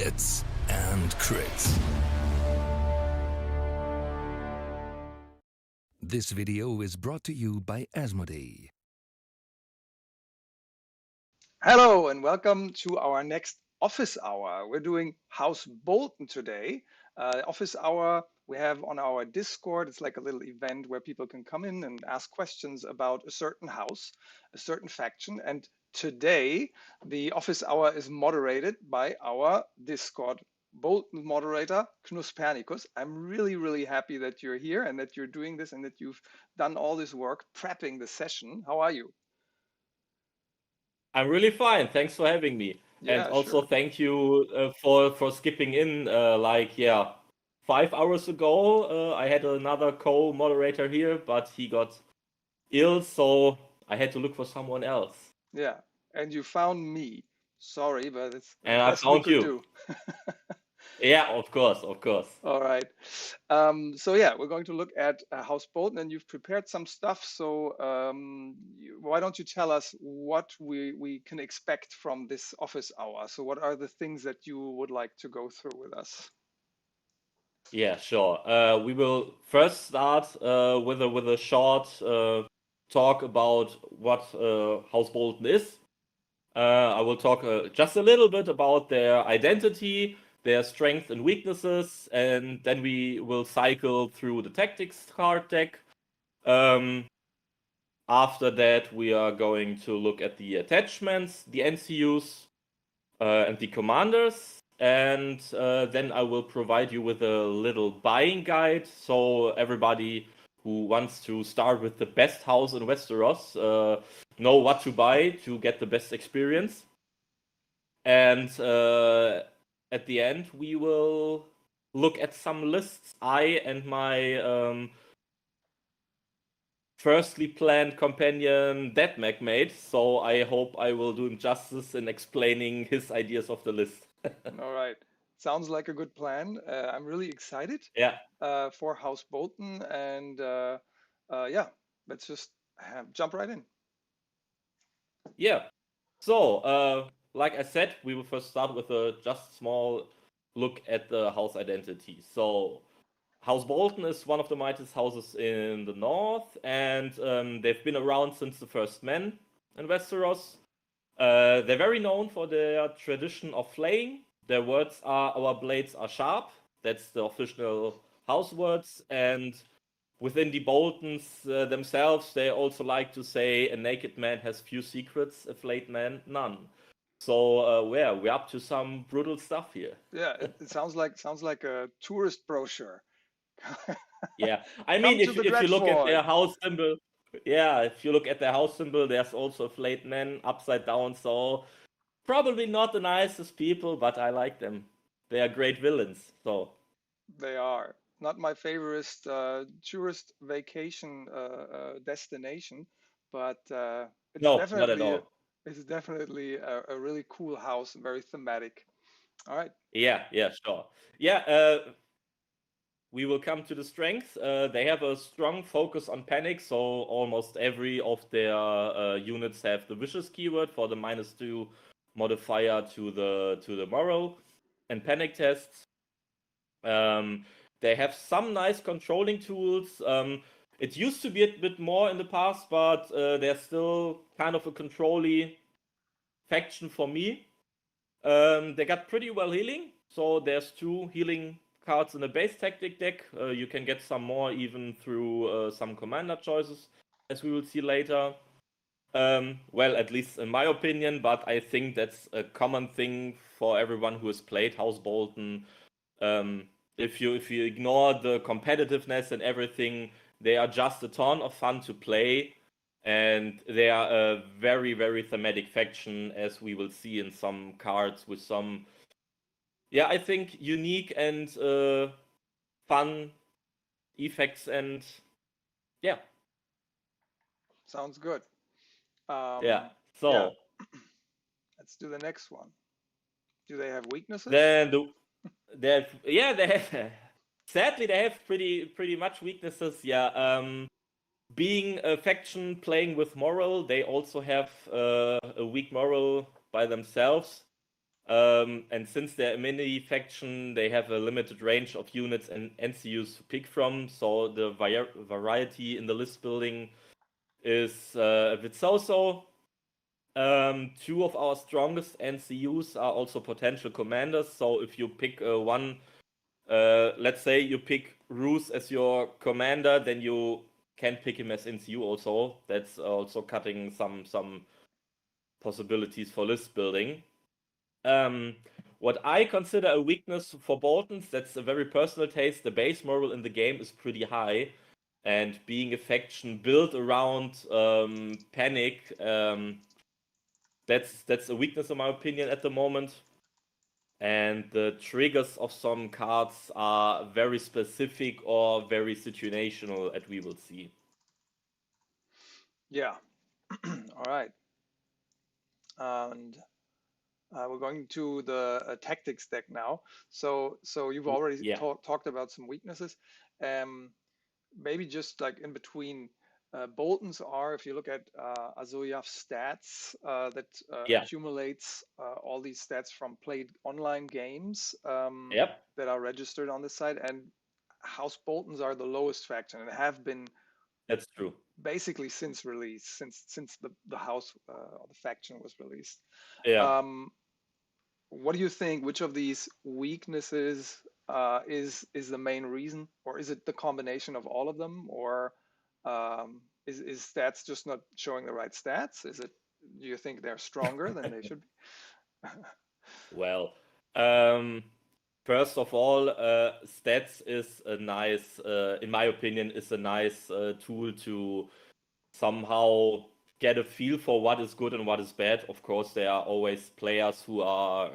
hits and crits. This video is brought to you by Asmodee. Hello and welcome to our next office hour. We're doing House Bolton today. Office hour we have on our Discord. It's like a little event where people can come in and ask questions about a certain house, a certain faction. And today the office hour is moderated by our Discord Bolton moderator, knuspernikus. I'm really happy that you're here and that you're doing this and that you've done all this work prepping the session. How are you? I'm really fine. Thanks for having me. And Yeah, also sure. thank you for skipping in 5 hours ago. I had another co-moderator here, but he got ill, so I had to look for someone else. Yeah, and you found me. Sorry, but it's the And I best we found could you. do. Yeah, of course. All right. So yeah, we're going to look at House Bolton, and you've prepared some stuff. So why don't you tell us what we can expect from this office hour? So what are the things that you would like to go through with us? Yeah, sure. We will first start with a short talk about what House Bolton is. I will talk just a little bit about their identity, their strengths and weaknesses, and then we will cycle through the tactics card deck. After that, we are going to look at the attachments, the NCUs, and the commanders. And then I will provide you with a little buying guide, so everybody who wants to start with the best house in Westeros know what to buy to get the best experience. And at the end, we will look at some lists I and my firstly planned companion Deadmac made. So I hope I will do him justice in explaining his ideas of the list. All right. Sounds like a good plan. I'm really excited Yeah. for House Bolton, and yeah, let's just jump right in. Yeah. So, like I said, we will first start with a just small look at the house identity. So, House Bolton is one of the mightiest houses in the north, and they've been around since the first men in Westeros. They're very known for their tradition of flaying. Their words are, "Our blades are sharp." That's the official house words. And within the Boltons themselves, they also like to say, "A naked man has few secrets, a flayed man none." So, we're up to some brutal stuff here. Yeah, it sounds like a tourist brochure. Yeah, I mean, Come to if the if you look at Dreadfort. their house symbol, yeah, if you look at their house symbol, there's also a flayed man upside down. So probably not the nicest people, but I like them. They are great villains. So They are not my favorite tourist vacation destination, but it's no, not at definitely all. it's definitely a really cool house, very thematic. All right. Yeah, sure. Yeah, we will come to the strengths. They have a strong focus on panic, so almost every of their units have the vicious keyword for the -2 modifier to the moral and panic tests. They have some nice controlling tools. It used to be a bit more in the past, but they're still kind of a controlly faction for me. They got pretty well healing, so there's 2 healing cards in the base tactic deck. You can get some more even through some commander choices, as we will see later. Well, at least in my opinion, but I think that's a common thing for everyone who has played House Bolton. If you ignore the competitiveness and everything, they are just a ton of fun to play, and they are a very thematic faction, as we will see in some cards with some, yeah, I think unique and fun effects, and yeah, Sounds good. yeah. Yeah, So let's do the next one. Do they have weaknesses? then they have sadly they have pretty much weaknesses. Yeah. Being a faction playing with moral, they also have a weak moral by themselves. And since they're a mini faction, they have a limited range of units and NCUs to pick from. So the variety in the list building is a bit so-so. Two of our strongest NCUs are also potential commanders. So if you pick one, let's say you pick Roos as your commander, then you can pick him as NCU also. That's also cutting some possibilities for list building. What I consider a weakness for Boltons, that's a very personal taste. The base moral in the game is pretty high, and being a faction built around panic, that's a weakness in my opinion at the moment. And the triggers of some cards are very specific or very situational, as we will see. Yeah. All right. And we're going to the tactics deck now. So you've already Yeah. talked about some weaknesses. Maybe just like in between, Boltons are, if you look at Azoyav's stats, that Yeah. accumulates all these stats from played online games Yep. that are registered on this site. And House Boltons are the lowest faction and have been That's true. basically since release, since the house or the faction was released. Yeah. What do you think? Which of these weaknesses is the main reason, or is it the combination of all of them, or is stats just not showing the right stats? Is it? Do you think they're stronger than they should be? Well, first of all, stats is a nice, in my opinion, is a nice tool to somehow get a feel for what is good and what is bad. Of course, there are always players who are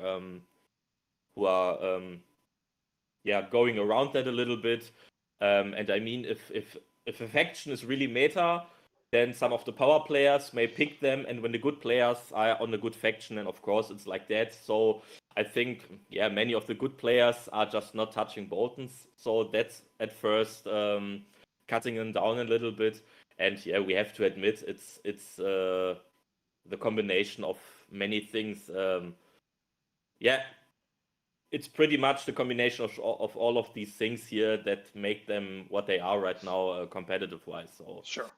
going around that a little bit. And I mean, if a faction is really meta, then some of the power players may pick them, and when the good players are on the good faction, and of course it's like that. So I think, many of the good players are just not touching Boltons. So that's at first cutting them down a little bit. And we have to admit it's the combination of many things. It's pretty much the combination of all of these things here that make them what they are right now, competitive-wise. So Sure.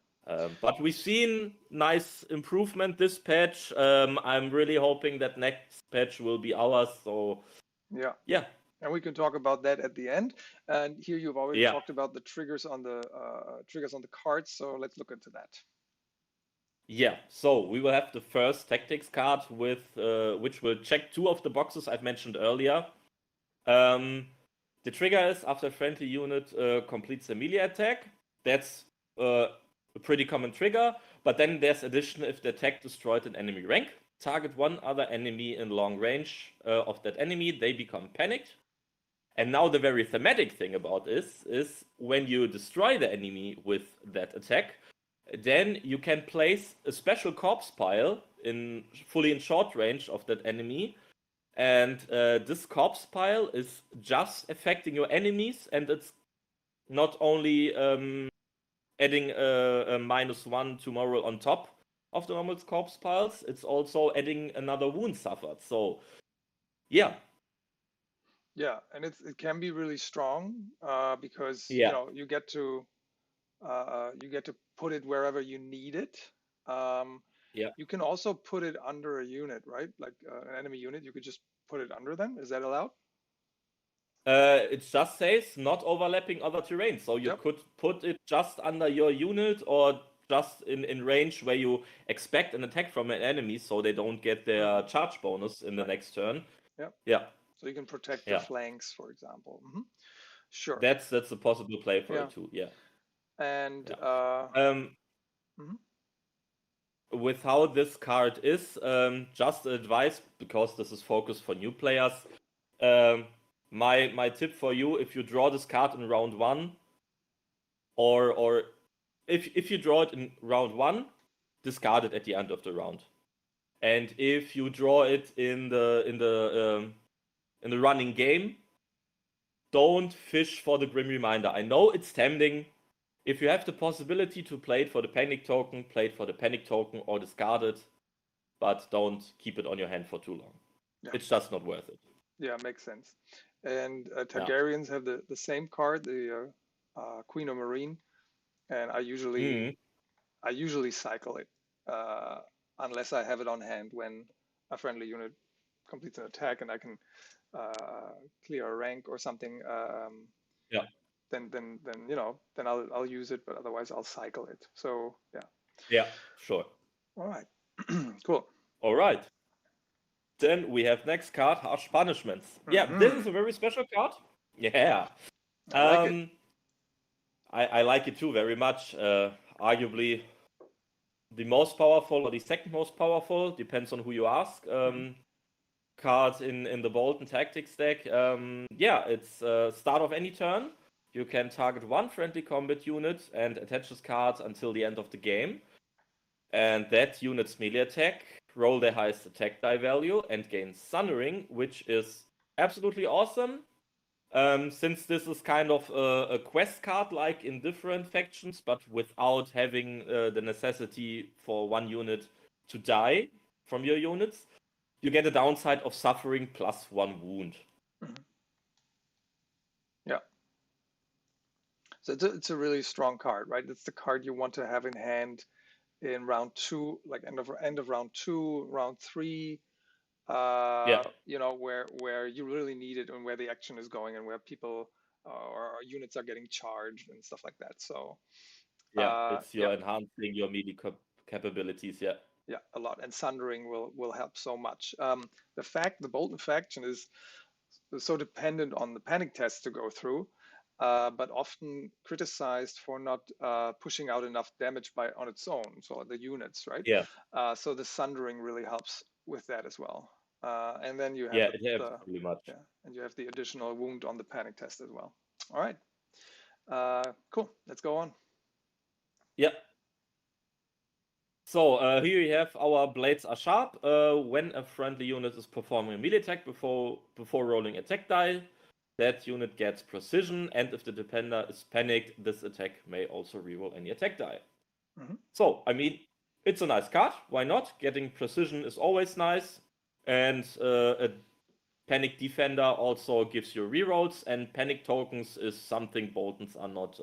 but we've seen nice improvement this patch. I'm really hoping that next patch will be ours. So yeah. And we can talk about that at the end. And here you've already Yeah. talked about the triggers on the cards. So let's look into that. Yeah, so we will have the first tactics card with which will check two of the boxes I've mentioned earlier. The trigger is after a friendly unit completes a melee attack. That's a pretty common trigger, but then there's addition if the attack destroyed an enemy rank. Target one other enemy in long range of that enemy, they become panicked. And now the very thematic thing about this is when you destroy the enemy with that attack, then you can place a special corpse pile fully in short range of that enemy. And this corpse pile is just affecting your enemies, and it's not only adding a -1 to moral on top of the normal corpse piles, it's also adding another wound suffered. So, yeah. Yeah, and it can be really strong because Yeah. you get to put it wherever you need it. Yeah. You can also put it under a unit, right? Like an enemy unit, you could just put it under them. Is that allowed? It just says not overlapping other terrain. So you could put it just under your unit or just in range where you expect an attack from an enemy so they don't get their charge bonus in the next turn. Yeah. So you can protect the flanks, for example. Sure. That's a possible play for it too. Yeah. And with how this card is, just advice because this is focused for new players. My tip for you: if you draw this card in round 1, or if you draw it in round 1, discard it at the end of the round. And if you draw it in the running game, don't fish for the Grim Reminder. I know it's tempting. If you have the possibility to play it for the panic token, play it for the panic token or discard it, but don't keep it on your hand for too long. it's just not worth it. Yeah, makes sense. And Targaryens have the same card, the Queen of Marine, and I usually cycle it unless I have it on hand when a friendly unit completes an attack and I can clear a rank or something. Yeah. Then then I'll use it, but otherwise I'll cycle it. So yeah. Yeah, sure. All right. Cool. All right. Then we have next card, Harsh Punishments. Yeah, this is a very special card. Yeah. I like it. I like it too very much. Arguably the most powerful or the second most powerful, depends on who you ask. Card in the Bolton Tactics deck. Yeah, it's start of any turn. You can target one friendly combat unit and attach this card until the end of the game. And that unit's melee attack, roll their highest attack die value, and gain Sundering, which is absolutely awesome. Since this is kind of a quest card like in different factions, but without having the necessity for one unit to die from your units, you get a downside of suffering plus 1 wound. Yeah. So it's a really strong card, right? It's the card you want to have in hand in round 2, like end of round 2, round 3. You know, where you really need it and where the action is going and where people or units are getting charged and stuff like that. So it's your enhancing your melee capabilities. Yeah, a lot. And Sundering will help so much. The Bolton faction is so dependent on the panic tests to go through, but often criticized for not pushing out enough damage on its own, so the units, right? Yeah. So the Sundering really helps with that as well. And then you have it helps really much. Yeah, and you have the additional wound on the panic test as well. All right. Cool. Let's go on. Yeah. So here we have our blades are sharp. When a friendly unit is performing a melee attack before rolling attack die, that unit gets precision, and if the defender is panicked, this attack may also reroll any attack die. So, I mean, it's a nice card. Why not? Getting precision is always nice. And a panic defender also gives you rerolls, and panic tokens is something Boltons are not,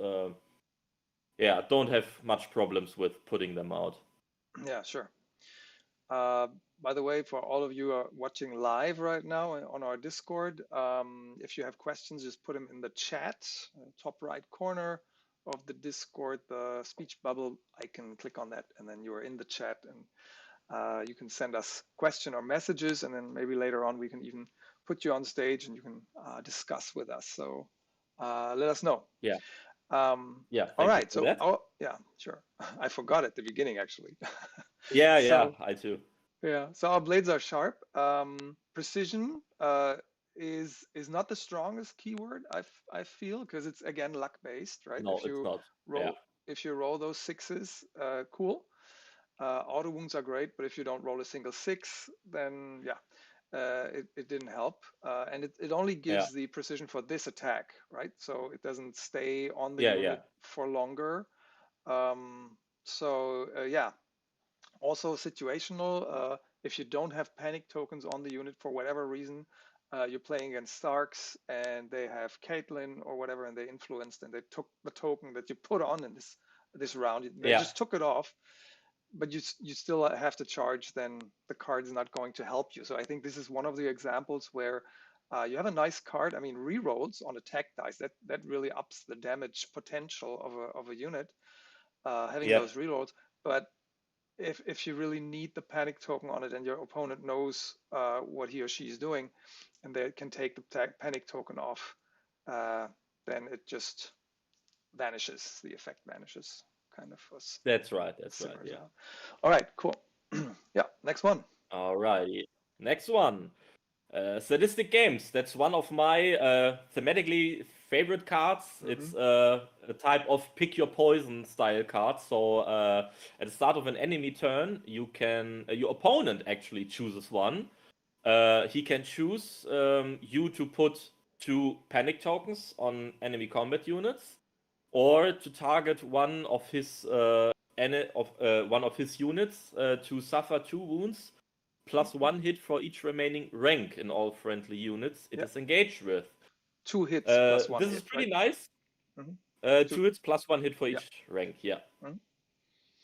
don't have much problems with putting them out. Yeah, sure. By the way, for all of you who are watching live right now on our Discord, if you have questions, just put them in the chat, top right corner of the Discord, the speech bubble icon, click on that, and then you are in the chat, and you can send us question or messages, and then maybe later on we can even put you on stage and you can discuss with us. So let us know. Yeah. All right. So, yeah, sure. I forgot at the beginning, actually. I too. Yeah. So our blades are sharp. Precision is not the strongest keyword, I feel, because it's again luck based, right? No, it's not. If you roll those 6s, cool. Auto wounds are great, but if you don't roll a single 6, then it didn't help. And it only gives the precision for this attack, right? So it doesn't stay on the unit for longer. Also situational. If you don't have panic tokens on the unit for whatever reason, you're playing against Starks and they have Caitlyn or whatever, and they influenced and they took the token that you put on in this round. They just took it off, but you still have to charge. Then the card's not going to help you. So I think this is one of the examples where you have a nice card. I mean, rerolls on attack dice that really ups the damage potential of a unit. Having those rerolls, but if you really need the panic token on it and your opponent knows what he or she is doing and they can take the panic token off, then it just vanishes. The effect vanishes, kind of. That's right. Yeah. All right, cool. Yeah, next one. All right. Next one. Sadistic Games. That's one of my thematically favorite cards. It's a type of pick your poison style card. So at the start of an enemy turn, you can your opponent actually chooses one. He can choose you to put 2 panic tokens on enemy combat units, or to target one of his units to suffer 2 wounds, plus 1 hit for each remaining rank in all friendly units it is engaged with. 2 hits plus 1 This hit, is pretty right? nice. 2 hits plus 1 hit for each rank, yeah.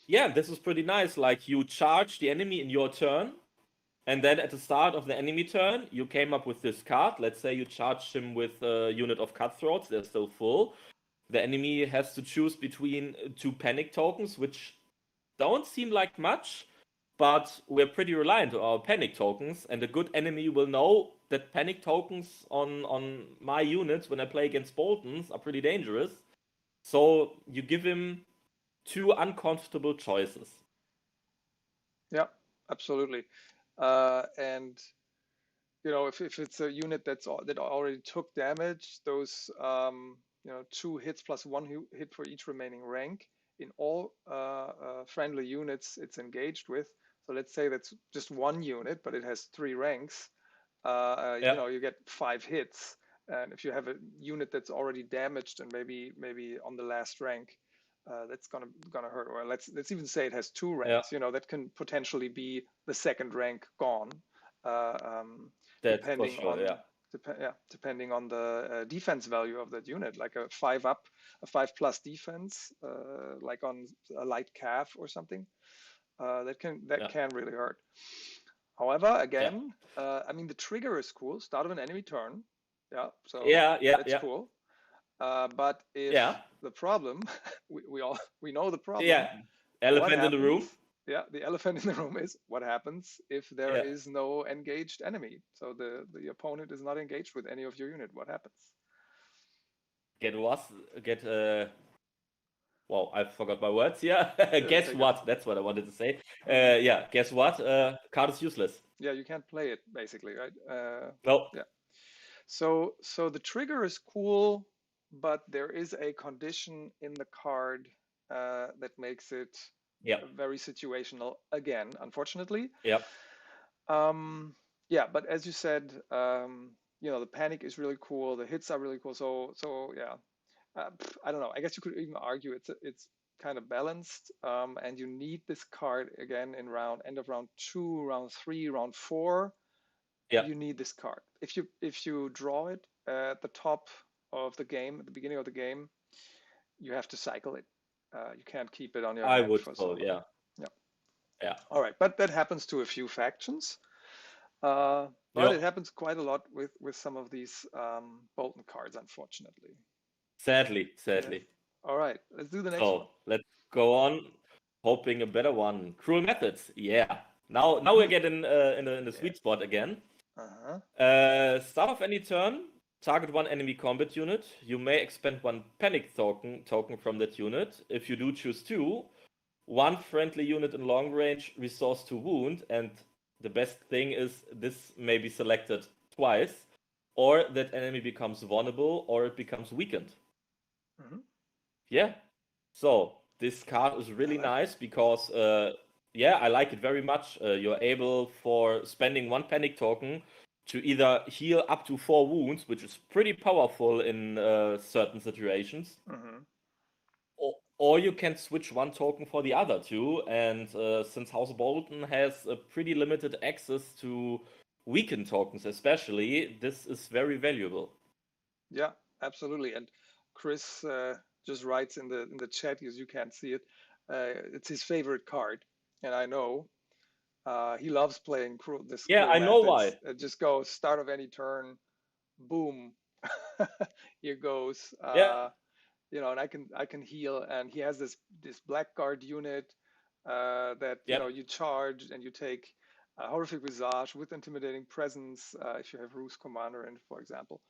Yeah, this is pretty nice. Like, you charge the enemy in your turn, and then at the start of the enemy turn, you came up with this card. Let's say you charged him with a unit of cutthroats, they're still full. The enemy has to choose between 2 panic tokens, which don't seem like much, but we're pretty reliant on our panic tokens, and a good enemy will know that panic tokens on my units when I play against Boltons are pretty dangerous. So you give him 2 uncomfortable choices. Yeah, absolutely. And if it's a unit that already took damage, those 2 hits plus 1 hit for each remaining rank in all friendly units it's engaged with. So let's say that's just 1 unit, but it has 3 ranks. You get 5 hits, and if you have a unit that's already damaged and maybe on the last rank, that's gonna hurt. Or let's even say it has 2 ranks. That can potentially be the second rank gone. That's for sure, depending on the defense value of that unit, like a 5+ defense, like on a light calf or something, that can really hurt. However, again, the trigger is cool. Start of an enemy turn, that's cool. But if the problem, we know the problem. Elephant in the room. Yeah, the elephant in the room is what happens if there is no engaged enemy. So the opponent is not engaged with any of your unit. What happens? Well, I forgot my words here. Guess what? That's what I wanted to say. Guess what? Card is useless. Yeah, you can't play it basically, right? No. Yeah. So the trigger is cool, but there is a condition in the card that makes it very situational again, unfortunately. But as you said, the panic is really cool. The hits are really cool. So yeah, I don't know. I guess you could even argue it's kind of balanced, and you need this card again in end of round 2, round 3, round 4. You need this card. If you draw it at the top of the game, at the beginning of the game, you have to cycle it. You can't keep it on your hand for so long. Yeah. All right, but that happens to a few factions. But it happens quite a lot with some of these Bolton cards, unfortunately. Sadly. All right, let's do the next one. Let's go on, hoping a better one. Cruel methods. Yeah. Now we're getting in the sweet spot again. Start of any turn, target 1 enemy combat unit. You may expend 1 panic token from that unit. If you do, choose 2. 1 friendly unit in long range restores 2 wound, and the best thing is this may be selected twice, or that enemy becomes vulnerable or it becomes weakened. Yeah. So this card is really nice because I like it very much. You're able, for spending 1 panic token, to either heal up to 4 wounds, which is pretty powerful in certain situations, or you can switch 1 token for the other 2. And since House Bolton has a pretty limited access to weaken tokens, especially, this is very valuable. Yeah, absolutely. And Chris just writes in the chat, because you can't see it. It's his favorite card, and I know he loves playing this. Yeah, I know why. It just goes start of any turn, boom, here goes. And I can heal, and he has this blackguard unit that you charge, and you take horrific visage with intimidating presence if you have Ruse commander in, for example.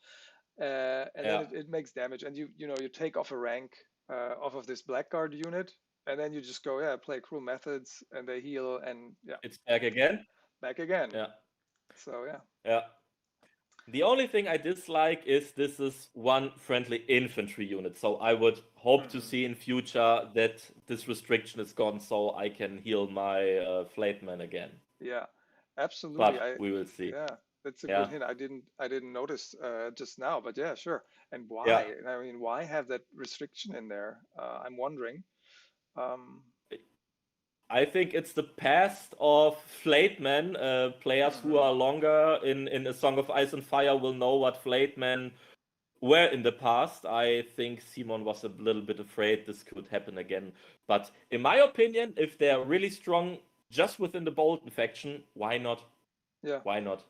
Then it makes damage, and you take off a rank off of this blackguard unit, and then you just go play cruel methods, and they heal, and it's back again. So the only thing I dislike is this is 1 friendly infantry unit, so I would hope to see in future that this restriction is gone, so I can heal my flayman again. Yeah, absolutely. But we will see. Yeah. That's a good hint. I didn't notice just now, but yeah, sure. And why? I mean, why have that restriction in there? I'm wondering. I think it's the past of flayed men. Players who are longer in A Song of Ice and Fire will know what flayed men were in the past. I think Simon was a little bit afraid this could happen again. But in my opinion, if they're really strong just within the Bolton faction, why not? Yeah. Why not?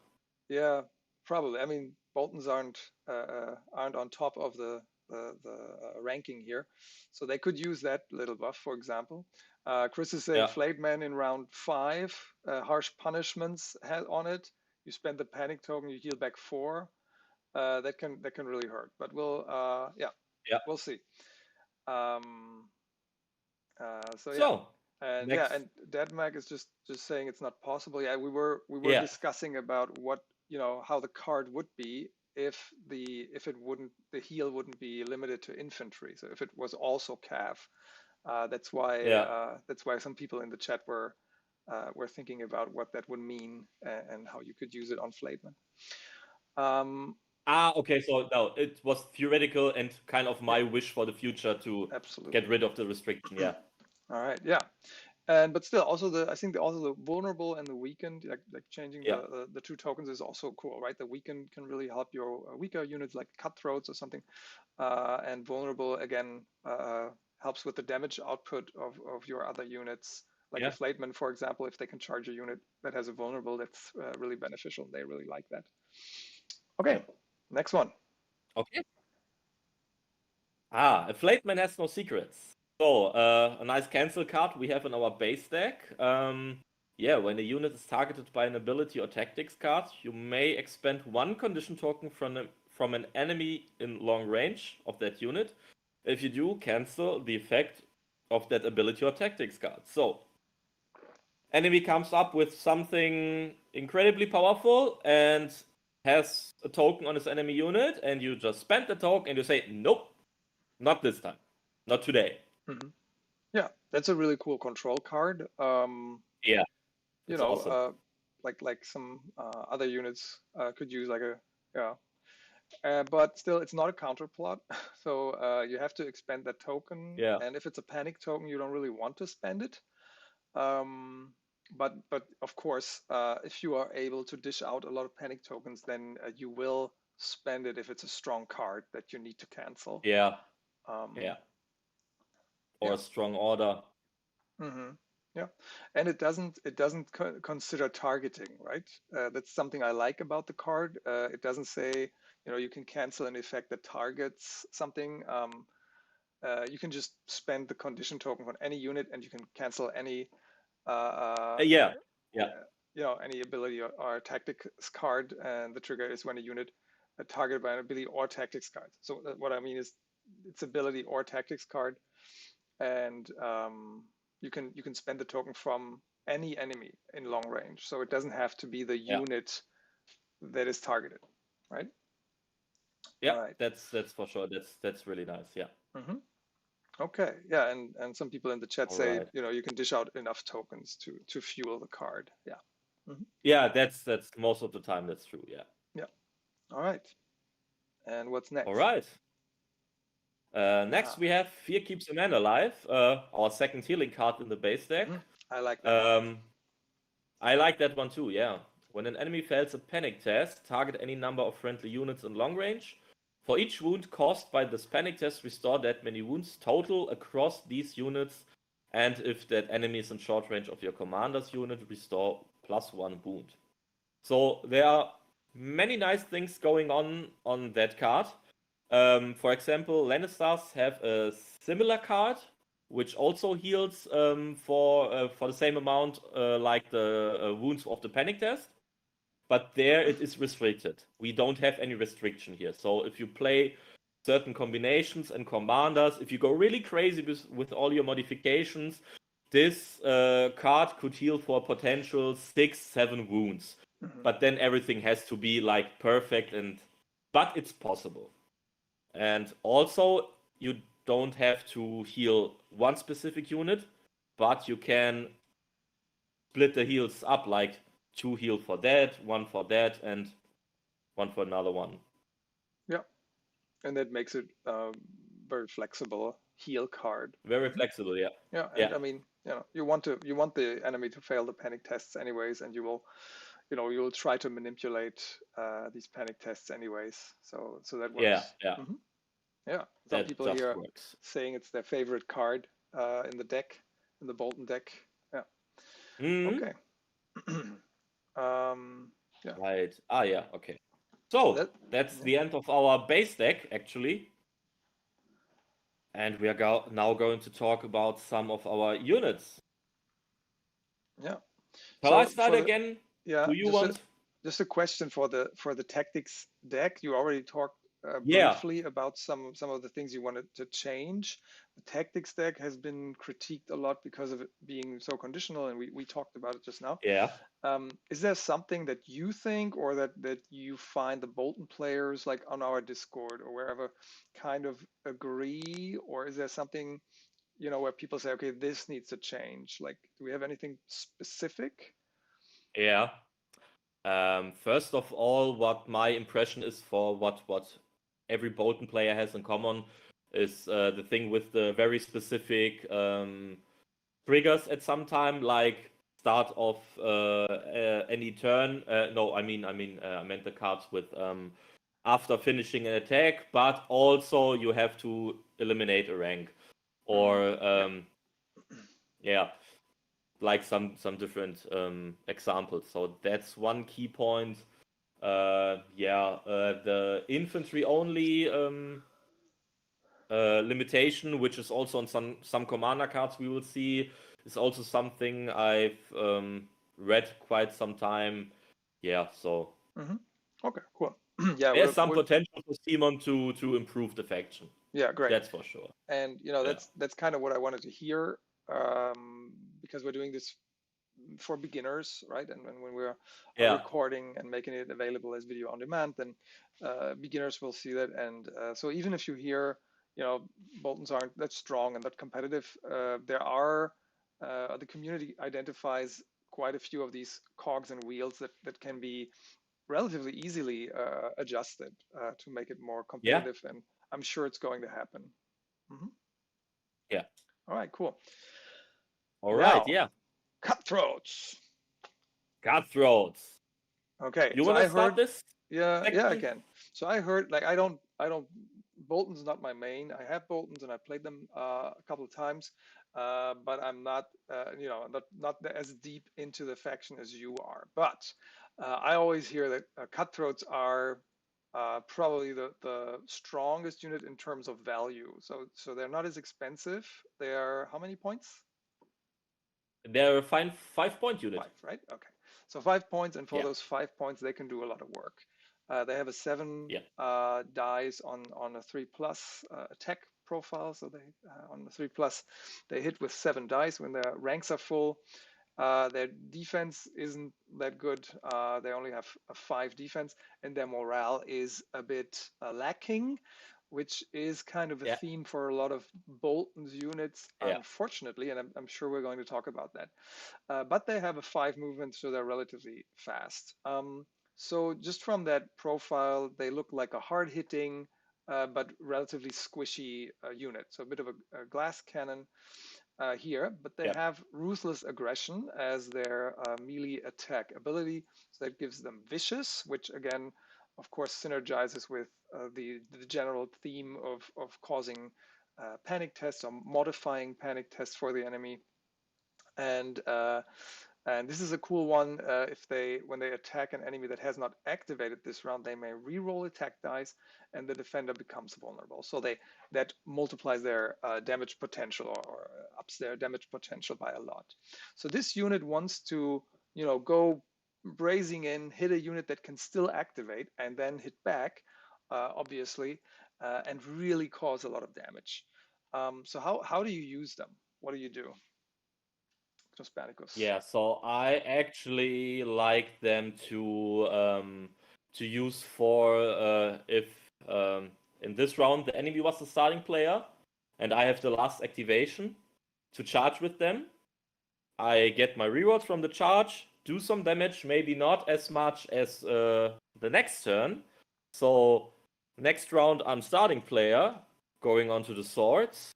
Yeah, probably. I mean, Boltons aren't on top of the ranking here, so they could use that little buff, for example. Chris is saying Yeah. Flayed Man in round 5, harsh punishments on it. You spend the panic token, you heal back 4. That can really hurt, but we'll Yeah. we'll see. So yeah. So And yeah, next, and Deadmag is just saying it's not possible. Yeah, we were yeah, discussing about what, how the card would be if the heal wouldn't be limited to infantry. So if it was also cav, that's why some people in the chat were thinking about what that would mean and how you could use it on Flateman. okay. So no, it was theoretical and kind of my wish for the future to Absolutely. get rid of the restriction. Yeah. All right. Yeah. But still, also I think also the vulnerable and the weakened, like changing the 2 tokens is also cool, right? The weakened can really help your weaker units like cutthroats or something, and vulnerable again helps with the damage output of your other units, like the Flatemen, for example. If they can charge a unit that has a vulnerable, that's really beneficial. They really like that. Okay, next one. Okay. A Flateman has no secrets. So, a nice cancel card we have in our base deck. Yeah, when a unit is targeted by an ability or tactics card, you may expend 1 condition token from an enemy in long range of that unit. If you do, cancel the effect of that ability or tactics card. So, enemy comes up with something incredibly powerful and has a token on his enemy unit, and you just spend the token and you say, nope, not this time, not today. Mm-hmm. Yeah, that's a really cool control card. Yeah, you it's know, awesome. like some other units could use like but still it's not a counter plot. So you have to expend that token. Yeah. And if it's a panic token, you don't really want to spend it. But of course, if you are able to dish out a lot of panic tokens, then you will spend it if it's a strong card that you need to cancel. Yeah. Or a strong order. Mm-hmm. Yeah, and it doesn't consider targeting, right? That's something I like about the card. It doesn't say, you can cancel an effect that targets something. You can just spend the condition token on any unit, and you can cancel any any ability or tactics card, and the trigger is when a unit targeted by an ability or tactics card. So what I mean is it's ability or tactics card, and you can spend the token from any enemy in long range. So it doesn't have to be the unit that is targeted, right? Yeah, right. That's for sure. That's really nice. Yeah. Mm-hmm. Okay. Yeah, and some people in the chat say, you can dish out enough tokens to fuel the card. Yeah. Mm-hmm. Yeah, that's most of the time that's true. Yeah. Yeah. All right. And what's next? All right. Next we have Fear Keeps a Man Alive, our second healing card in the base deck. I like that. I like that one too, yeah. When an enemy fails a panic test, target any number of friendly units in long range. For each wound caused by this panic test, restore that many wounds total across these units. And if that enemy is in short range of your commander's unit, restore +1 wound. So there are many nice things going on that card. For example, Lannisters have a similar card, which also heals for the same amount like the wounds of the panic test. But there it is restricted. We don't have any restriction here. So if you play certain combinations and commanders, if you go really crazy with all your modifications, this card could heal for potential 6-7 wounds. Mm-hmm. But then everything has to be like perfect, but it's possible. And also, you don't have to heal one specific unit, but you can split the heals up, like 2 heal for that, 1 for that, and 1 for another one. Yeah, and that makes it very flexible heal card. Very flexible, yeah. Yeah, and I mean, you want the enemy to fail the panic tests anyways, and you'll try to manipulate these panic tests anyways. So that works. Yeah. Yeah. Some That people just here works. saying it's their favorite card in the deck, in the Bolton deck. Yeah. Mhm. Okay. Yeah. Right. Yeah. Okay. So that's Yeah. the end of our base deck, actually. And we are now going to talk about some of our units. Yeah. Shall I So start again? yeah, Do you want? just a question for the tactics deck. You already talked Yeah. briefly about some of the things you wanted to change. The tactics deck has been critiqued a lot because of it being so conditional, and we talked about it just now. Yeah. Is there something that you think, or that you find the Bolton players, like on our Discord or wherever, kind of agree, or is there something, where people say, okay, this needs to change? Like, do we have anything specific? Yeah. First of all, what my impression is for what every Bolton player has in common is the thing with the very specific triggers at some time, like start of any turn. No, I meant the cards with after finishing an attack, but also you have to eliminate a rank, or yeah, like some different examples. So that's one key point. The infantry only limitation, which is also on some commander cards we will see, is also something I've read quite some time. Yeah, so Okay, cool. Yeah, there's some potential for Simon to improve the faction. Yeah, great. That's for sure. And that's kind of what I wanted to hear, because we're doing this for beginners, right? And when we're recording and making it available as video on demand, then beginners will see that. And so even if you hear, Boltons aren't that strong and that competitive, there are the community identifies quite a few of these cogs and wheels that can be relatively easily adjusted to make it more competitive, and I'm sure it's going to happen. Yeah. All right, cool. All right, now, Cutthroats. Okay. You so want to start this? Yeah, I can. So I heard, like, I don't. Bolton's not my main. I have Boltons and I played them a couple of times, but I'm not, not as deep into the faction as you are. But I always hear that Cutthroats are probably the strongest unit in terms of value. So they're not as expensive. They're how many points? They're a 5-point unit. 5, right? Okay. So 5 points, and for those 5 points, they can do a lot of work. They have a 7 dice on a 3+ attack profile. So they on the 3+, they hit with 7 dice when their ranks are full. Their defense isn't that good. They only have a 5 defense, and their morale is a bit lacking, which is kind of a theme for a lot of Bolton's units, unfortunately, and I'm sure we're going to talk about that. But they have a 5 movement, so they're relatively fast. So just from that profile, they look like a hard-hitting, but relatively squishy unit. So a bit of a glass cannon here, but they have Ruthless Aggression as their melee attack ability. So that gives them Vicious, which again, of course, synergizes with the general theme of causing panic tests or modifying panic tests for the enemy. And this is a cool one. When they attack an enemy that has not activated this round, they may re-roll attack dice, and the defender becomes vulnerable. So that multiplies their damage potential, or ups their damage potential by a lot. So this unit wants to, go brazing in, hit a unit that can still activate, and then hit back, obviously, and really cause a lot of damage. So how do you use them? What do you do? knuspernikus. Yeah, so I actually like them to use for if in this round the enemy was the starting player and I have the last activation to charge with them. I get my rewards from the charge, do some damage, maybe not as much as the next turn. So next round I'm starting player, going onto the swords.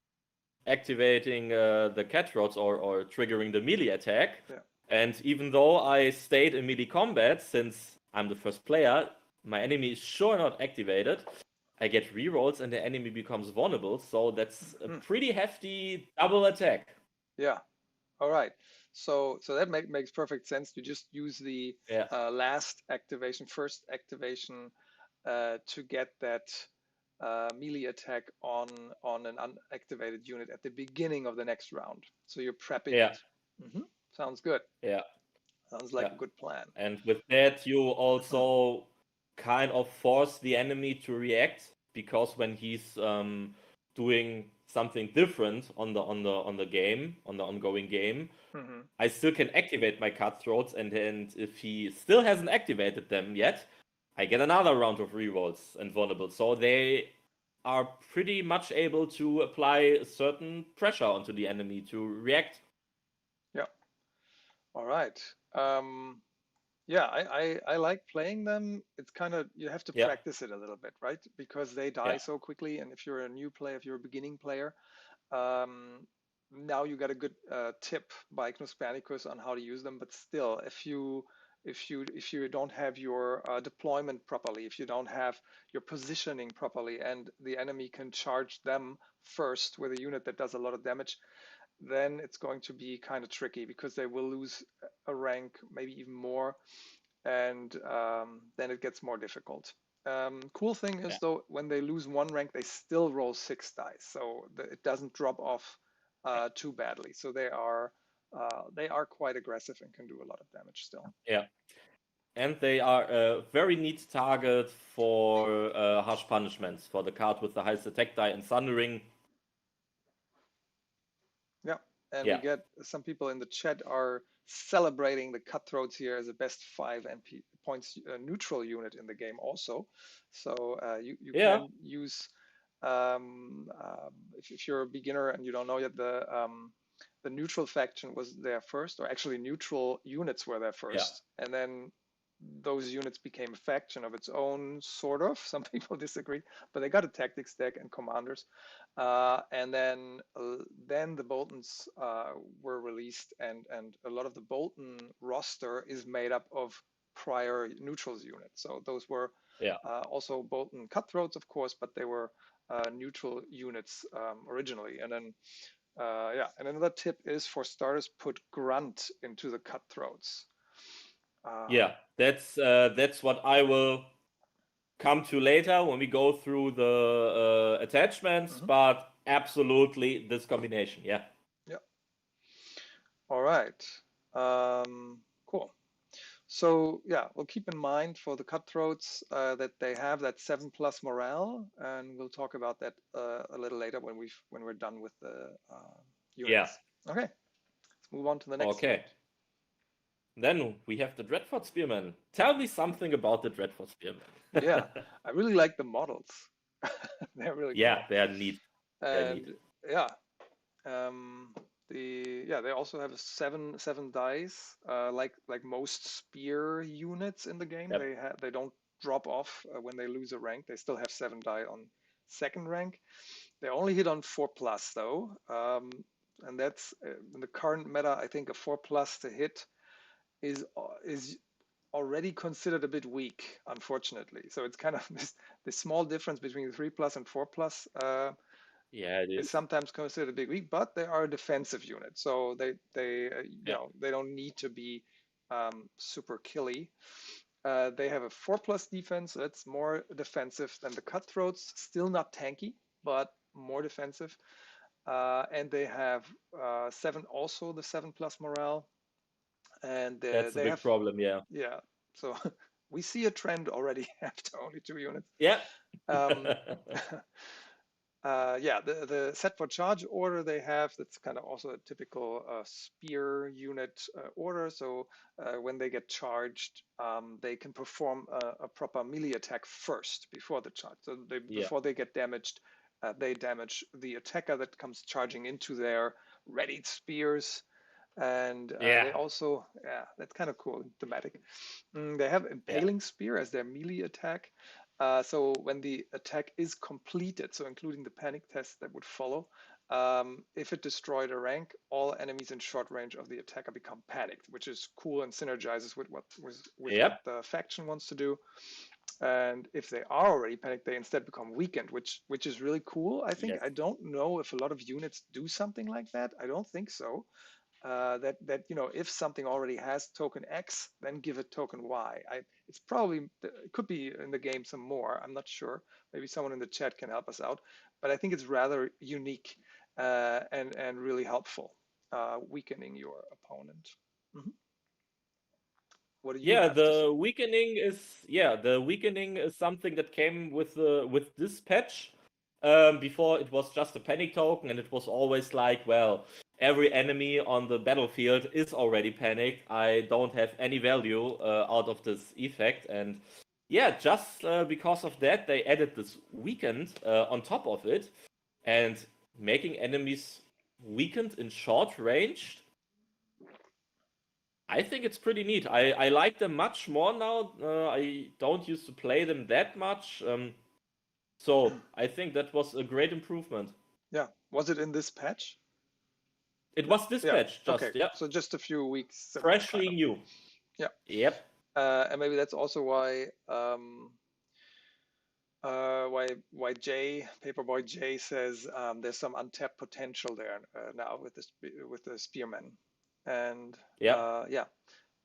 activating the cutthroats or triggering the melee attack. Yeah. And even though I stayed in melee combat, since I'm the first player, my enemy is sure not activated. I get rerolls and the enemy becomes vulnerable. So that's a pretty hefty double attack. Yeah. All right. So that makes perfect sense. You just use the Yeah. first activation, to get that melee attack on an unactivated unit at the beginning of the next round. So you're prepping Yeah. it. Sounds good. Yeah. Sounds like Yeah. a good plan. And with that, you also kind of force the enemy to react, because when he's doing something different on the ongoing game, I still can activate my cutthroats, and if he still hasn't activated them yet, I get another round of rerolls and vulnerable. So they are pretty much able to apply a certain pressure onto the enemy to react. Yeah. All right. Yeah, I like playing them. It's kind of, you have to Yeah. practice it a little bit, right? Because they die Yeah. so quickly. And if you're a new player, if you're a beginning player, now you got a good tip by knuspernikus on how to use them. But still, if you don't have your deployment properly, if you don't have your positioning properly, and the enemy can charge them first with a unit that does a lot of damage, then it's going to be kind of tricky, because they will lose a rank, maybe even more, and then it gets more difficult. Cool thing is, though, when they lose one rank, they still roll 6 dice, so it doesn't drop off too badly. So they are quite aggressive and can do a lot of damage still. Yeah. And they are a very neat target for harsh punishments, for the card with the highest attack die and Sundering. Yeah, and Yeah. we get some people in the chat are celebrating the cutthroats here as the best 5 MP points neutral unit in the game also. So you Yeah. can use, if you're a beginner and you don't know yet, the neutral faction was there first, or actually neutral units were there first, and then those units became a faction of its own, sort of. Some people disagree, but they got a tactics deck and commanders, and then the Boltons were released, and a lot of the Bolton roster is made up of prior neutrals units. So those were also Bolton cutthroats, of course, but they were neutral units originally. And then and another tip is, for starters, put grunt into the cutthroats. Yeah, that's what I will come to later when we go through the attachments, but absolutely this combination. Yeah. Yeah. All right. Cool. So yeah, we'll keep in mind for the cutthroats that they have that 7+ morale, and we'll talk about that a little later when we're done with the units. Okay, let's move on to the next. Okay. Then we have the Dreadfort Spearman. Tell me something about the Dreadfort Spearman. Yeah, I really like the models. They're really cool. They're neat. And yeah, they also have 7 dice, like most spear units in the game. They don't drop off when they lose a rank. They still have 7 die on second rank. They only hit on 4+ though, and that's in the current meta. I think a 4+ to hit is already considered a bit weak, unfortunately. So it's kind of this small difference between 3+ and 4+. It is sometimes considered a big weak, but they are a defensive unit, so they don't need to be super killy. They have a 4+ defense, so that's more defensive than the cutthroats. Still not tanky, but more defensive. And they have 7, also the 7+ morale. And that's a they big have problem. Yeah. So we see a trend already after only 2 units. Yeah. The set for charge order they have, that's kind of also a typical spear unit order. So when they get charged, they can perform a proper melee attack first before the charge. So before they get damaged, they damage the attacker that comes charging into their readied spears. And they also, that's kind of cool, thematic. They have Impaling Spear as their melee attack. So when the attack is completed, so including the panic test that would follow, if it destroyed a rank, all enemies in short range of the attacker become panicked, which is cool and synergizes with what Yep. the faction wants to do. And if they are already panicked, they instead become weakened, which is really cool. I think Yes. I don't know if a lot of units do something like that. I don't think so. That if something already has token X, then give it token Y. It's probably, it could be in the game some more. I'm not sure. Maybe someone in the chat can help us out. But I think it's rather unique and really helpful, weakening your opponent. What do you Yeah, have to say? the weakening is something that came with this patch. Before it was just a panic token, and it was always like, well, every enemy on the battlefield is already panicked. I don't have any value out of this effect, and yeah, just because of that, they added this weakened on top of it, and making enemies weakened in short range. I think it's pretty neat. I like them much more now. I don't used to play them that much. So I think that was a great improvement. Yeah. Was it in this patch? It was this Yeah. patch, Okay. just, yeah, So just a few weeks ago, kind freshly of. new. Yeah. Yep. And maybe that's also why Paperboy J says there's some untapped potential there now with the spearmen, and Yeah. yeah,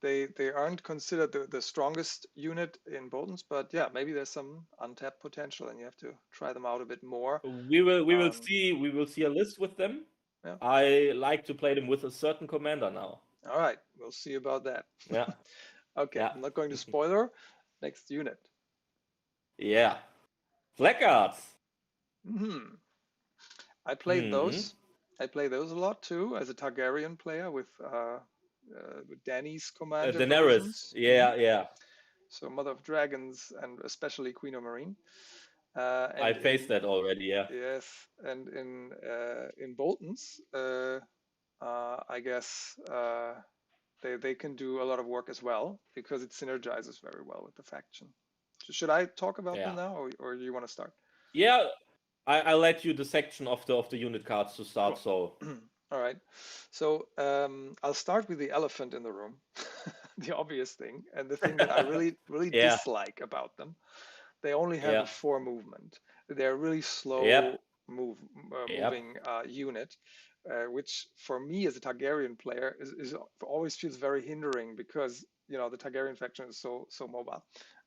they aren't considered the strongest unit in Bolton's, but yeah, maybe there's some untapped potential, and you have to try them out a bit more. We will see a list with them. Yeah. I like to play them with a certain commander now. All right, we'll see about that. Yeah. Okay, Yeah. I'm not going to spoiler. Next unit. Yeah. Blackguards. I played those. I play those a lot too as a Targaryen player with Dany's commander Daenerys. versions. Yeah, yeah. So Mother of Dragons and especially Queen of Marine. I And faced that already, yeah. yes, and in Bolton's, I guess they can do a lot of work as well because it synergizes very well with the faction. So should I talk about them Yeah. now, or you want to start? Yeah, I let you the section of the unit cards to start. Cool. So All right. So I'll start with the elephant in the room, the obvious thing, and the thing that I really yeah, dislike about them. They only have yeah, a 4 movement. They're a really yep, slow yep, moving unit, which for me as a Targaryen player is always feels very hindering because the Targaryen faction is so mobile.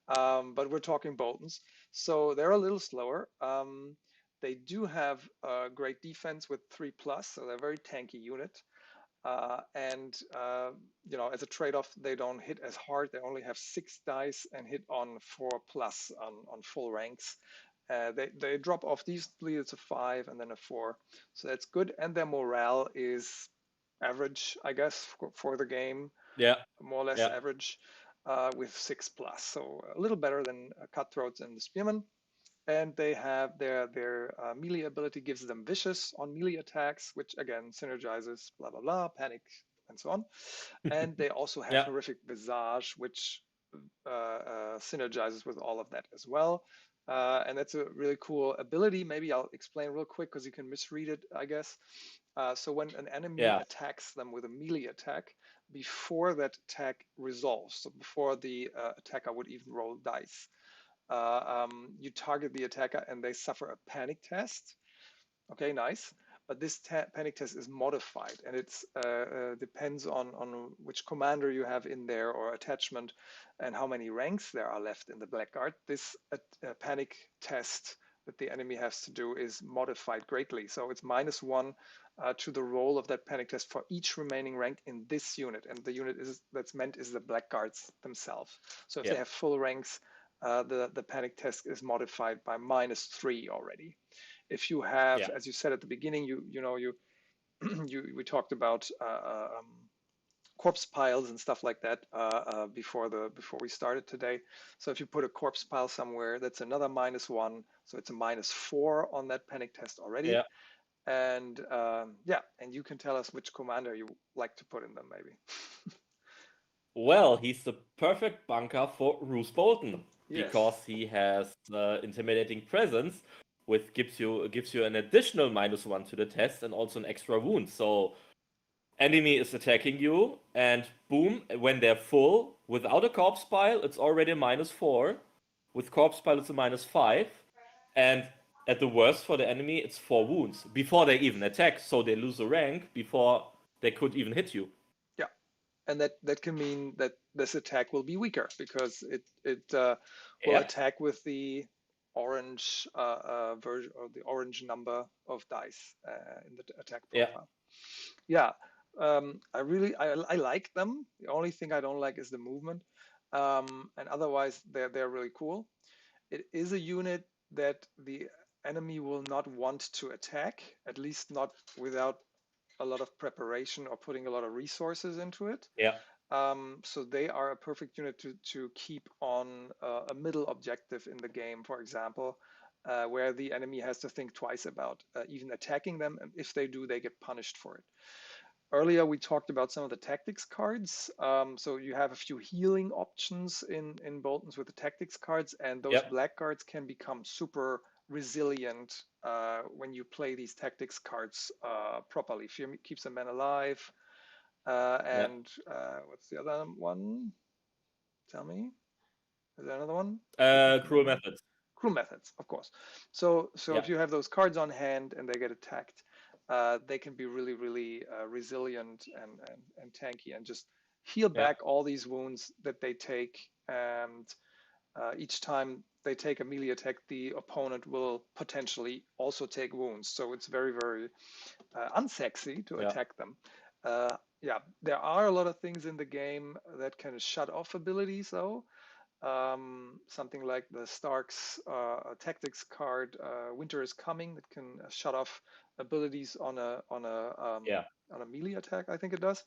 But we're talking Boltons, so they're a little slower. They do have great defense with 3+, so they're a very tanky unit. And as a trade-off, they don't hit as hard. They only have 6 dice and hit on 4+ on full ranks. They drop off easily. It's a 5 and then a 4, so that's good. And their morale is average, I guess, for the game, yeah, more or less yeah, average, with 6+. So a little better than Cutthroats and the Spearmen. And they have their melee ability gives them vicious on melee attacks, which again synergizes blah blah blah, panic, and so on. And they also have yeah, horrific visage, which synergizes with all of that as well. And that's a really cool ability. Maybe I'll explain real quick because you can misread it, I guess. So when an enemy yeah, attacks them with a melee attack, before that attack resolves, so before the attacker would even roll dice, you target the attacker and they suffer a panic test. Okay, nice. But this panic test is modified, and it depends on which commander you have in there or attachment and how many ranks there are left in the Blackguard. This panic test that the enemy has to do is modified greatly. So it's -1 to the roll of that panic test for each remaining rank in this unit. And the unit that's meant is the Blackguards themselves. So if they have full ranks, the panic test is modified by -3 already. If you have, yeah, as you said at the beginning, we talked about corpse piles and stuff like that before we started today. So if you put a corpse pile somewhere, that's another -1, so it's a -4 on that panic test already. yeah. And yeah, and you can tell us which commander you like to put in them, maybe. Well, he's the perfect bunker for Roose Bolton Yes. because he has intimidating presence, with gives you an additional -1 to the test and also an extra wound. So enemy is attacking you, and boom, when they're full, without a corpse pile, it's already a -4. With corpse pile, it's a -5. And at the worst for the enemy, it's 4 wounds before they even attack. So they lose a rank before they could even hit you. Yeah, and that can mean that this attack will be weaker because it will Yep. attack with the orange version or the orange number of dice in the attack Yeah. profile. Yeah, I like them. The only thing I don't like is the movement, and otherwise they're really cool. It is a unit that the enemy will not want to attack, at least not without a lot of preparation or putting a lot of resources into it. Yeah. So they are a perfect unit to keep on a middle objective in the game, for example, where the enemy has to think twice about even attacking them. And if they do, they get punished for it. Earlier, we talked about some of the tactics cards. So you have a few healing options in Boltons with the tactics cards, and those Yep. black cards can become super resilient when you play these tactics cards properly. Fear keeps a man alive. And what's the other one? Tell me. Is there another one? Cruel methods. Cruel methods, of course. So Yeah. if you have those cards on hand and they get attacked, they can be really, really resilient and tanky and just heal back all these wounds that they take. And each time they take a melee attack, the opponent will potentially also take wounds. So it's very, very unsexy to attack them. Yeah, there are a lot of things in the game that can shut off abilities, though. Something like the Stark's tactics card, Winter is Coming, that can shut off abilities on a melee attack. I think it does,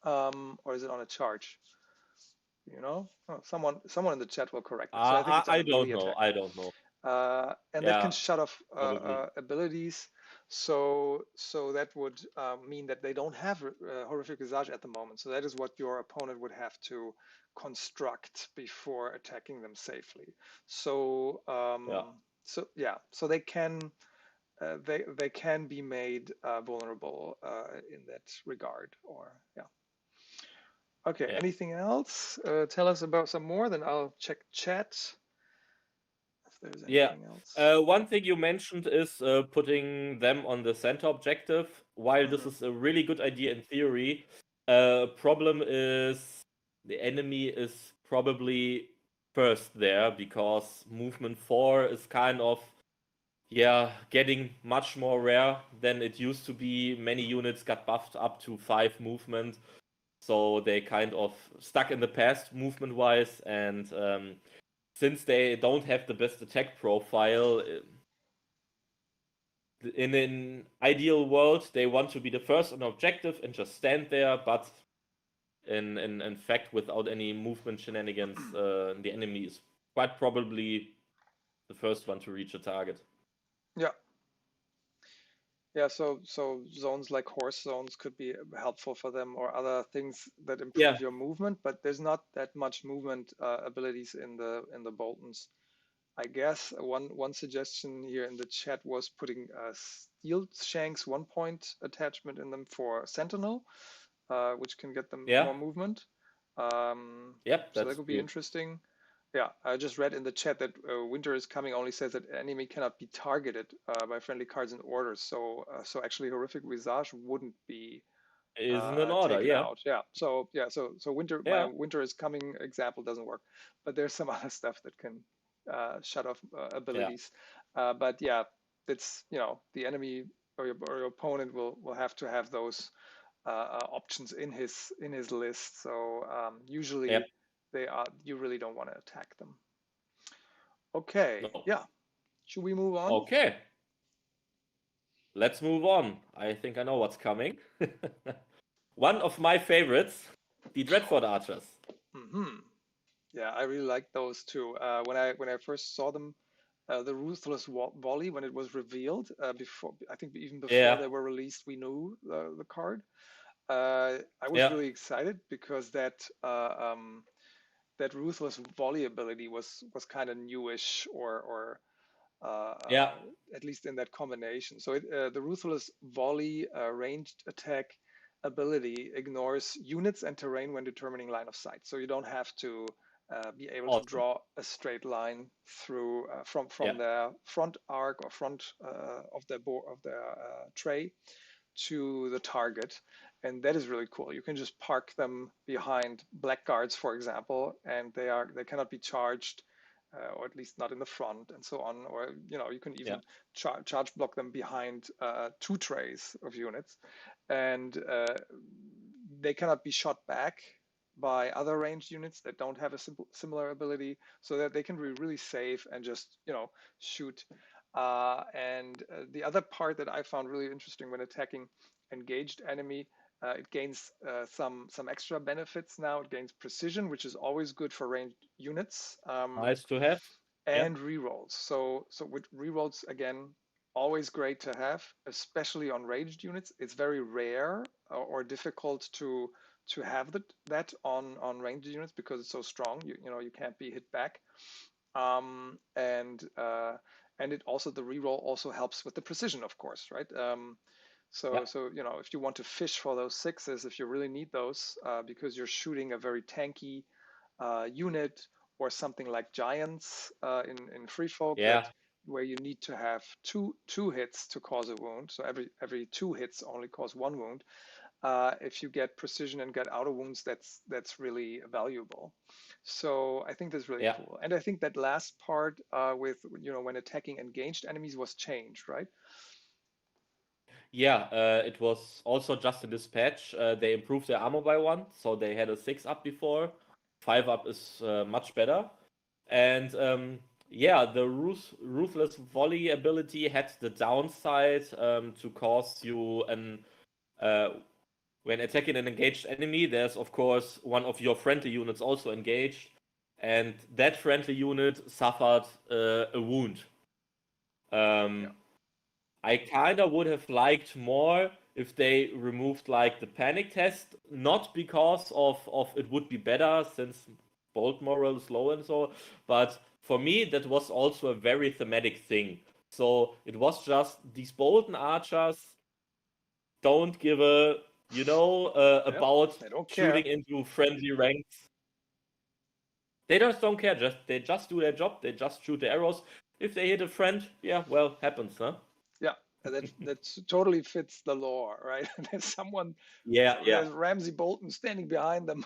or is it on a charge? You know, someone in the chat will correct me. So I think it's on a melee attack. I don't know. And that can shut off probably. abilities. So that would mean that they don't have horrific visage at the moment. So that is what your opponent would have to construct before attacking them safely. So so they can be made vulnerable in that regard. Or okay. Anything else? Tell us about some more. Then I'll check chat. There's anything else. One thing you mentioned is putting them on the center objective. While this is a really good idea in theory, problem is the enemy is probably first there because movement 4 is kind of getting much more rare than it used to be. Many units got buffed up to 5 movement, so they kind of stuck in the past movement wise, and since they don't have the best attack profile, in an ideal world, they want to be the first on objective and just stand there, but in fact, without any movement shenanigans, the enemy is quite probably the first one to reach a target. Yeah, so zones like horse zones could be helpful for them, or other things that improve your movement, but there's not that much movement abilities in the Boltons. I guess one suggestion here in the chat was putting Steel Shank's 1-point attachment in them for Sentinel, which can get them more movement. So that would be interesting. Yeah, I just read in the chat that Winter is Coming only says that enemy cannot be targeted by friendly cards and orders. So actually horrific visage wouldn't be isn't an order, taken out. So Winter my Winter is Coming example doesn't work, but there's some other stuff that can shut off abilities. But yeah, it's the enemy or your opponent will have to have those options in his list. So usually you really don't want to attack them. Okay. No. Yeah. Should we move on? Okay. Let's move on. I think I know what's coming. One of my favorites, the Dreadfort Archers. Yeah, I really like those too. When I first saw them, the Ruthless Volley, when it was revealed, before they were released, we knew the card. I was really excited because that Ruthless Volley ability was kind of newish, or Yeah. At least in that combination. So the ruthless volley ranged attack ability ignores units and terrain when determining line of sight. So you don't have to be able to Awesome. draw a straight line through from Yeah. their front arc or front of their tray to the target. And that is really cool. You can just park them behind blackguards, for example, and they cannot be charged, or at least not in the front, and so on. Or you can even charge block them behind 2 trays of units, and they cannot be shot back by other ranged units that don't have a similar ability, so that they can be really safe and just shoot. And the other part that I found really interesting when attacking engaged enemy, it gains some extra benefits now. It gains precision, which is always good for ranged units. Nice to have. And rerolls. So with rerolls, again, always great to have, especially on ranged units. It's very rare or difficult to have that on ranged units because it's so strong. You can't be hit back. And it also, the reroll also helps with the precision, of course, right? So if you want to fish for those 6s, if you really need those, because you're shooting a very tanky unit or something like giants in free folk, where you need to have two hits to cause a wound. So every 2 hits only cause 1 wound. If you get precision and get auto wounds, that's really valuable. So I think that's really cool. And I think that last part with when attacking engaged enemies was changed, right? Yeah, it was also just in this patch. They improved their armor by 1, so they had a 6 up before. 5 up is much better. And the ruthless volley ability had the downside to cause you when attacking an engaged enemy, there's of course one of your friendly units also engaged, and that friendly unit suffered a wound. I kind of would have liked more if they removed like the panic test, not because of it would be better since bolt morale is low and so, but for me that was also a very thematic thing. So it was just these Bolton archers don't give a about shooting into friendly ranks. They just don't care. They just do their job. They just shoot the arrows. If they hit a friend, happens, huh? Yeah, that totally fits the lore, right? There's someone, there's Ramsay Bolton standing behind them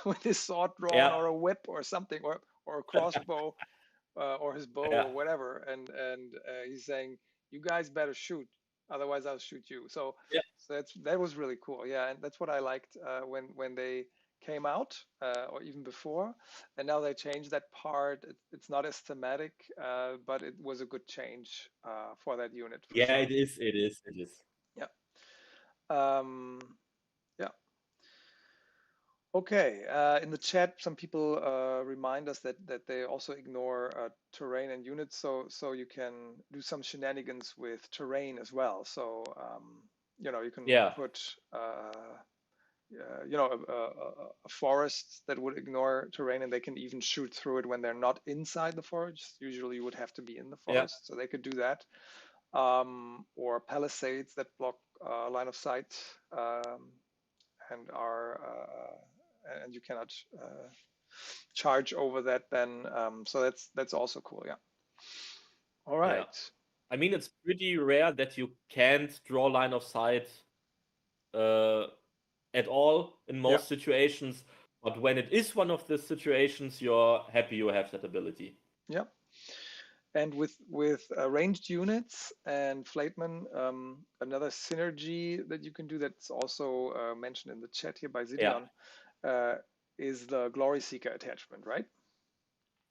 with his sword drawn or a whip or something, or a crossbow, or his bow or whatever, and he's saying, "You guys better shoot, otherwise I'll shoot you." So that was really cool. Yeah, and that's what I liked when they came out, or even before, and now they changed that part. It's not as thematic, but it was a good change for that unit. For sure. It is. Yeah. Yeah. Okay. In the chat, some people remind us that they also ignore terrain and units, so you can do some shenanigans with terrain as well. So you can put a forest that would ignore terrain, and they can even shoot through it when they're not inside the forest. Usually you would have to be in the forest, so they could do that. Or palisades that block line of sight, and and you cannot charge over that then. So that's also cool. Yeah. All right. Yeah. I mean, it's pretty rare that you can't draw line of sight at all in most situations, but when it is one of the situations, you're happy you have that ability. Yeah. And with ranged units and Flateman, another synergy that you can do that's also mentioned in the chat here by Zidion is the Glory Seeker attachment, right?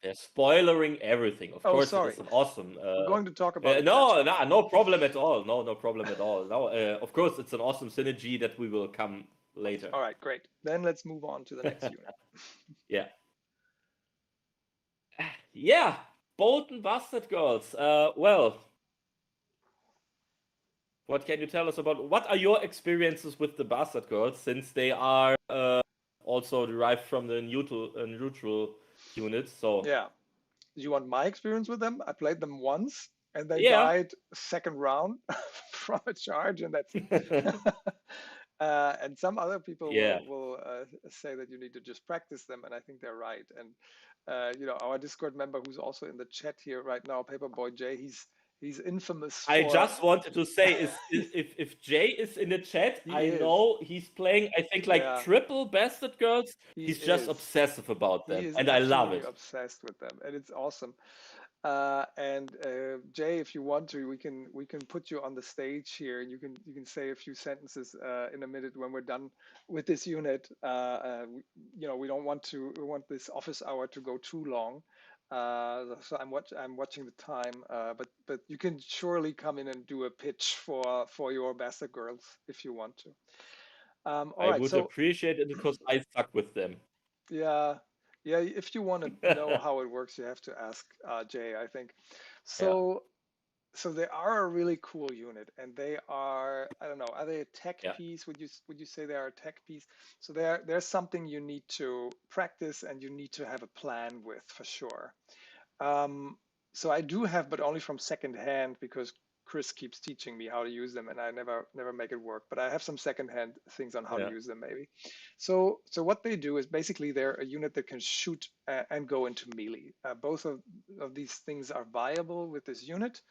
They're spoilering everything. Of course, sorry. It is an awesome. We're going to talk about no problem at all. No problem at all. No, of course, it's an awesome synergy that we will come later. All right, great. Then let's move on to the next unit. Yeah, Bolton Bastard Girls. Well, what can you tell us about? What are your experiences with the Bastard Girls, since they are also derived from the neutral units? So you want my experience with them? I played them once and they Yeah. died second round from a charge, and that's it. And some other people Yeah. will say that you need to just practice them, and I think they're right. And our Discord member who's also in the chat here right now, Paperboy J, he's infamous I for. just wanted to say if Jay is in the chat, He I is, know he's playing, I think, like yeah, triple Bastard Girls. he He's just is. obsessive about He them, is and I love absolutely it. obsessed with them, and it's awesome. And Jay, if you want to, we can put you on the stage here, and you can say a few sentences in a minute when we're done with this unit. We don't want to. We want this office hour to go too long. So I'm watching the time, but you can surely come in and do a pitch for your Bastard Girls if you want to. All I right, would so appreciate it because I suck with them. yeah, yeah. If you want to know how it works, you have to ask Jay, I think. Yeah. So they are a really cool unit, and they are, I don't know, are they a tech Yeah. piece? Would you say they are a tech piece? So there's something you need to practice and you need to have a plan with for sure. So I do have, but only from second hand because Chris keeps teaching me how to use them, and I never make it work. But I have some second hand things on how to Yeah. use them maybe. So what they do is basically they're a unit that can shoot and go into melee. Both of these things are viable with this unit.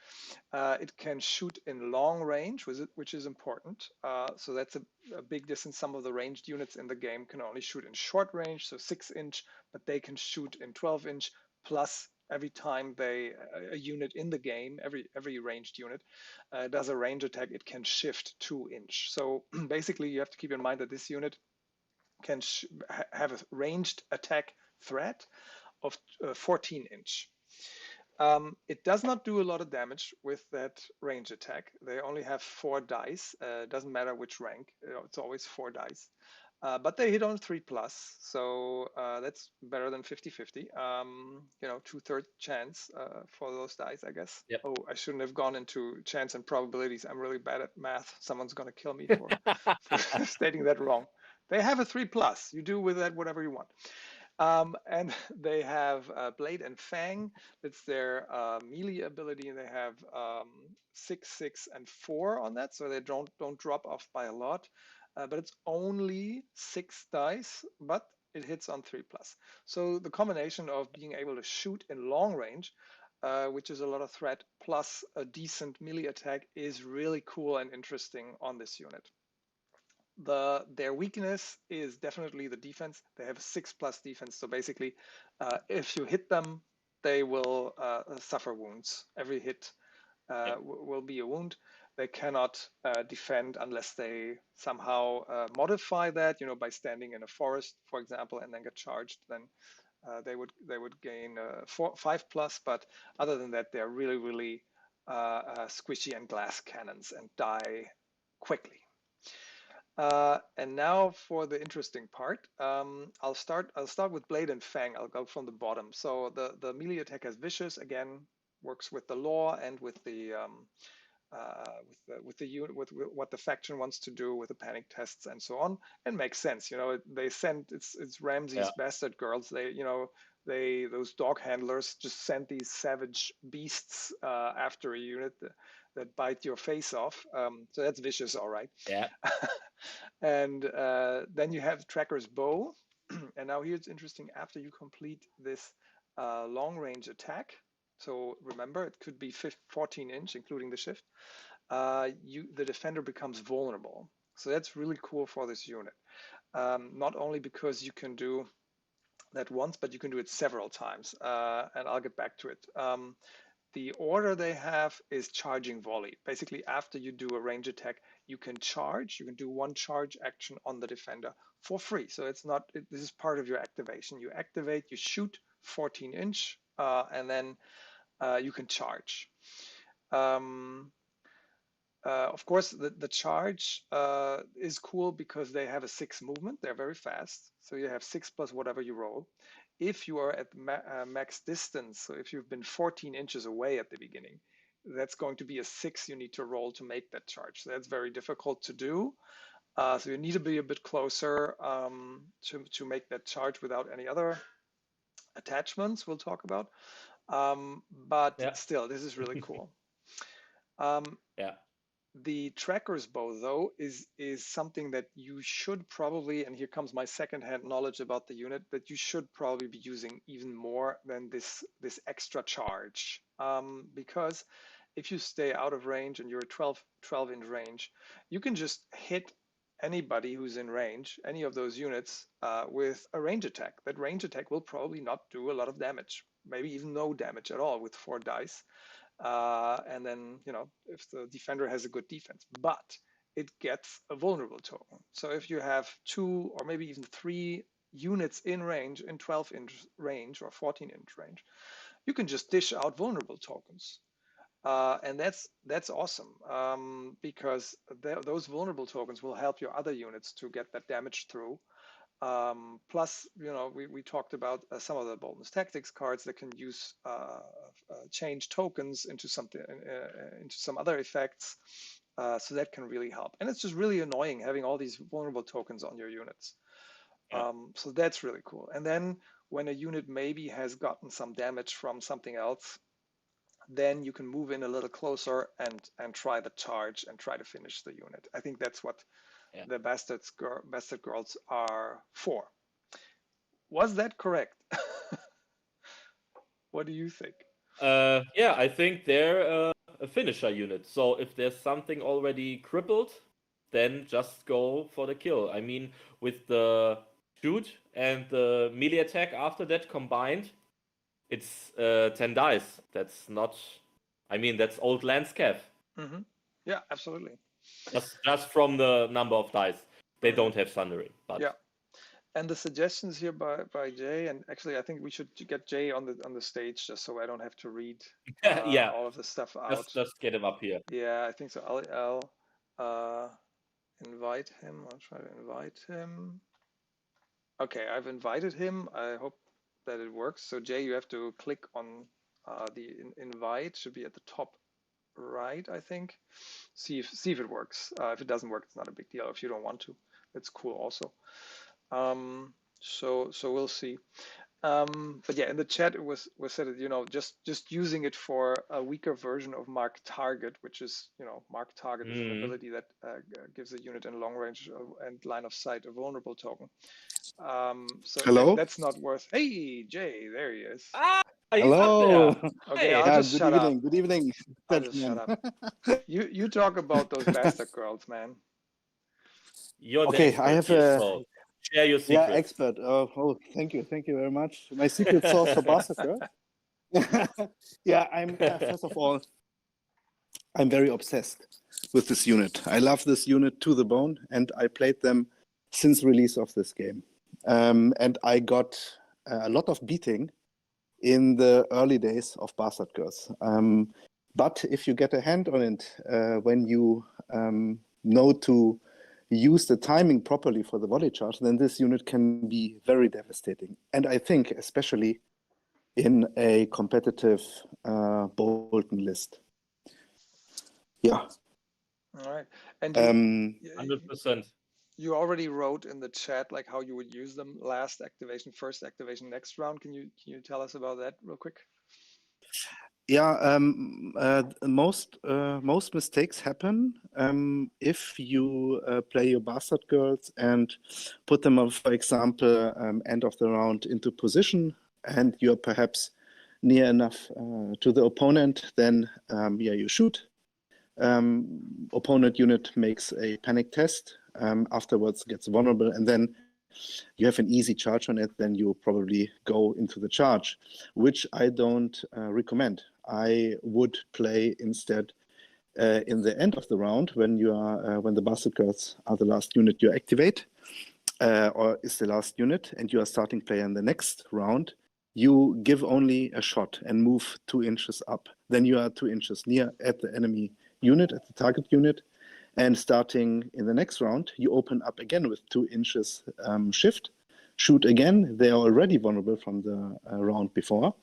It can shoot in long range, which is important. So that's a big distance. Some of the ranged units in the game can only shoot in short range, so 6-inch, but they can shoot in 12-inch. Plus, every time a unit in the game, every ranged unit does a range attack, it can shift 2-inch. So basically, you have to keep in mind that this unit can have a ranged attack threat of 14-inch. It does not do a lot of damage with that range attack. They only have 4 dice. Doesn't matter which rank. It's always 4 dice. But they hit on 3+, so that's better than 50-50. 2/3 chance for those dice, I guess. Yep. Oh, I shouldn't have gone into chance and probabilities. I'm really bad at math. Someone's going to kill me for stating that wrong. They have a 3+. You do with that whatever you want. And they have Blade and Fang. That's their melee ability. They have 6, 6, and 4 on that, so they don't drop off by a lot. But it's only 6 dice, but it hits on 3+. So the combination of being able to shoot in long range, which is a lot of threat, plus a decent melee attack is really cool and interesting on this unit. Their weakness is definitely the defense. They have a 6+ defense, so basically, if you hit them, they will suffer wounds. Every hit will be a wound. They cannot defend unless they somehow modify that, by standing in a forest, for example, and then get charged. Then they would gain 5+. But other than that, they're really, really squishy and glass cannons and die quickly. And now for the interesting part. I'll start with Blade and Fang. I'll go from the bottom. So the melee attack has Vicious, again, works with the law and with the unit, with what the faction wants to do with the panic tests and so on, and makes sense. They send it's Ramsey's Bastard Girls. Those dog handlers just send these savage beasts after a unit that bite your face off. So that's vicious, all right. Yeah. And then you have Tracker's Bow. And now here's interesting. After you complete this long range attack, so remember, it could be 14-inch, including the shift, the defender becomes vulnerable. So that's really cool for this unit. Not only because you can do that once, but you can do it several times. And I'll get back to it. The order they have is charging volley. Basically, after you do a range attack, you can charge. You can do one charge action on the defender for free. So this is part of your activation. You activate, you shoot 14-inch, and then you can charge. Of course, the charge is cool because they have a 6 movement. They're very fast. So you have 6 plus whatever you roll. If you are at max distance, so if you've been 14 inches away at the beginning, that's going to be a 6 you need to roll to make that charge. So that's very difficult to do. So you need to be a bit closer to make that charge without any other attachments we'll talk about. But Yeah. still, this is really cool. Um, Yeah. the tracker's bow, though, is something that you should probably, and here comes my second-hand knowledge about the unit, that you should probably be using even more than this extra charge, because if you stay out of range and you're 12-inch range, you can just hit anybody who's in range, any of those units, with a range attack. That range attack will probably not do a lot of damage, maybe even no damage at all with 4 dice. And then, if the defender has a good defense, but it gets a vulnerable token. So if you have 2 or maybe even 3 units in range, in 12-inch range or 14-inch range, you can just dish out vulnerable tokens. And that's awesome, because those vulnerable tokens will help your other units to get that damage through. Plus, we talked about some of the Bolton's Tactics cards that can use change tokens into something, into some other effects. So that can really help. And it's just really annoying having all these vulnerable tokens on your units. Yeah. So that's really cool. And then when a unit maybe has gotten some damage from something else, then you can move in a little closer and try the charge and try to finish the unit. I think that's what the Bastard Girls are for. Was that correct? What do you think? Yeah, I think they're a finisher unit. So if there's something already crippled, then just go for the kill. I mean, with the shoot and the melee attack after that combined, it's 10 dice. That's not. I mean, that's old Landscape. Mm-hmm. Yeah, absolutely. Just from the number of dice. They don't have Thundering. But yeah. And the suggestions here by Jay, and actually I think we should get Jay on the stage just so I don't have to read yeah, all of the stuff out. just get him up here. Yeah, I think so. I'll invite him. I'll try to invite him. Okay, I've invited him. I hope that it works. So Jay, you have to click on the invite. Should be at the top right, I think. See if it works. If it doesn't work, it's not a big deal. If you don't want to, it's cool also. So we'll see. But yeah, in the chat it was said that just using it for a weaker version of Mark Target, which is Mark Target is an ability that gives a unit in long range and line of sight a vulnerable token. So Hello? that's not worth. Hey Jay, there he is. Ah, he's Hello. up there. Okay, Hey. I'll Yeah, just good shut evening. up. Good evening. I'll just shut up. You talk about those Bastard Girls, man. You're the Okay, expert I have here, a so share your yeah secrets. expert. Oh, thank you very much. My secret sauce for Bastard Girl. Yeah, I'm first of all, I'm very obsessed with this unit. I love this unit to the bone, and I played them since release of this game. And I got a lot of beating in the early days of Bastard Girls. But if you get a hand on it, when you know to use the timing properly for the volley charge, then this unit can be very devastating. And I think especially in a competitive Bolton list. Yeah. All right. And 100%. you already wrote in the chat like how you would use them: last activation, first activation, next round. Can you tell us about that real quick? Yeah, most mistakes happen if you play your Bastard Girls and put them up, for example, end of the round into position, and you're perhaps near enough to the opponent. Then you shoot. Opponent unit makes a panic test. Afterwards, gets vulnerable, and then you have an easy charge on it. Then you probably go into the charge, which I don't recommend. I would play instead in the end of the round when you are when the Bastard Girls are the last unit you activate, or is the last unit, and you are starting player in the next round. You give only a shot and move 2 inches up. Then you are 2 inches near at the enemy unit, at the target unit. And starting in the next round, you open up again with 2 inches shift, shoot again. They are already vulnerable from the round before.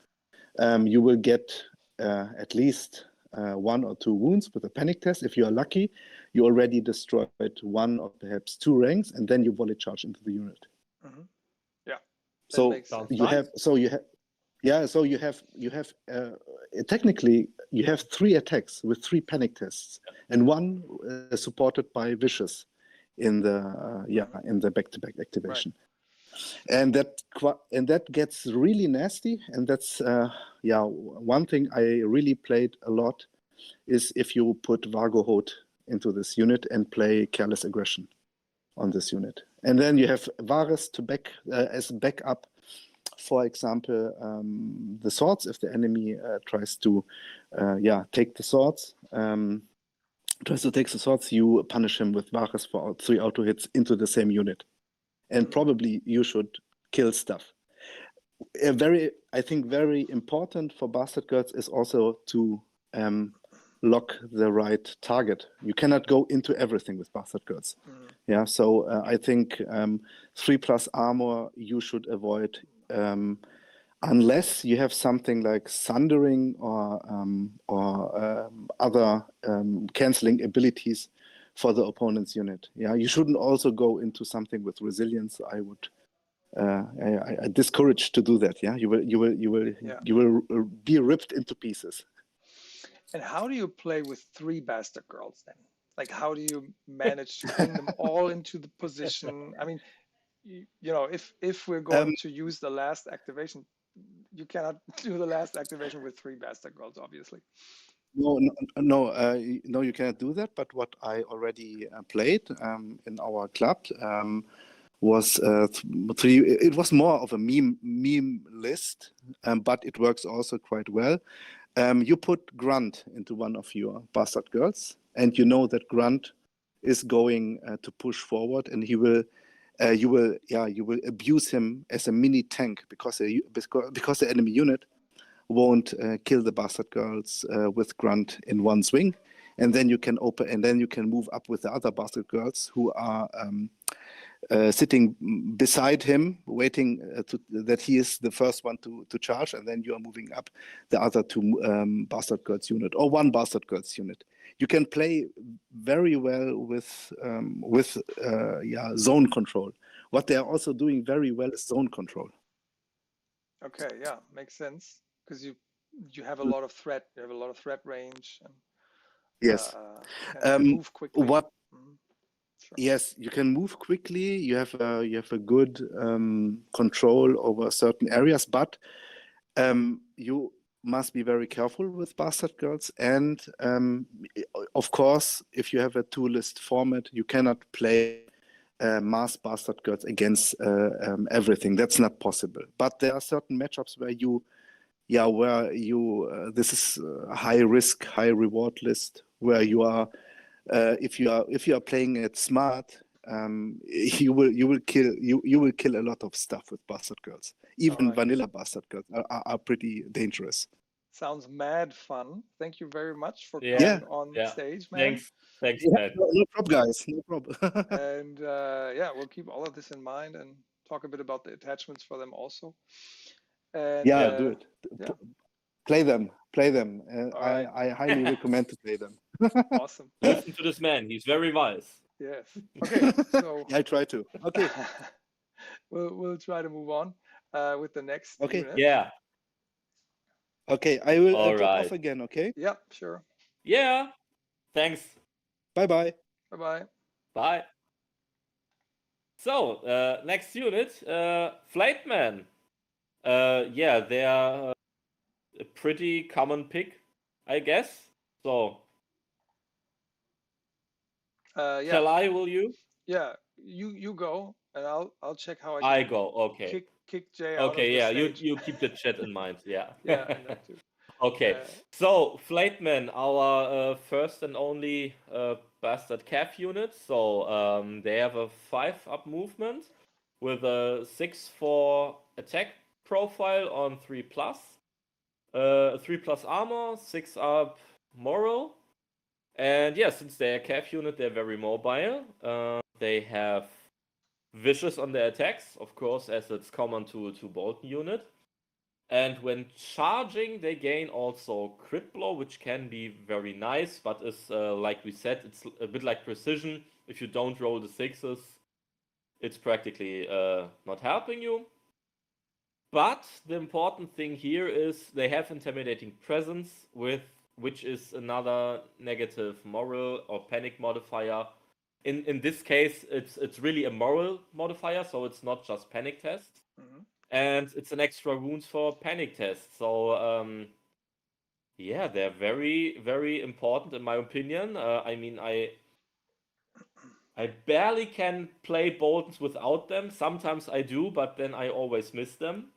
You will get at least 1 or 2 wounds with a panic test. If you are lucky, you already destroyed 1 or perhaps 2 ranks, and then you volley charge into the unit. Mm-hmm. Yeah. So you have Yeah, so you have technically you have 3 attacks with 3 panic tests, and one supported by vicious in the back-to-back activation, and that gets really nasty. And that's one thing I really played a lot is if you put Vargo Hote into this unit and play Careless Aggression on this unit, and then you have Varus to back as backup. For example, the swords, if the enemy tries to take the swords, you punish him with Varus for 3 auto hits into the same unit. And probably you should kill stuff. I think very important for Bastard Girls is also to lock the right target. You cannot go into everything with Bastard Girls. Yeah, so I think 3+ armor you should avoid, unless you have something like Sundering or other canceling abilities for the opponent's unit. Yeah, you shouldn't also go into something with resilience. I would I discourage to do that. Yeah, you will be ripped into pieces. And how do you play with 3 Bastard Girls then? Like, how do you manage to bring them all into the position? I mean, if we're going to use the last activation, you cannot do the last activation with 3 Bastard Girls, obviously. No, you cannot do that. But what I already played in our club was 3. It was more of a meme list, but it works also quite well. You put Grunt into one of your Bastard Girls, and you know that Grunt is going to push forward, and you will abuse him as a mini tank because the enemy unit won't kill the Bastard Girls with Grunt in one swing, and then you can move up with the other Bastard Girls who are sitting beside him, waiting that he is the first one to charge, and then you are moving up the other 2 Bastard Girls unit or 1 Bastard Girls unit. You can play very well with zone control. What they are also doing very well is zone control. Okay, yeah, makes sense, because you have a lot of threat. You have a lot of threat range. And, yes. can move quickly. Sure. Yes, you can move quickly. You have a good control over certain areas, but you must be very careful with Bastard Girls. And of course, if you have a 2-list format, you cannot play mass Bastard Girls against everything. That's not possible. But there are certain matchups where this is a high risk, high reward list where you are. If you are playing it smart, you will kill a lot of stuff with Bastard Girls. Even vanilla Bastard Girls are pretty dangerous. Sounds mad fun. Thank you very much for coming on stage, man. Thanks, man. No problem, guys. No problem. And we'll keep all of this in mind and talk a bit about the attachments for them also. And, do it. Yeah. Play them. Right. I highly recommend to play them. Awesome. Listen to this man. He's very wise. Yes. Okay. So I try to. Okay. we'll try to move on with the next unit. Yeah. Okay. I will drop off again. Okay. Yeah. Sure. Yeah. Thanks. Bye-bye. Bye-bye. Bye. So next unit, Flightman. They are a pretty common pick, I guess. So, shall I? Will you? Yeah, you go, and I'll check how I can go. Okay. Kick Jay out of the stage. You keep the chat in mind. Yeah. Yeah, I know too. Okay. So Flightman, our first and only Bastard Cav unit. So they have a 5-up movement with a 6-4 attack profile on 3+. 3+ armor, 6-up moral. And since they're a Cav unit, they're very mobile. They have vicious on their attacks, of course, as it's common to Bolton unit. And when charging, they gain also crit blow, which can be very nice, but is, like we said, it's a bit like precision. If you don't roll the 6s, it's practically not helping you. But the important thing here is they have intimidating presence, which is another negative moral or panic modifier. In this case, it's really a moral modifier, so it's not just panic test, and it's an extra wounds for panic test. So yeah, they're very, very important in my opinion. I mean, I barely can play Boltons without them. Sometimes I do, but then I always miss them.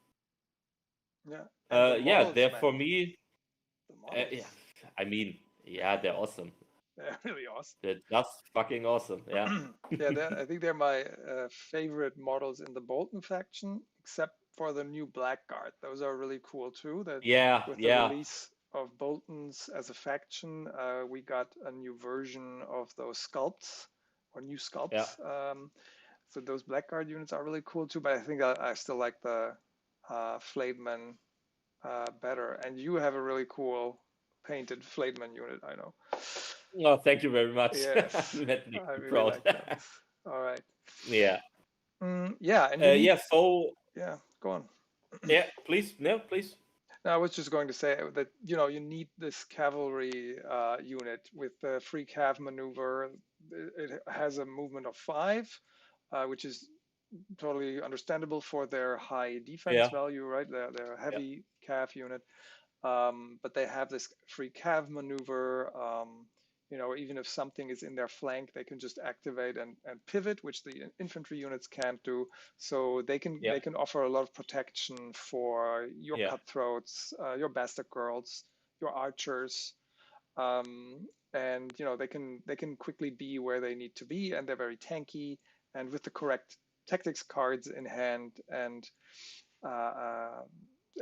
Yeah. And the Yeah, models, they're man. for me. The models. Yeah, I mean, yeah, they're awesome. They're really awesome. They're just fucking awesome. Yeah. Yeah, I think they're my favorite models in the Bolton faction, except for the new Blackguard. Those are really cool too. That Yeah, with the yeah, release of Boltons as a faction, we got a new version of those sculpts or new yeah. sculpts. So those Blackguard units are really cool too. But I think I still like the Flademan better. And you have a really cool painted Flademan unit, I know. Oh, thank you very much. Yes, That makes I me really proud. like those. All right. Yeah. Yeah, and you need, Yeah. So yeah, go on. yeah, please, no, please. No, I was just going to say that, you need this cavalry unit with the free cav maneuver. It has a movement of 5, which is totally understandable for their high defense Yeah, value, right? They're a yeah, heavy cav unit. But they have this free cav maneuver. Even if something is in their flank, they can just activate and pivot, which the infantry units can't do. So they yeah, can offer a lot of protection for your yeah, cutthroats, your bastard girls, your archers, and they can quickly be where they need to be, and they're very tanky. And with the correct tactics cards in hand uh, uh,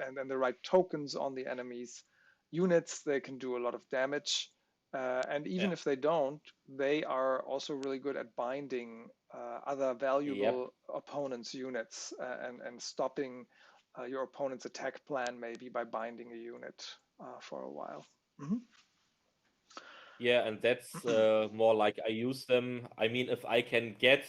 and then the right tokens on the enemy's units, they can do a lot of damage. And even yeah. if they don't, they are also really good at binding other Yep. valuable opponents' units and stopping your opponent's attack plan maybe by binding a unit for a while. Mm-hmm. Yeah, and that's more like I use them. I mean, if I can get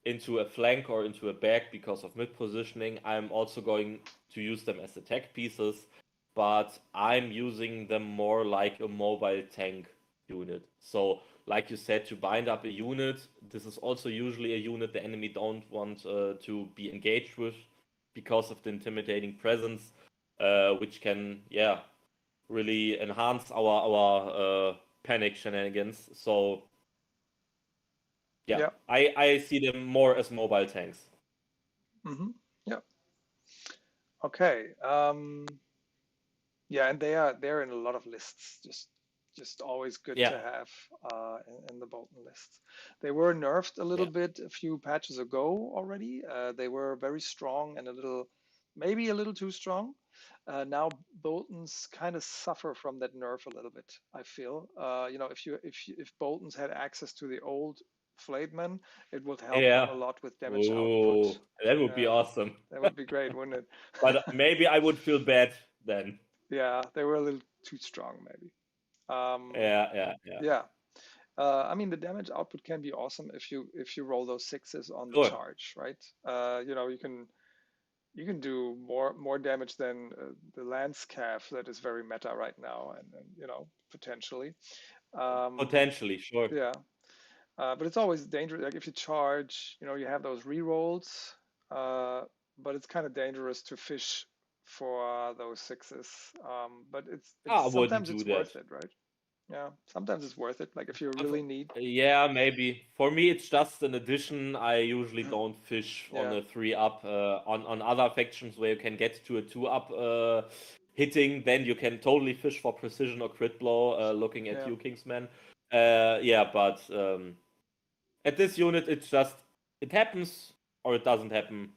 into a flank or into a back because of mid positioning, I'm also going to use them as attack pieces, but I'm using them more like a mobile tank unit. So, like you said, to bind up a unit, this is also usually a unit the enemy don't want to be engaged with because of the intimidating presence, which can, yeah, really enhance our panic shenanigans. So, yeah, Yeah. I see them more as mobile tanks. Mm-hmm. Yeah. Okay. Yeah, and they're in a lot of lists. Just always good Yeah, to have in the Bolton lists. They were nerfed a little yeah, bit a few patches ago already. They were very strong and maybe a little too strong. Now Boltons kind of suffer from that nerf a little bit. I feel. If Boltons had access to the old Flademan, it would help them yeah. a lot with damage output. Oh, that would be Yeah, awesome. that would be great, wouldn't it? But maybe I would feel bad then. Yeah, they were a little too strong, maybe. Yeah, yeah, yeah. Yeah. I mean, the damage output can be awesome if you roll those 6s on the Sure. charge, right? You can do more damage than the lance calf that is very meta right now, and potentially. Potentially, sure. Yeah. But it's always dangerous. Like if you charge, you have those rerolls, but it's kind of dangerous to fish for those 6s. But I it's wouldn't sometimes do it's that. worth it, right? Yeah, sometimes it's worth it. Like if you really need. Yeah, maybe. For me, it's just an addition. I usually don't fish on Yeah, a 3-up. On other factions where you can get to a 2-up hitting, then you can totally fish for precision or crit blow, looking at yeah, you, Kingsman. Yeah, but at this unit, it happens or it doesn't happen.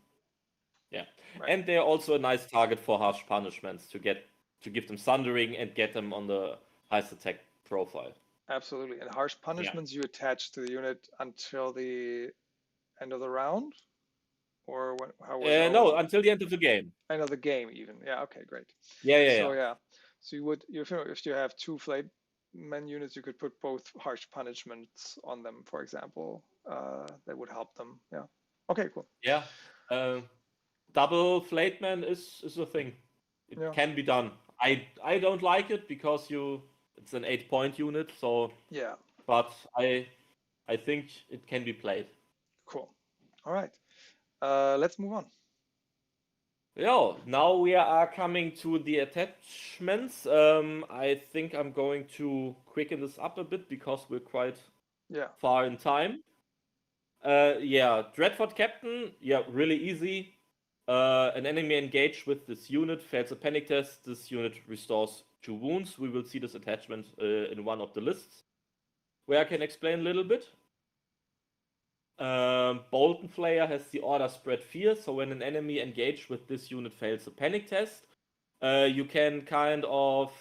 Yeah, right. and they're also a nice target for harsh punishments to give them sundering and get them on the highest attack profile. Absolutely. And harsh Yeah. punishments you attach to the unit until the end of the round, or how was No, ours? until the end of the game. End of the game, even. Yeah. Okay, great. Yeah, yeah, So yeah. yeah, so if you have 2 flame men units, you could put both harsh punishments on them, for example. That would help them. Yeah. Okay, cool. Yeah. double flateman is a thing. It Yeah. can be done. I don't like it because it's an 8-point unit, so Yeah. but I think it can be played. Cool. All right. Let's move on. Now we are coming to the attachments. I think I'm going to quicken this up a bit because we're quite Yeah. far in time. Dreadfort Captain, really easy. An enemy engaged with this unit fails a panic test. This unit restores 2 wounds. We will see this attachment in one of the lists, where I can explain a little bit. Bolton Flayer has the order Spread Fear, so when an enemy engaged with this unit fails a panic test, you can kind of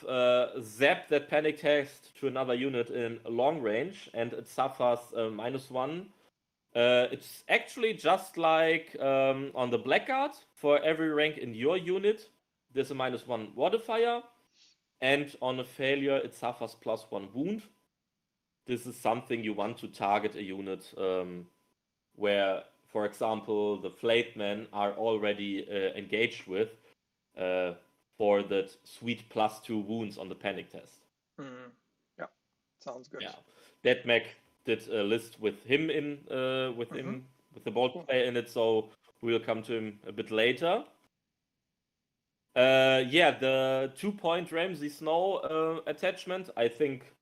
zap that panic test to another unit in long range, and it suffers -1. It's actually just like on the Blackguard. For every rank in your unit, there's a -1 modifier, and on a failure, it suffers +1 wound. This is something you want to target a unit where, for example, the Flatemen are already engaged with for that sweet +2 wounds on the panic test. Yeah, sounds good. Yeah, Deadmac did a list with him in with the Bolton player in it, so we'll come to him a bit later. The 2-point Ramsay Snow attachment, I think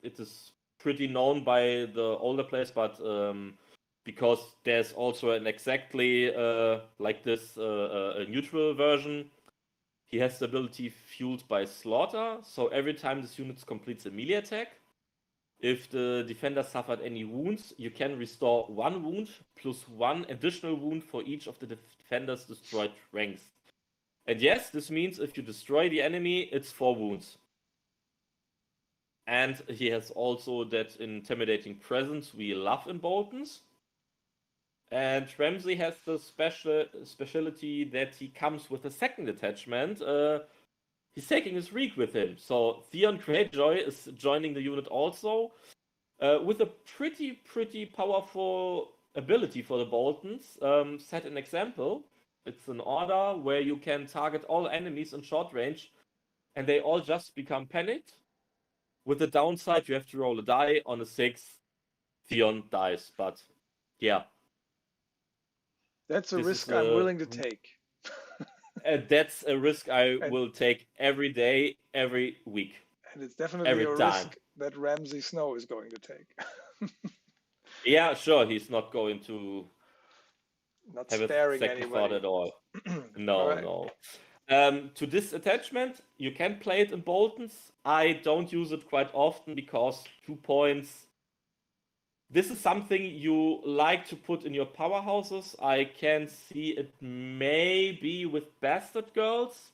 it is pretty known by the older players, but because there's also an exactly like this a neutral version. He has the ability Fueled by Slaughter, so every time this unit completes a melee attack, if the defender suffered any wounds, you can restore 1 wound plus 1 additional wound for each of the defender's destroyed ranks. And yes, this means if you destroy the enemy, it's 4 wounds. And he has also that intimidating presence we love in Boltons. And Ramsay has the specialty that he comes with a second attachment. He's taking his Reek with him. So Theon Greyjoy is joining the unit also, with a pretty powerful ability for the Boltons. Set an example. It's an order where you can target all enemies in short range, and they all just become panicked. With the downside, you have to roll a die. On a 6, Theon dies. But yeah. That's a risk I'm willing to take. That's a risk I will take every day, every week. And it's definitely a risk that Ramsay Snow is going to take. Yeah, sure. He's not going to have a second anybody. thought at all. No. To this attachment, you can play it in Boltons. I don't use it quite often because 2 points. This is something you like to put in your powerhouses. I can see it maybe with Bastard Girls.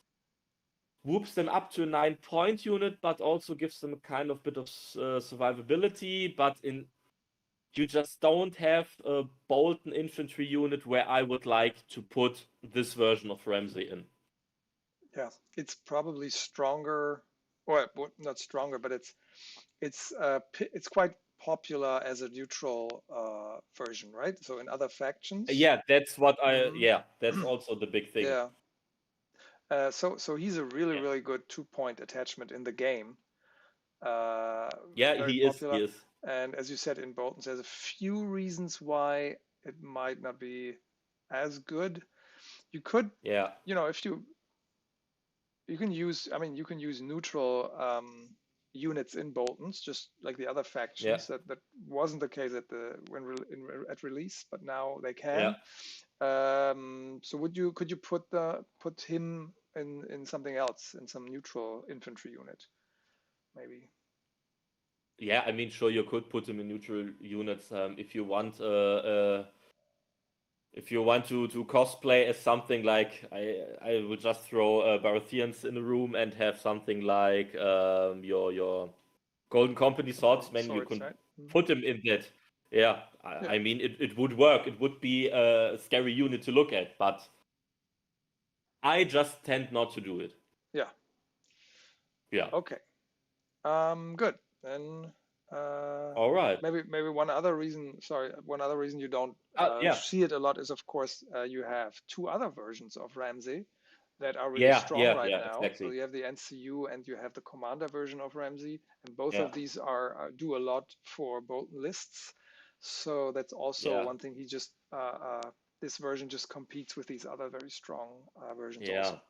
Whoops them up to a 9-point unit, but also gives them a kind of bit of survivability. But you just don't have a Bolton infantry unit where I would like to put this version of Ramsay in. Yeah, it's probably stronger, or not stronger, but it's quite popular as a neutral version, right? So in other factions. Yeah, that's what that's also the big thing. Yeah. So he's a really good 2-point attachment in the game. He is. And as you said in Bolton, there's a few reasons why it might not be as good. You could, if you can use neutral units in Boltons, just like the other factions. That wasn't the case at release, but now they can. So could you put him in something else, in some neutral infantry unit, maybe? Yeah, I mean, sure, you could put him in neutral units if you want. If you want to cosplay as something like I would just throw Baratheons in a room and have something like your Golden Company swordsman. You could put him in that. Yeah, I mean, it would work. It would be a scary unit to look at, but I just tend not to do it. Yeah. Yeah. Okay. Good. Then All right. Maybe one other reason. Sorry, one other reason you don't Yeah. see it a lot is, of course, you have two other versions of Ramsey that are really strong right now. Exactly. So you have the NCU and you have the Commander version of Ramsey, and both Yeah. of these are do a lot for Bolton lists. So that's also one thing. He just this version just competes with these other very strong versions also.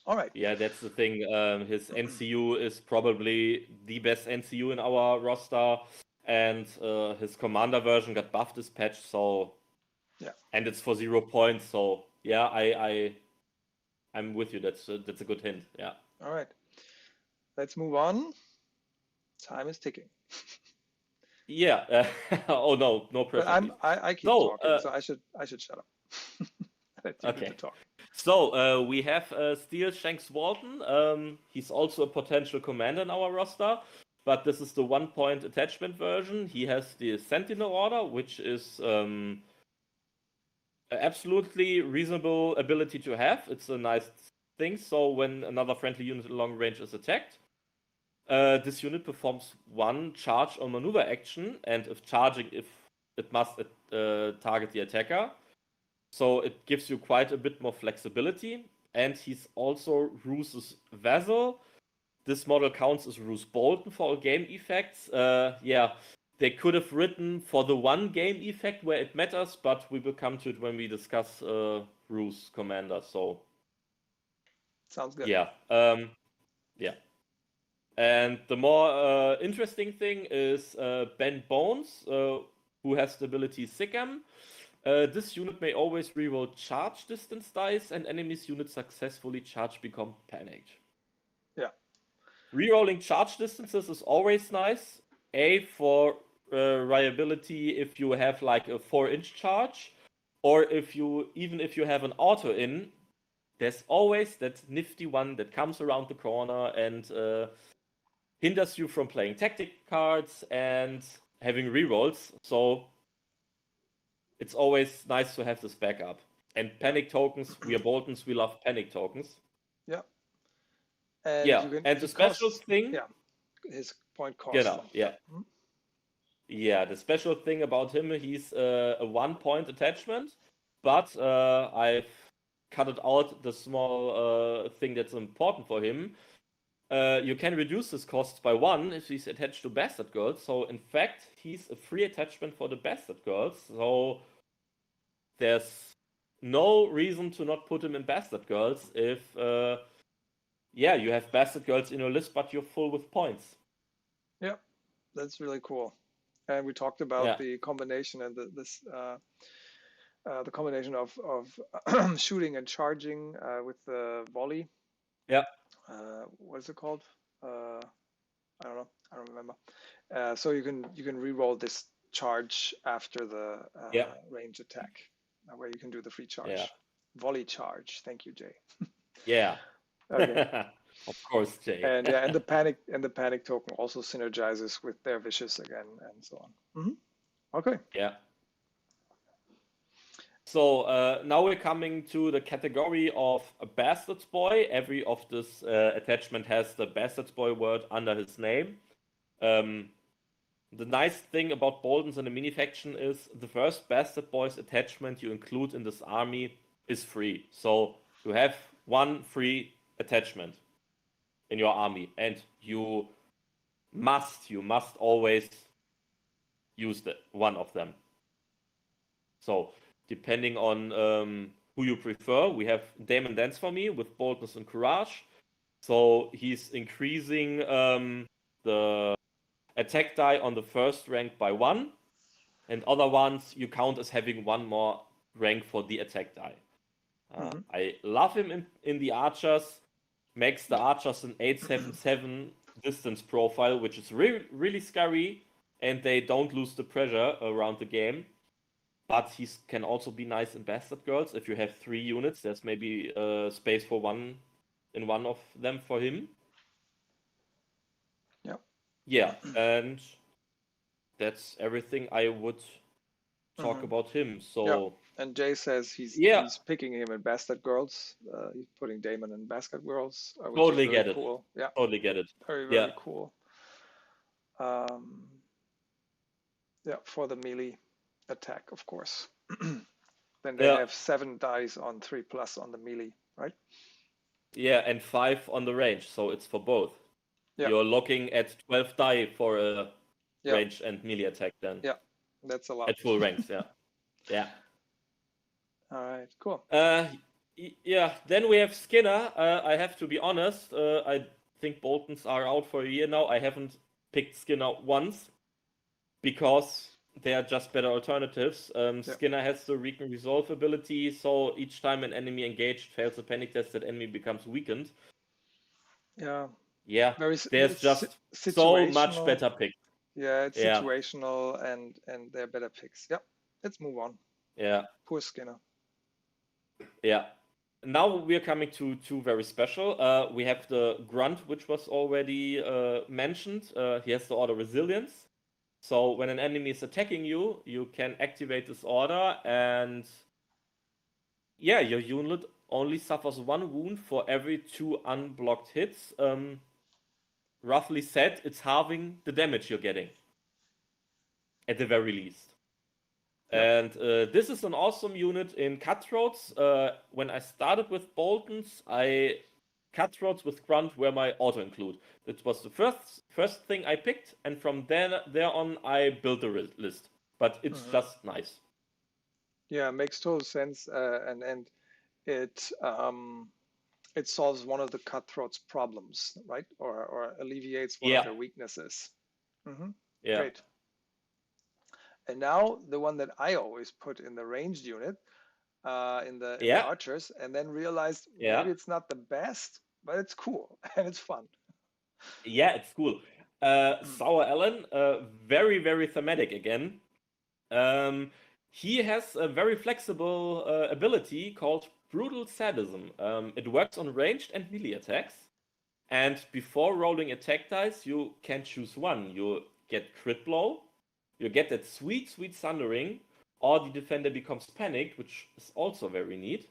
All right. Yeah, that's the thing. His NCU is probably the best NCU in our roster, and his Commander version got buffed this patch. So yeah, and it's for 0 points. So yeah, I'm with you. That's a good hint. Yeah. All right. Let's move on. Time is ticking. Yeah. Oh no pressure. I keep talking, so I should shut up. Let you do the talk. So we have Steel Shanks Walton. He's also a potential commander in our roster, but this is the 1 point attachment version. He has the Sentinel Order, which is absolutely reasonable ability to have. It's a nice thing. So when another friendly unit in long range is attacked, this unit performs 1 charge or maneuver action, and if charging, it must target the attacker. So it gives you quite a bit more flexibility. And he's also Roos's vassal. This model counts as Roos Bolton for all game effects. They could have written for the 1 game effect where it matters, but we will come to it when we discuss Roos Commander. So sounds good. Yeah. And the more interesting thing is Ben Bones, who has the ability Sikam. This unit may always reroll charge distance dice, and enemies' units successfully charge become panicked. Yeah. Rerolling charge distances is always nice. For reliability if you have like a 4-inch charge, or if you have an auto in, there's always that nifty one that comes around the corner and hinders you from playing tactic cards and having rerolls. So it's always nice to have this backup. And panic tokens, we are Boltons, we love panic tokens. Yeah. And the special thing... Yeah, his point cost. The special thing about him, he's a 1 point attachment, but I've cut it out, the small thing that's important for him. You can reduce his costs by 1 if he's attached to Bastard Girls. So in fact, he's a free attachment for the Bastard Girls. So there's no reason to not put him in Bastard Girls if you have Bastard Girls in your list, but you're full with points. Yeah, that's really cool. And we talked about the combination and the combination of shooting and charging with the volley. Yeah. What is it called? I don't know. I don't remember. So you can reroll this charge after the range attack, where you can do the free charge. Yeah. Volley charge. Thank you, Jay. Yeah. Okay. Of course, Jay. And the panic token also synergizes with their vicious again, and so on. Mm-hmm. Okay. Yeah. So now we're coming to the category of a Bastard's Boy. Every of this attachment has the Bastard's Boy word under his name. The nice thing about Boltons in the mini faction is the first Bastard Boys attachment you include in this army is free. So you have 1 free attachment in your army, and you must always use one of them. So depending on who you prefer, we have Damon Dance for me with Boldness and Courage. So he's increasing the attack die on the first rank by 1, and other ones you count as having 1 more rank for the attack die. I love him in the archers. Makes the archers an 877 distance profile, which is really scary, and they don't lose the pressure around the game. But he can also be nice in Bastard Girls. If you have 3 units, there's maybe space for one of them for him. Yeah, and that's everything I would talk about him. So and Jay says he's picking him in Bastard Girls. He's putting Damon in Bastard Girls. Totally get it. Cool. Yeah, totally get it. Very cool. Yeah, for the melee attack, of course. Then they have 7 dice on 3+ on the melee, right? Yeah, and 5 on the range, so it's for both. Yeah. You're looking at 12 die for a Yeah. range and melee attack then. Yeah, that's a lot. At full ranks, yeah. Yeah. All right, cool. Yeah, then we have Skinner. I have to be honest, I think Boltons are out for a year now. I haven't picked Skinner once because they are just better alternatives. Skinner has the weaken resolve ability, so each time an enemy engaged fails a panic test, that enemy becomes weakened. Yeah. Yeah, There's just so much better picks. Yeah, it's situational and they're better picks. Yeah, let's move on. Yeah. Poor Skinner. Yeah. Now we're coming to two very special. We have the Grunt, which was already mentioned. He has the order Resilience. So when an enemy is attacking you, you can activate this order, and yeah, your unit only suffers 1 wound for every 2 unblocked hits. Roughly said, it's halving the damage you're getting, at the very least. And this is an awesome unit in Cutthroats. When I started with Boltons, Cutthroats with Grunt were my auto-include. It was the first thing I picked, and from there on I built the list. But it's just nice. Yeah, makes total sense, and it solves one of the Cutthroats problems, right? Or alleviates one of their weaknesses. Yeah. Great. And now the one that I always put in the ranged unit, in the archers, and then realized maybe it's not the best, but it's cool and it's fun. Yeah, it's cool. Sour Ellen, very, very thematic again. He has a very flexible ability called Brutal Sadism. It works on ranged and melee attacks. And before rolling attack dice, you can choose one. You get crit blow, you get that sweet, sweet thundering, or the defender becomes panicked, which is also very neat.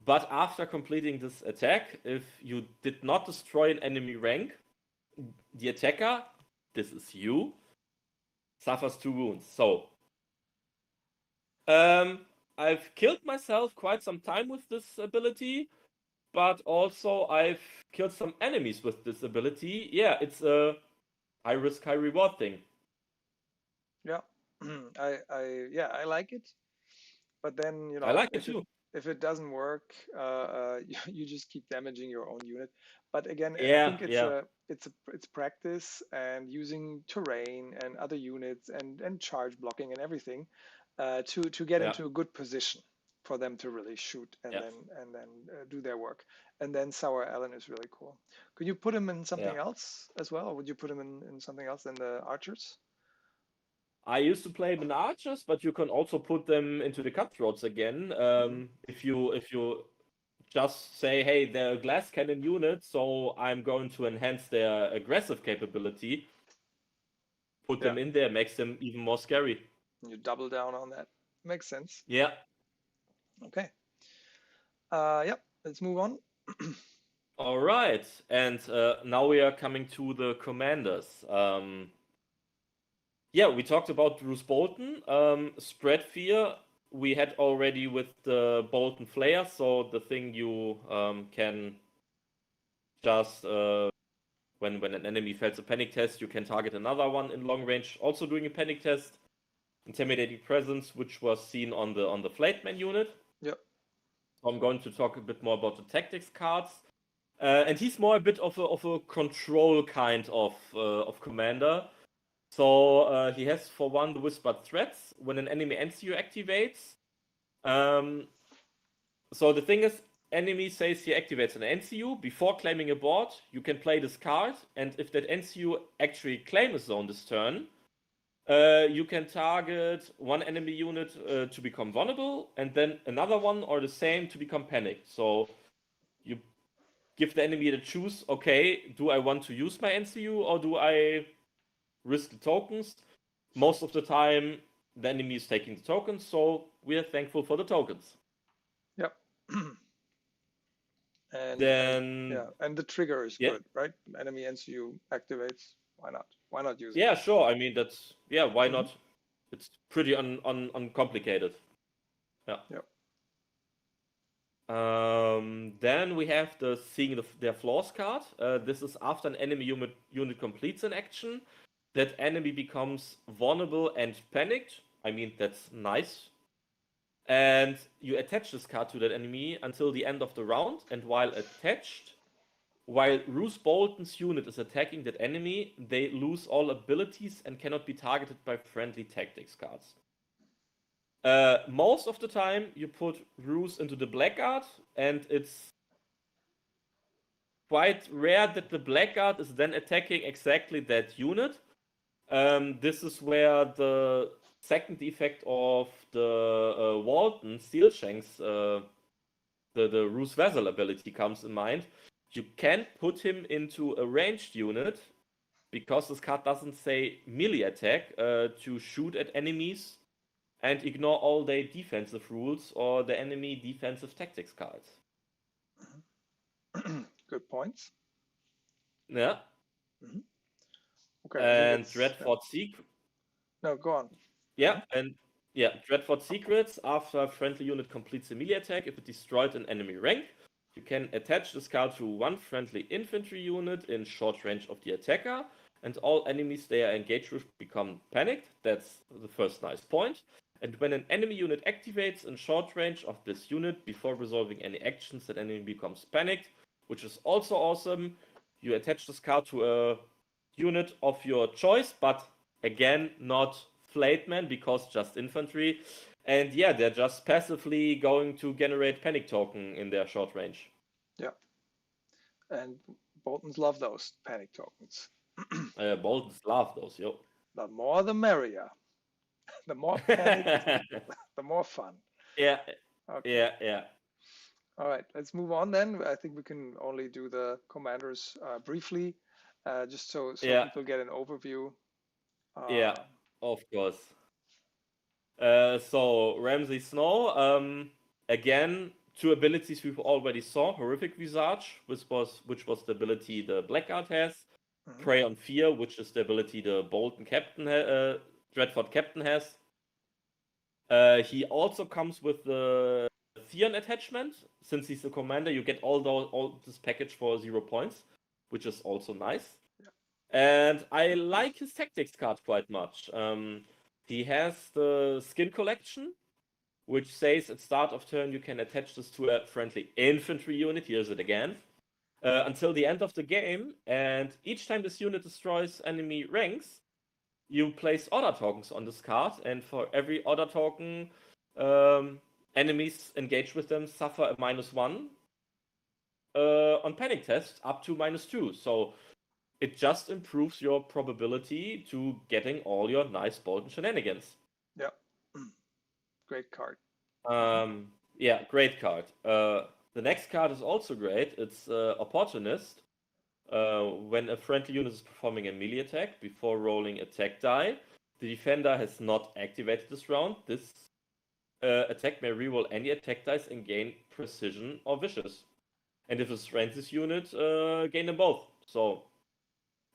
But after completing this attack, if you did not destroy an enemy rank, the attacker, this is you, suffers 2 wounds. So, I've killed myself quite some time with this ability, but also I've killed some enemies with this ability. Yeah, it's a high risk, high reward thing. Yeah, I like it, but then you know, I like it too. If it doesn't work, you just keep damaging your own unit. But again, Yeah, I think it's practice and using terrain and other units and charge blocking and everything to get into a good position for them to really shoot and then do their work. And then Sour Ellen is really cool. Could you put him in something else as well, or would you put him in something else than the archers? I used to play them in archers, but you can also put them into the cutthroats again. If you just say, hey, they're a glass cannon unit, so I'm going to enhance their aggressive capability. Put them in there, makes them even more scary. You double down on that. Makes sense. Yeah. Okay. Let's move on. All right, and now we are coming to the commanders. Yeah, we talked about Bruce Bolton. Spread Fear we had already with the Bolton Flare, so the thing you can just, when an enemy fails a panic test, you can target another one in long range, also doing a panic test. Intimidating Presence, which was seen on the Flateman unit. Yep. So I'm going to talk a bit more about the tactics cards. And he's more a bit of a control kind of commander. So he has, for one, the Whispered Threats when an enemy NCU activates. So the thing is, enemy says he activates an NCU. Before claiming a board, you can play this card, and if that NCU actually claims a zone this turn, you can target one enemy unit to become vulnerable, and then another one or the same to become panicked. So you give the enemy the choose, okay, do I want to use my NCU or do I risk the tokens? Most of the time, the enemy is taking the tokens, so we are thankful for the tokens. Yep. And then... and the trigger is good, right? Enemy NCU activates Why not? Why not use it? Yeah, sure. I mean, why Mhm. not? It's pretty uncomplicated. Yeah. Yep. Then we have the seeing their flaws card. This is after an enemy unit completes an action, that enemy becomes vulnerable and panicked. I mean, that's nice. And you attach this card to that enemy until the end of the round. And while attached, while Roose Bolton's unit is attacking that enemy, they lose all abilities and cannot be targeted by friendly tactics cards. Most of the time, you put Roose into the Blackguard, and it's quite rare that the Blackguard is then attacking exactly that unit. This is where the second effect of the Walton Steel Shanks, the Roose Vessel ability comes in mind. You can put him into a ranged unit because this card doesn't say melee attack to shoot at enemies and ignore all their defensive rules or the enemy defensive tactics cards. Good points. Yeah. Okay. And So that's, Dreadfort Secret. no, go on. Yeah, and Dreadfort Secrets. After a friendly unit completes a melee attack, if it destroyed an enemy rank, you can attach this card to one friendly infantry unit in short range of the attacker, and all enemies they are engaged with become panicked. That's the first nice point. And when an enemy unit activates in short range of this unit before resolving any actions, that enemy becomes panicked, which is also awesome. You attach this card to a unit of your choice, but again, not Flayedman because just infantry. And yeah, they're just passively going to generate panic token in their short range. Yeah. And Boltons love those panic tokens. Boltons love those, yo. The more the merrier. The more panic, the more fun. Yeah. Okay. Yeah. All right, let's move on then. I think we can only do the commanders briefly, just so people get an overview. Yeah, of course. So Ramsay Snow, again, two abilities we've already saw: Horrific Visage, which was the ability the Blackguard has; Prey on Fear, which is the ability the Bolton Captain, Dreadfort Captain has. He also comes with the Theon attachment. Since he's the commander, you get all this package for 0 points, which is also nice. Yeah. And I like his tactics card quite much. He has the Skin Collection, which says at start of turn you can attach this to a friendly infantry unit. Here's it again. Until the end of the game, and each time this unit destroys enemy ranks, you place order tokens on this card, and for every order token, enemies engaged with them suffer a -1 on panic test up to -2. So it just improves your probability to getting all your nice Bolton shenanigans. Yeah, great card. Yeah, great card. The next card is also great. It's Opportunist. When a friendly unit is performing a melee attack before rolling attack die, the defender has not activated this round. This attack may reroll any attack dice and gain precision or vicious. And if it's Francis unit, gain them both. So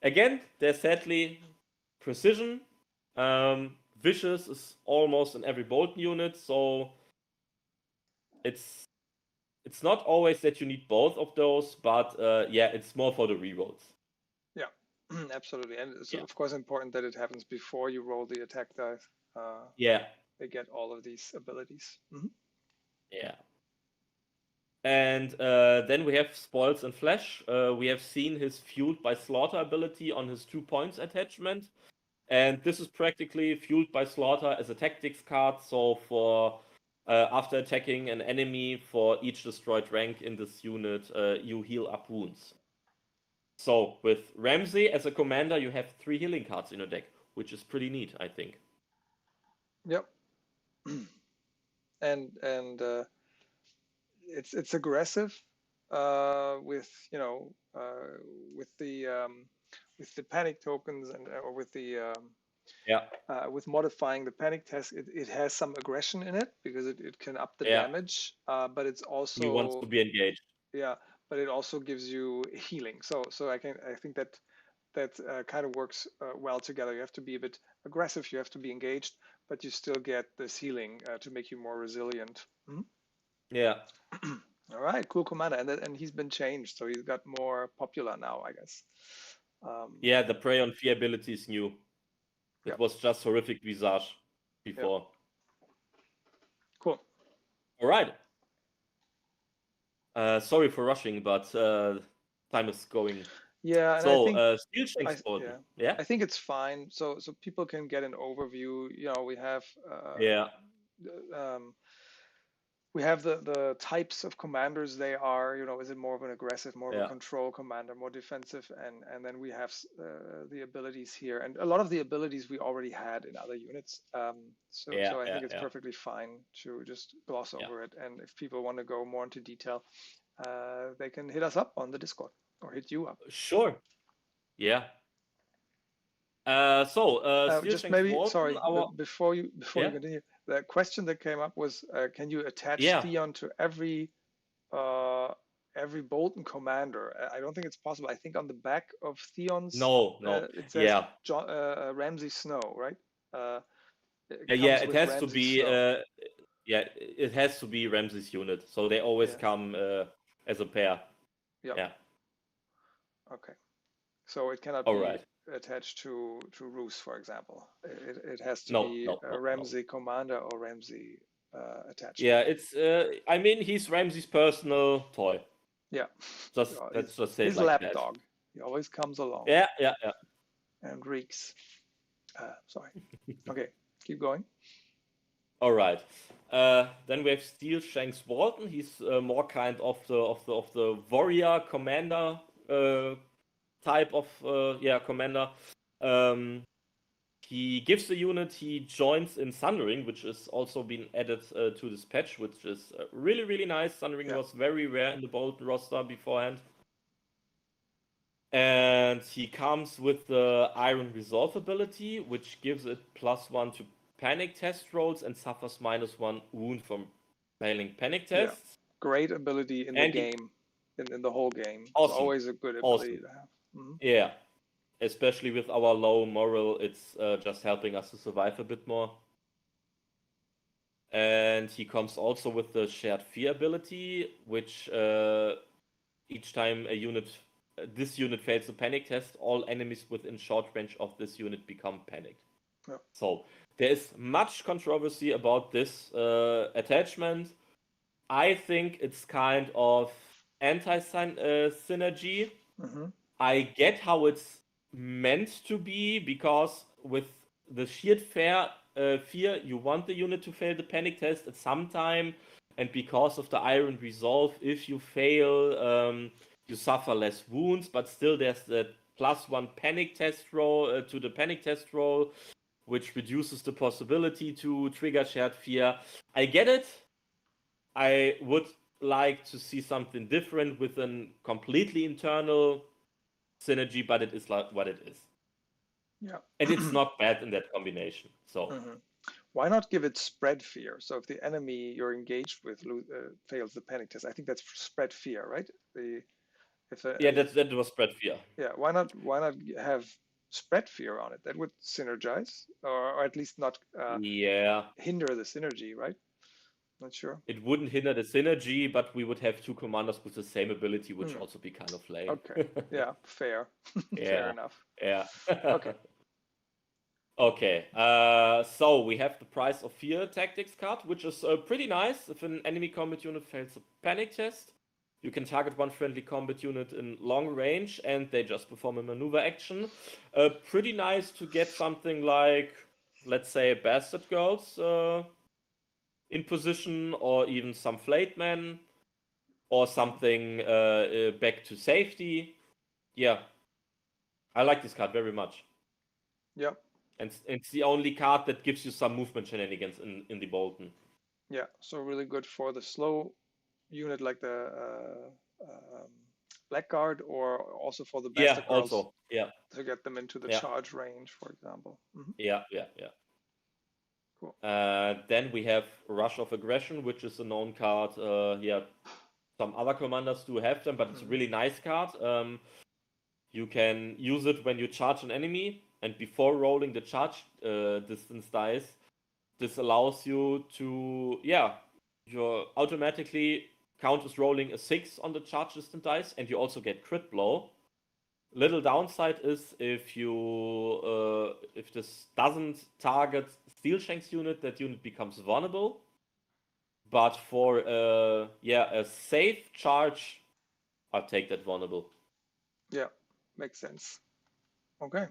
again, there's sadly precision. Vicious is almost in every Bolton unit, so it's not always that you need both of those, but yeah, it's more for the rerolls. Yeah, absolutely. And it's of course important that it happens before you roll the attack dice. Yeah. They get all of these abilities. Yeah. And then we have Spoils and Flesh. We have seen his Fueled by Slaughter ability on his 2 points attachment. And this is practically Fueled by Slaughter as a tactics card. So for after attacking an enemy, for each destroyed rank in this unit, you heal up wounds. So with Ramsay as a commander, you have 3 healing cards in your deck, which is pretty neat, I think. Yep. And it's aggressive with with the panic tokens and or with the with modifying the panic test. It has some aggression in it because it can up the damage, but it's also he wants to be engaged. Yeah, but it also gives you healing. So I think that kind of works well together. You have to be a bit aggressive, you have to be engaged, but you still get this healing to make you more resilient. Yeah. All right, cool commander, and he's been changed, so he's got more popular now, I guess. Yeah, the Prey on Fear ability is new. It Yep. was just Horrific Visage before. Yep. Cool. All right. Sorry for rushing, but time is going. Yeah, and So, I think Steel Shanks Bolton. yeah, Yeah. I think it's fine. So people can get an overview. You know, we have Yeah. we have the types of commanders they are. You know, is it more of an aggressive, more of a Yeah. control commander, more defensive, and then we have the abilities here, and a lot of the abilities we already had in other units. So I think it's perfectly fine to just gloss over it. And if people want to go more into detail, they can hit us up on the Discord or hit you up. Sure. Yeah. Steel Just Shanks maybe, Bolton, sorry, before you continue, the question that came up was, can you attach Theon to every Bolton commander? I don't think it's possible. I think on the back of Theon's, it says Ramsay Snow, right? It has to be. It has to be Ramsay's unit, so they always come as a pair. Yeah. Okay. So it cannot be attached to Roos, for example. It has to be a Ramsay commander or Ramsay attached. Yeah, it's. I mean, he's Ramsay's personal toy. Yeah. Let's just say his like lap that. dog. He always comes along. Yeah. And reeks. Sorry. Okay, keep going. All right. Then we have Steel Shanks Bolton. He's more kind of the warrior commander type of commander. He gives the unit, he joins in Sundering, which has also been added to this patch, which is really, really nice. Sundering was very rare in the Bolton roster beforehand. And he comes with the Iron Resolve ability, which gives it +1 to panic test rolls and suffers -1 wound from failing panic tests. Yeah. Great ability in the game, in the whole game. Awesome. It's always a good ability to have. Yeah. Especially with our low moral, it's just helping us to survive a bit more. And he comes also with the Shared Fear ability, which each time this unit fails the panic test, all enemies within short range of this unit become panicked. Yeah. So there is much controversy about this attachment. I think it's kind of anti-synergy. I get how it's meant to be, because with the sheared fear, you want the unit to fail the panic test at some time, and because of the Iron Resolve, if you fail, you suffer less wounds, but still there's that +1 panic test roll to the panic test roll, which reduces the possibility to trigger Shared Fear. I get it. I would like to see something different with a completely internal synergy, but it is like what it is. Yeah. And it's not bad in that combination. So why not give it spread fear? So if the enemy you're engaged with fails the panic test, I think that's spread fear, right? That was spread fear. Yeah, why not have spread fear on it? That would synergize, or at least not hinder the synergy, right? Not sure. It wouldn't hinder the synergy, but we would have two commanders with the same ability, which also be kind of lame. Okay. Yeah, fair. Fair enough. Yeah. Okay. Okay. So we have the Price of Fear tactics card, which is pretty nice. If an enemy combat unit fails a panic test, you can target one friendly combat unit in long range, and they just perform a maneuver action. Pretty nice to get something like, let's say, Bastard Girls in position, or even some Flayed Men, or something back to safety. Yeah, I like this card very much. Yeah. And it's the only card that gives you some movement shenanigans in the Bolton. Yeah, so really good for the slow unit like the Blackguard, or also for the Bastard Girls. Also, to get them into the charge range, for example. Yeah. Cool. Then we have Rush of Aggression, which is a known card. Some other commanders do have them, but it's a really nice card. You can use it when you charge an enemy, and before rolling the charge distance dice, this allows you to, you automatically count as rolling a 6 on the charge distance dice, and you also get crit blow. Little downside is if this doesn't target Steel Shanks unit, that unit becomes vulnerable. But for a safe charge, I'll take that vulnerable. Yeah, makes sense. Okay.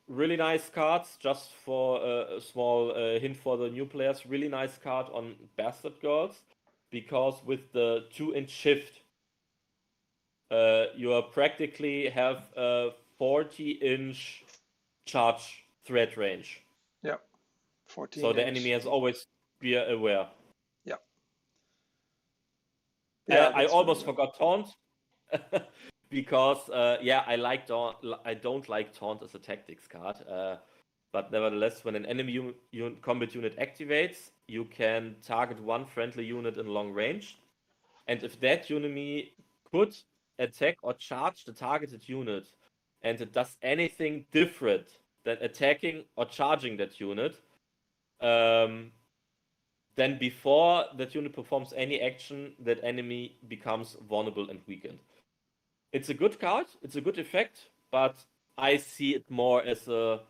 Really nice cards, just for a small hint for the new players. Really nice card on Bastard Girls, because with the 2-inch shift, you practically have a 40-inch charge threat range. Yeah. 14 So the inch. enemy has always be aware. Yeah. Yeah, I that's almost really forgot taunt. Because I don't like taunt as a tactics card, but nevertheless, when an enemy combat unit activates, you can target one friendly unit in long range, and if that enemy could attack or charge the targeted unit, and it does anything different than attacking or charging that unit, then before that unit performs any action, that enemy becomes vulnerable and weakened. It's a good card, it's a good effect, but I see it more as an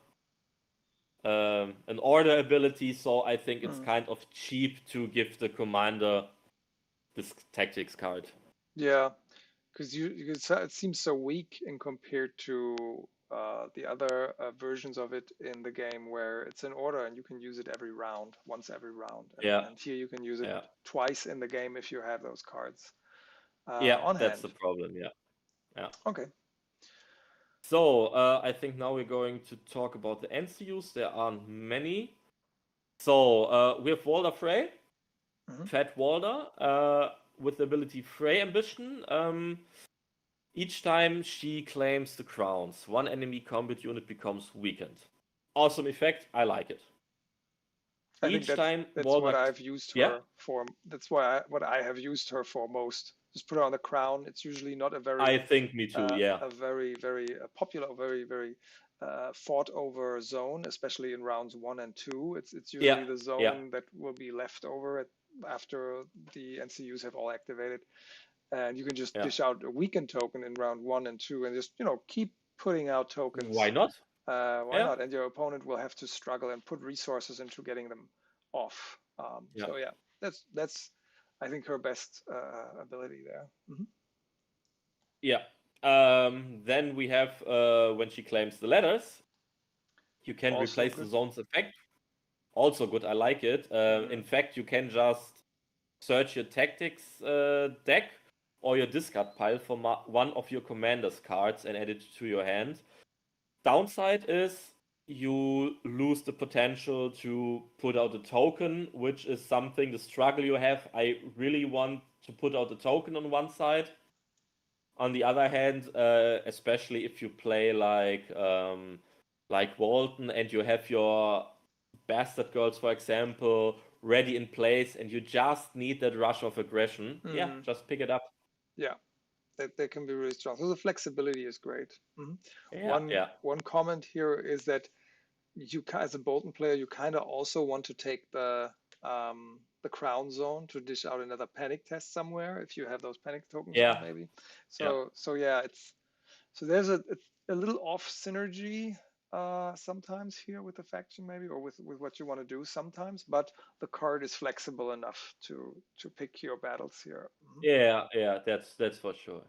order ability, so I think it's kind of cheap to give the commander this tactics card. Yeah, because it seems so weak in compared to the other versions of it in the game, where it's an order and you can use it once every round. And here you can use it twice in the game if you have those cards on that's hand. the problem. Okay. So I think now we're going to talk about the NCUs. There aren't many. So we have Walder Frey, Fat Walder, with the ability Frey Ambition. Each time she claims the crowns, one enemy combat unit becomes weakened. Awesome effect. I like it. I think that's what I've used her for. That's what I have used her for most. Just put her on the crown. It's usually not a very. I think me too. A very popular, very fought over zone, especially in rounds 1 and 2. It's usually the zone that will be left over after the NCUs have all activated, and you can just dish out a weakened token in round 1 and 2, and just keep putting out tokens. Why not? Why not? And your opponent will have to struggle and put resources into getting them off. So yeah, that's I think her best ability there. Yeah. Then we have when she claims the letters, you can Also replace good. the zone's effect. Also good. I like it. In fact, you can just search your tactics deck or your discard pile for one of your commander's cards and add it to your hand. Downside is you lose the potential to put out a token, which is something, the struggle you have. I really want to put out a token on one side. On the other hand, especially if you play like Bolton and you have your Bastard Girls, for example, ready in place, and you just need that rush of aggression, just pick it up. Yeah, they can be really strong. So the flexibility is great. One comment here is that you, as a Bolton player, you kind of also want to take the crown zone to dish out another panic test somewhere if you have those panic tokens out, maybe. So there's a little off synergy sometimes here with the faction, maybe, or with what you want to do sometimes, but the card is flexible enough to pick your battles here. That's for sure.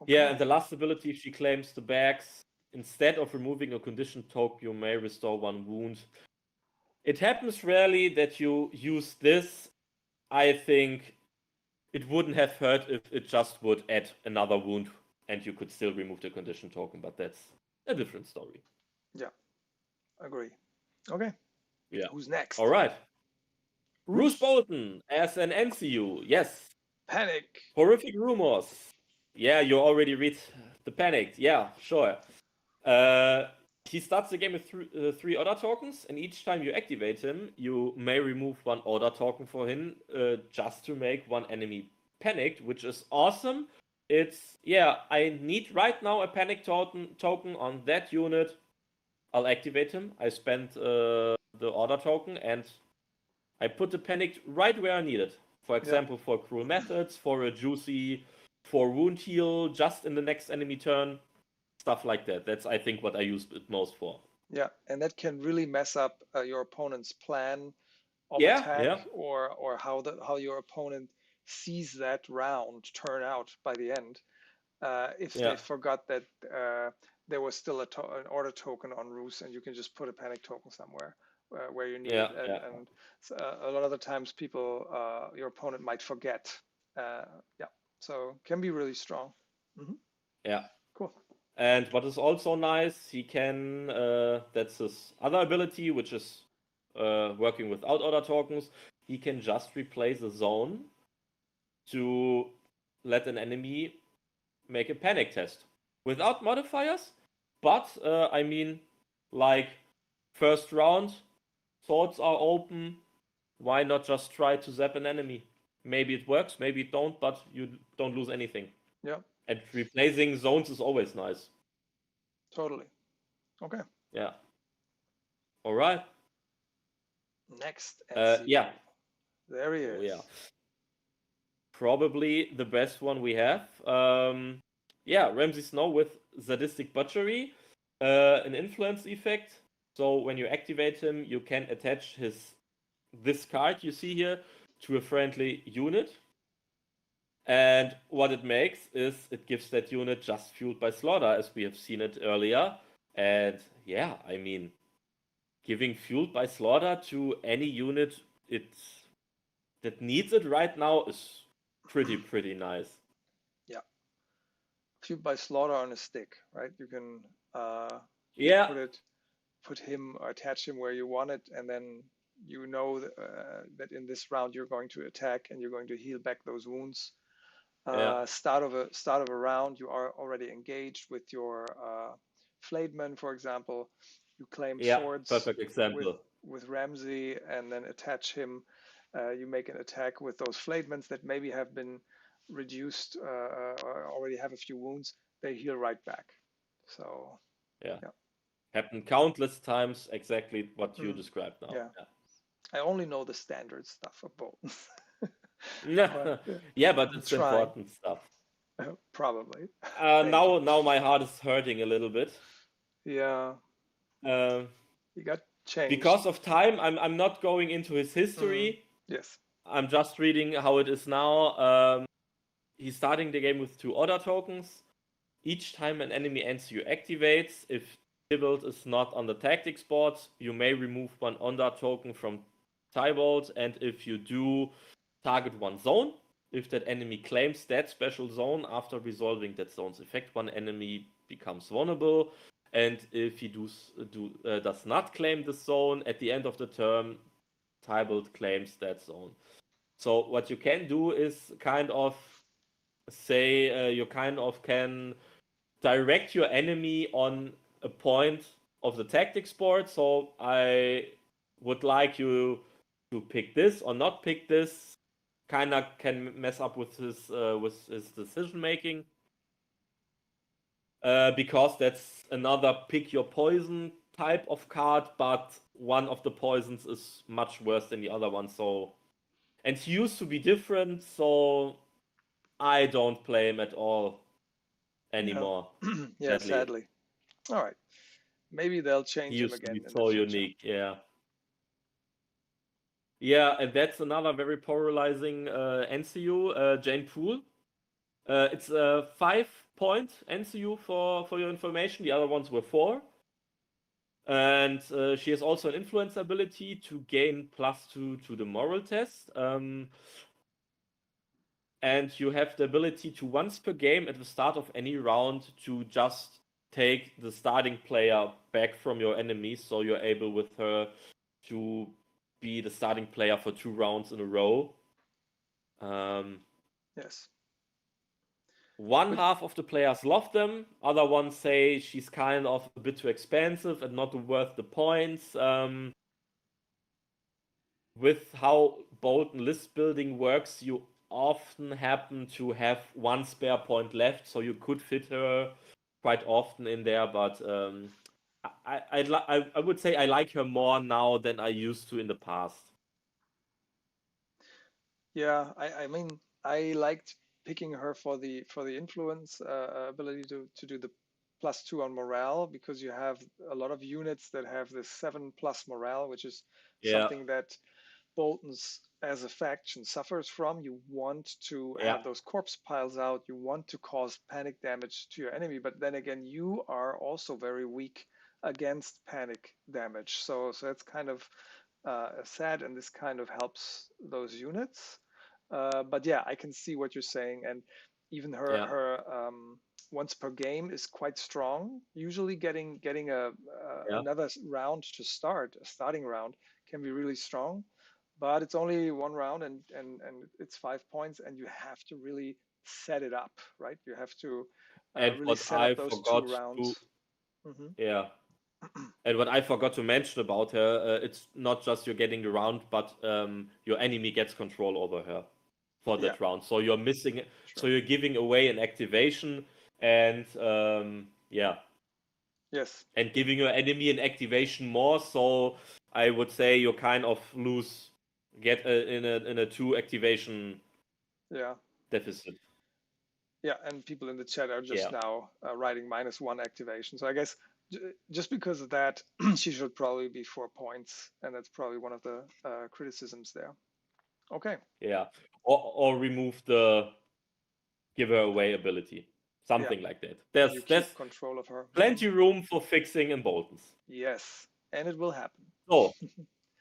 And the last ability, she claims the bags. Instead of removing a conditioned token, you may restore 1 wound. It happens rarely that you use this. I think it wouldn't have hurt if it just would add another wound and you could still remove the conditioned token, but that's a different story. Yeah, agree. Okay. Yeah. Who's next? All right. Roose Bolton as an NCU. Yes. Panic. Horrific rumors. Yeah, you already read the panic. Yeah, sure. He starts the game with 3 order tokens, and each time you activate him, you may remove 1 order token for him just to make 1 enemy panicked, which is awesome. it's, yeah, I need right now a panic token on that unit. I'll activate him. I spent the order token and I put the panic right where I need it. For example, for cruel methods, for a juicy, for wound heal, just in the next enemy turn, stuff like that. That's, I think, what I use it most for. Yeah, and that can really mess up your opponent's plan of Yeah, attack, yeah. or how your opponent sees that round turn out by the end. If they Yeah. forgot that there was still an order token on Rus, and you can just put a panic token somewhere where you need Yeah, it. And so, a lot of the times, people, your opponent might forget. Yeah, so can be really strong. Yeah. Cool. And what is also nice, he can, that's his other ability, which is working without order tokens. He can just replace a zone to let an enemy make a panic test without modifiers. But, I mean, like, first round, swords are open. Why not just try to zap an enemy? Maybe it works, maybe it don't, but you don't lose anything. Yeah, And replacing zones is always nice. totally. Okay. Yeah. All right. Next, NCU. Yeah. There he is. Oh, yeah. Probably the best one we have. Yeah, Ramsey Snow with Sadistic Butchery, an influence effect. So when you activate him, you can attach this card you see here to a friendly unit. And what it makes is it gives that unit just fueled by slaughter, as we have seen it earlier. And yeah, I mean, giving fueled by slaughter to any unit that needs it right now is pretty nice. Yeah. Fueled by slaughter on a stick, right? You can Yeah, put him or attach him where you want it, and then you know that in this round you're going to attack and you're going to heal back those wounds. yeah, Start of a round, you are already engaged with your Flademan, for example. You claim yeah. swords Perfect example. with Ramsey, and then attach him. You make an attack with those Flademans that maybe have been reduced or already have a few wounds. They heal right back. So Yeah. yeah. Happened countless times, exactly what you described now. Yeah. I only know the standard stuff of Bolton. Yeah. Yeah, but it's trying. important stuff. Probably. Now my heart is hurting a little bit. Yeah. Um, You got changed. because of time, I'm not going into his history. Yes. I'm just reading how it is now. He's starting the game with 2 order tokens. Each time an enemy NCU activates, if Tybalt is not on the tactics board, you may remove 1 order token from Tybalt, and if you do, target 1 zone. If that enemy claims that special zone after resolving that zone's effect, 1 enemy becomes vulnerable. And if he does not claim the zone, at the end of the turn, Tybalt claims that zone. So what you can do is kind of say you kind of can direct your enemy on a point of the tactics board. So I would like you to pick this or not pick this. Kind of can mess up with his decision making. Because that's another pick your poison type of card, but one of the poisons is much worse than the other one. So, and he used to be different, so I don't play him at all anymore. Yeah, sadly. All right. Maybe they'll change He him used to again be in so the future. unique, yeah. Yeah, and that's another very polarizing NCU, Jane Poole. It's a 5-point NCU for your information. The other ones were 4. And she has also an influence ability to gain +2 to the moral test. And you have the ability to once per game at the start of any round to just take the starting player back from your enemies, so you're able with her to be the starting player for 2 rounds in a row. Yes. One half of the players love them. Other ones say she's kind of a bit too expensive and not worth the points. With how Bolton list building works, you often happen to have one spare point left, so you could fit her quite often in there. But I would say I like her more now than I used to in the past. Yeah, I mean, I liked picking her for the influence ability to do the +2 on morale, because you have a lot of units that have this 7+ morale, which is Yeah, something that Bolton's as a faction suffers from. You want to yeah, have those corpse piles out, you want to cause panic damage to your enemy, but then again, you are also very weak against panic damage. So it's kind of sad, and this kind of helps those units. But yeah, I can see what you're saying, and even yeah, her once per game is quite strong. Usually, getting yeah. another round to start, a starting round, can be really strong. But it's only one round, and it's 5 points, and you have to really set it up, right? You have to And really what set I up those two forgot rounds. to Hmm. yeah, and what I forgot to mention about her, it's not just you're getting the round, but your enemy gets control over her for Yeah, that round. So you're missing, so sure. you're giving away an activation, and yeah, Yes. and giving your enemy an activation more. So I would say you kind of get in a 2 activation Yeah. deficit. Yeah, and people in the chat are just Yeah, now writing -1 activation. So I guess just because of that, she should probably be 4 points, and that's probably one of the criticisms there. Okay. yeah, or remove the give her away ability, Yeah, something like that. and you There's keep control of her. plenty room for fixing in Boltons. Yes, and it will happen. So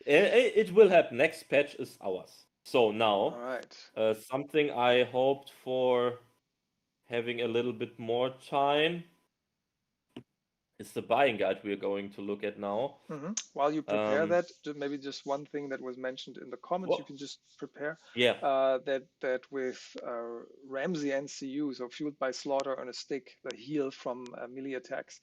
it will happen. Next patch is ours. So All now, right. something I hoped for having a little bit more time is the buying guide we're going to look at now. While you prepare Um, that, maybe just one thing that was mentioned in the comments, you wha- can just prepare yeah, that with Ramsey NCUs, or fueled by slaughter on a stick, the heal from melee attacks,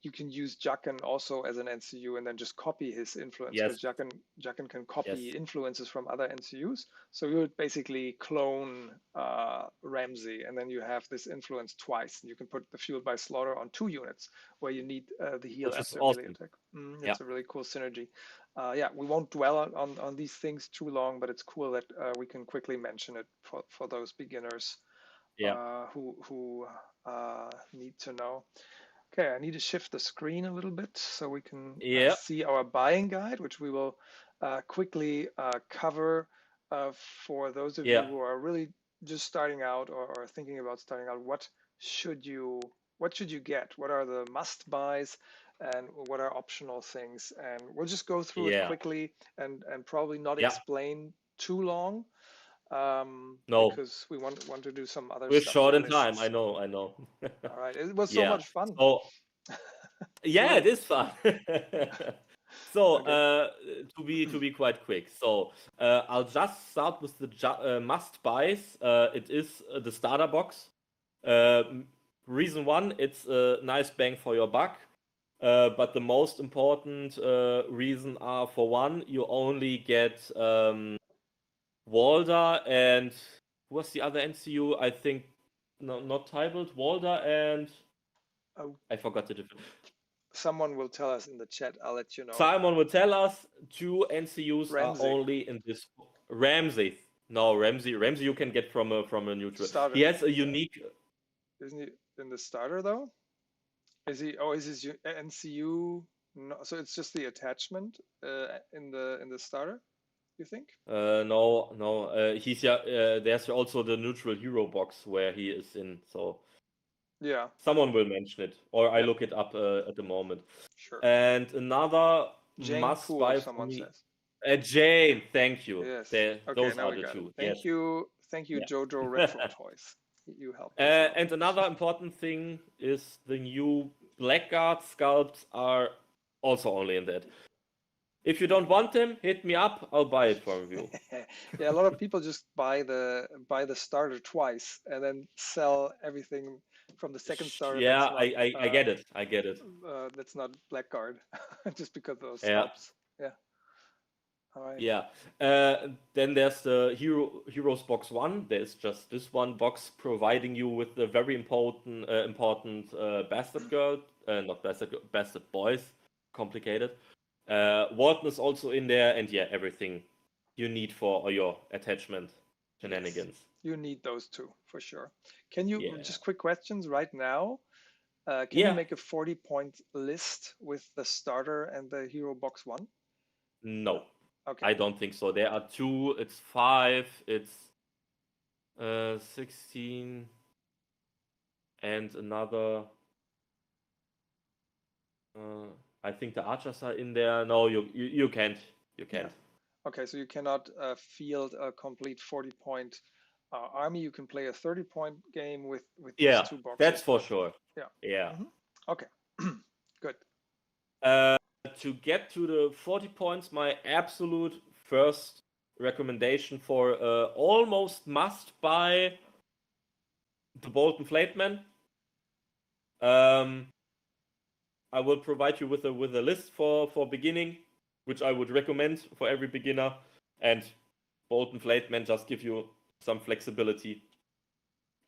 you can use Jacken also as an NCU, and then just copy his influence, because yes, Jacken can copy yes, influences from other NCUs. So you would basically clone Ramsey, and then you have this influence twice. And you can put the fueled by slaughter on 2 units where you need the heal which is after a melee awesome. attack. Yeah, It's a really cool synergy. Yeah, we won't dwell on these things too long, but it's cool that we can quickly mention it for those beginners yeah, who need to know. Okay, I need to shift the screen a little bit so we can yeah, see our buying guide, which we will quickly cover for those of you yeah, who are really just starting out, or thinking about starting out. What should you get? What are the must buys, and what are optional things? And we'll just go through it yeah, quickly, and probably not yeah. explain too long, No, because we want to do some other we're stuff, short the in time. I lists. know, I know. All right, it was so Yeah. much fun. So yeah, it Really. is fun. So Okay. to be quite quick, so I'll just start with the must buys. It is the starter box. Reason one, it's a nice bang for your buck. But the most important reason are, for one, you only get Walder and what's the other NCU? I think no, not Tybalt, Walder and Oh, I forgot the difference. someone will tell us in the chat. I'll let you know. Simon will tell us 2 NCUs are Ramsey only in this. Ramsey. No, Ramsey you can get from a neutral. He starter. has a unique. Isn't he in the starter though? Is he? Oh, is his NCU? No, so it's just the attachment in the starter. You think? No. He's there's also the neutral hero box where he is in. So Yeah. someone will mention it, or I Yeah. look it up at the moment. Sure. And another Jane must Poole, buy for someone me. says. Jane, thank you. Yes. Okay. Those Now are we the got it. 2. Yes. Thank you, Yeah. Jojo Retro Toys. You helped us out. And another important thing is the new Blackguard sculpts are also only in that. If you don't want them, hit me up. I'll buy it from you. Yeah, a lot of people just buy the starter twice and then sell everything from the second starter. Yeah, That's not I get it. I get it. that's not Blackguard, just because of those Yeah. sculpts. Yeah. All right. Yeah. Then there's the Heroes box 1. There's just this one box providing you with the very important bastard girl, not bastard girl, bastard boys. Complicated. Walton is also in there, and yeah, everything you need for your attachment shenanigans. Yes. You need those two for sure. Can you Yeah. just quick questions right now? Can you Yeah. make a 40-point list with the starter and the hero box 1? No, Okay. I don't think so. There are 2. It's 5. It's 16, and another. I think the archers are in there. No, you can't. You can't. Okay, so you cannot field a complete 40-point army. You can play a 30-point game with Yeah, these 2 boxes. that's for sure. Yeah. Yeah. Okay. Good. To get to the 40 points, my absolute first recommendation for almost must buy the Bolton Flateman. I will provide you with a list for beginning, which I would recommend for every beginner. And Bolton Flateman just give you some flexibility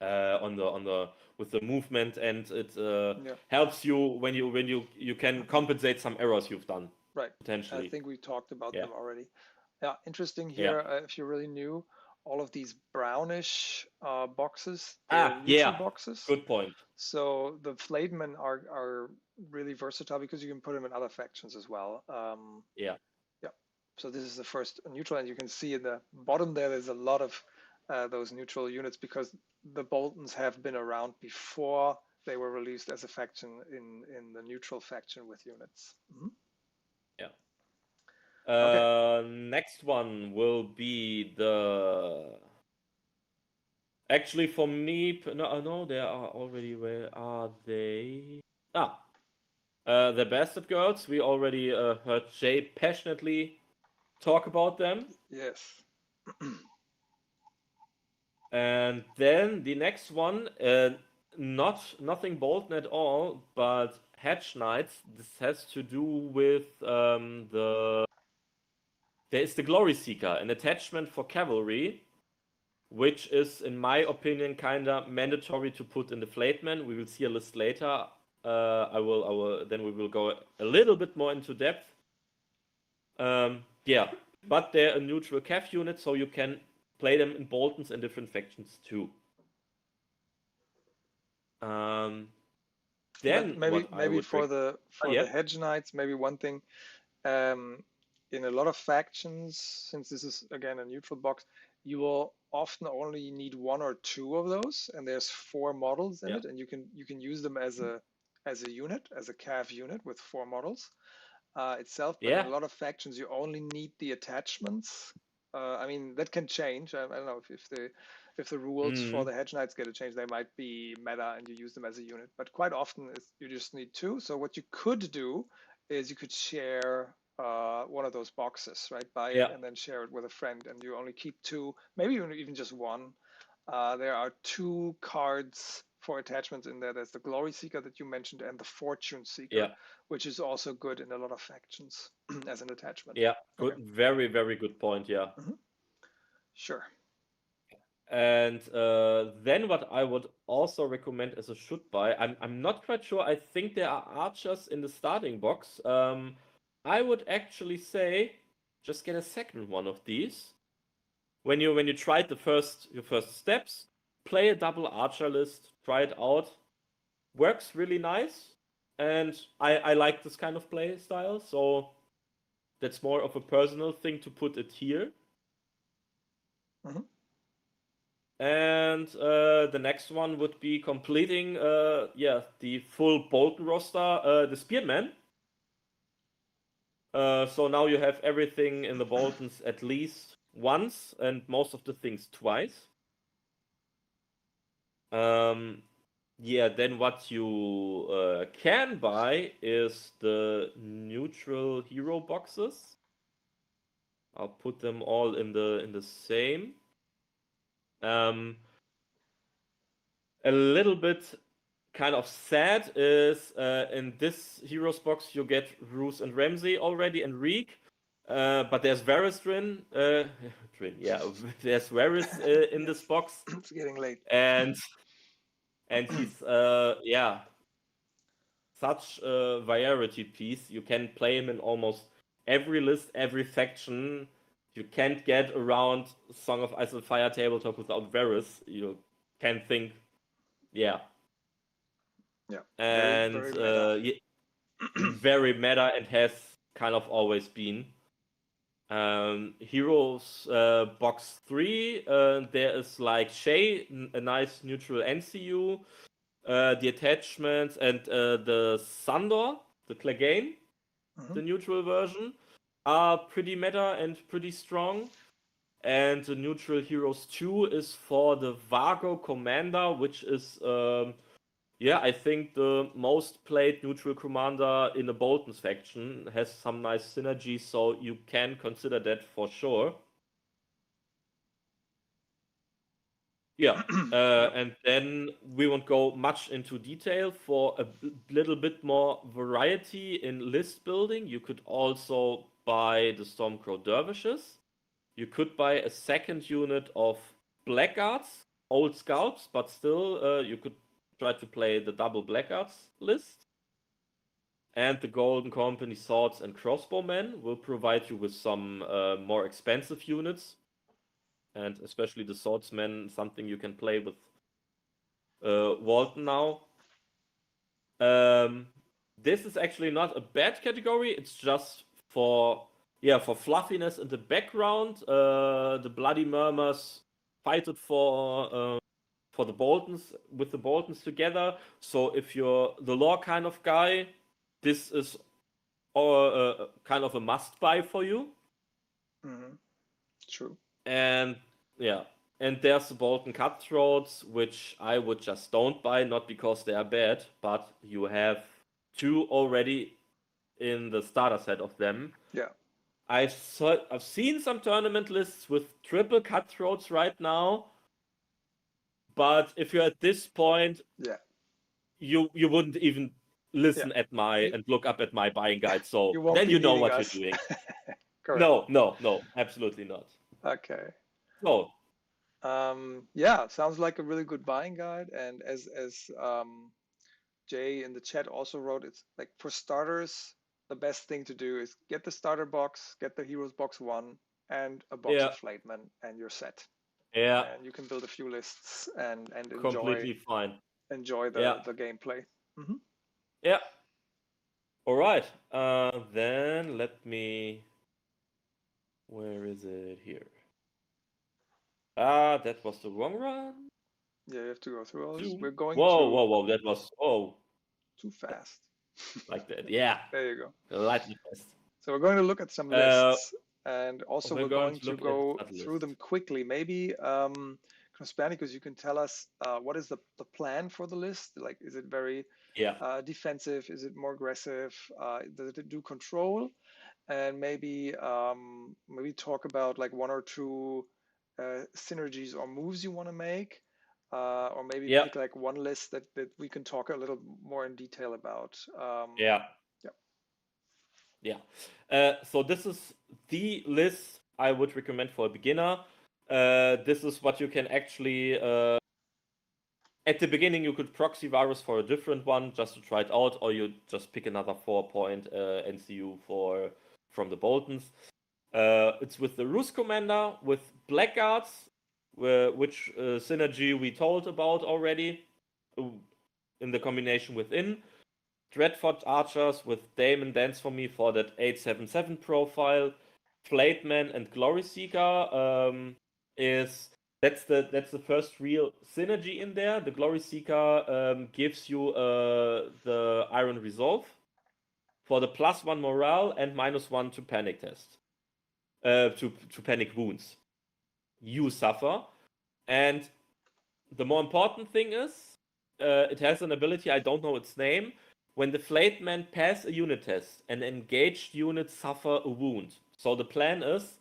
with the movement, and it helps you when you can compensate some errors you've done. Right. Potentially. I think we talked about them already. Yeah, interesting here. If you're really new, all of these brownish boxes, they're neutral boxes. Good point. So the Flatemen are really versatile because you can put them in other factions as well. Yeah. So this is the first neutral, and you can see in the bottom there's a lot of those neutral units because the Boltons have been around before they were released as a faction in the neutral faction with units. Yeah. Okay. Next one will be the. Actually, for me, no, they are already. Where are they? The Bastard Girls. We already heard Jay passionately talk about them. Yes. And then the next one, nothing Bolton at all, but Hedge Knights. This has to do with there is the Glory Seeker, an attachment for cavalry, which is, in my opinion, kinda mandatory to put in the Flateman. We will see a list later. Then we will go a little bit more into depth. Yeah, but they're a neutral cav unit, so you can play them in Boltons and different factions too. Then maybe for the Hedge Knights, maybe one thing. In a lot of factions, since this is again a neutral box, you will often only need 1 or 2 of those, and there's 4 models in it, and you can use them as a unit, as a cav unit with 4 models itself. But in a lot of factions, you only need the attachments. I mean, that can change. I don't know if the rules for the Hedge Knights get a change, they might be meta and you use them as a unit. But quite often, you just need 2. So what you could do is you could share one of those boxes, right? Buy it and then share it with a friend, and you only keep 2, maybe even just 1. There are 2 cards for attachments in there. There's the Glory Seeker that you mentioned and the Fortune Seeker, which is also good in a lot of factions as an attachment. Yeah, good, very, very good point. Yeah. Sure. And then what I would also recommend as a should buy, I'm not quite sure. I think there are archers in the starting box. I would actually say just get a second one of these. When you tried your first steps, play a double archer list, try it out. Works really nice, and I like this kind of play style. So that's more of a personal thing to put it here. And the next one would be completing the full Bolton roster, the Spearman. So now you have everything in the Boltons at least once, and most of the things twice. Then what you can buy is the neutral hero boxes. I'll put them all in the same. A little bit kind of sad is in this heroes box you get Roos and Ramsey already and Reek. But there's Varys there's Varys in this box, It's getting late. and he's such a variety piece. You can play him in almost every list, every faction. You can't get around Song of Ice and Fire tabletop without Varys. You can think, Yeah. and Very meta. very meta, and has kind of always been. Heroes box 3, there is like Shay, a nice neutral NCU, the attachments, and the Sandor, the Clegane, the neutral version, are pretty meta and pretty strong. And the neutral Heroes 2 is for the Vargo Commander, which is I think the most played neutral commander in the Bolton's faction. Has some nice synergy, so you can consider that for sure. Yeah, and then we won't go much into detail. For a little bit more variety in list building, you could also buy the Stormcrow Dervishes. You could buy a second unit of Blackguards, old scouts, but still you could try to play the double Blackguards list. And the Golden Company Swords and Crossbowmen will provide you with some more expensive units. And especially the Swordsmen, something you can play with Walton now. This is actually not a bad category. It's just for fluffiness in the background. The Bloody Murmurs fight it for the Boltons, with the Boltons together. So if you're the lore kind of guy, this is kind of a must buy for you. True. And there's the Bolton Cutthroats, which I would just don't buy, not because they are bad, but you have 2 already in the starter set of them. Yeah. I've seen some tournament lists with triple Cutthroats right now, but if you're at this point, you wouldn't even listen and look up at my buying guide. So then you know what you're doing. No, absolutely not. Okay. No. Sounds like a really good buying guide. And as Jay in the chat also wrote, it's like for starters, the best thing to do is get the starter box, get the Heroes box 1, and a box of Flatemen, and you're set. Yeah. And you can build a few lists and completely fine. Enjoy the gameplay. Yeah. All right. Then let me. Where is it here? That was the wrong run. Yeah, you have to go through all this. We're going Whoa! That was too fast. Like that. Yeah. There you go. Lightning fast. So we're going to look at some lists, and also we're going to go through them quickly. Maybe knuspernikus, you can tell us what is the plan for the list? Like, is it very defensive? Is it more aggressive? Does it do control? And maybe talk about like 1 or 2 synergies or moves you want to make, or maybe pick like one list that we can talk a little more in detail about. So this is the list I would recommend for a beginner. This is what you can actually at the beginning you could proxy Varus for a different one just to try it out, or you just pick another 4-point NCU from the Boltons. It's with the Rus Commander, with Blackguards, which synergy we told about already, in the combination within. Dreadfort Archers with Damon Dance for me for that 877 profile. Flateman and Glory Seeker that's the first real synergy in there. The Glory Seeker gives you the Iron Resolve for the +1 morale and -1 to panic test. To panic wounds you suffer. And the more important thing is, it has an ability, I don't know its name. When the Flatemen pass a unit test, an engaged unit suffer a wound. So the plan is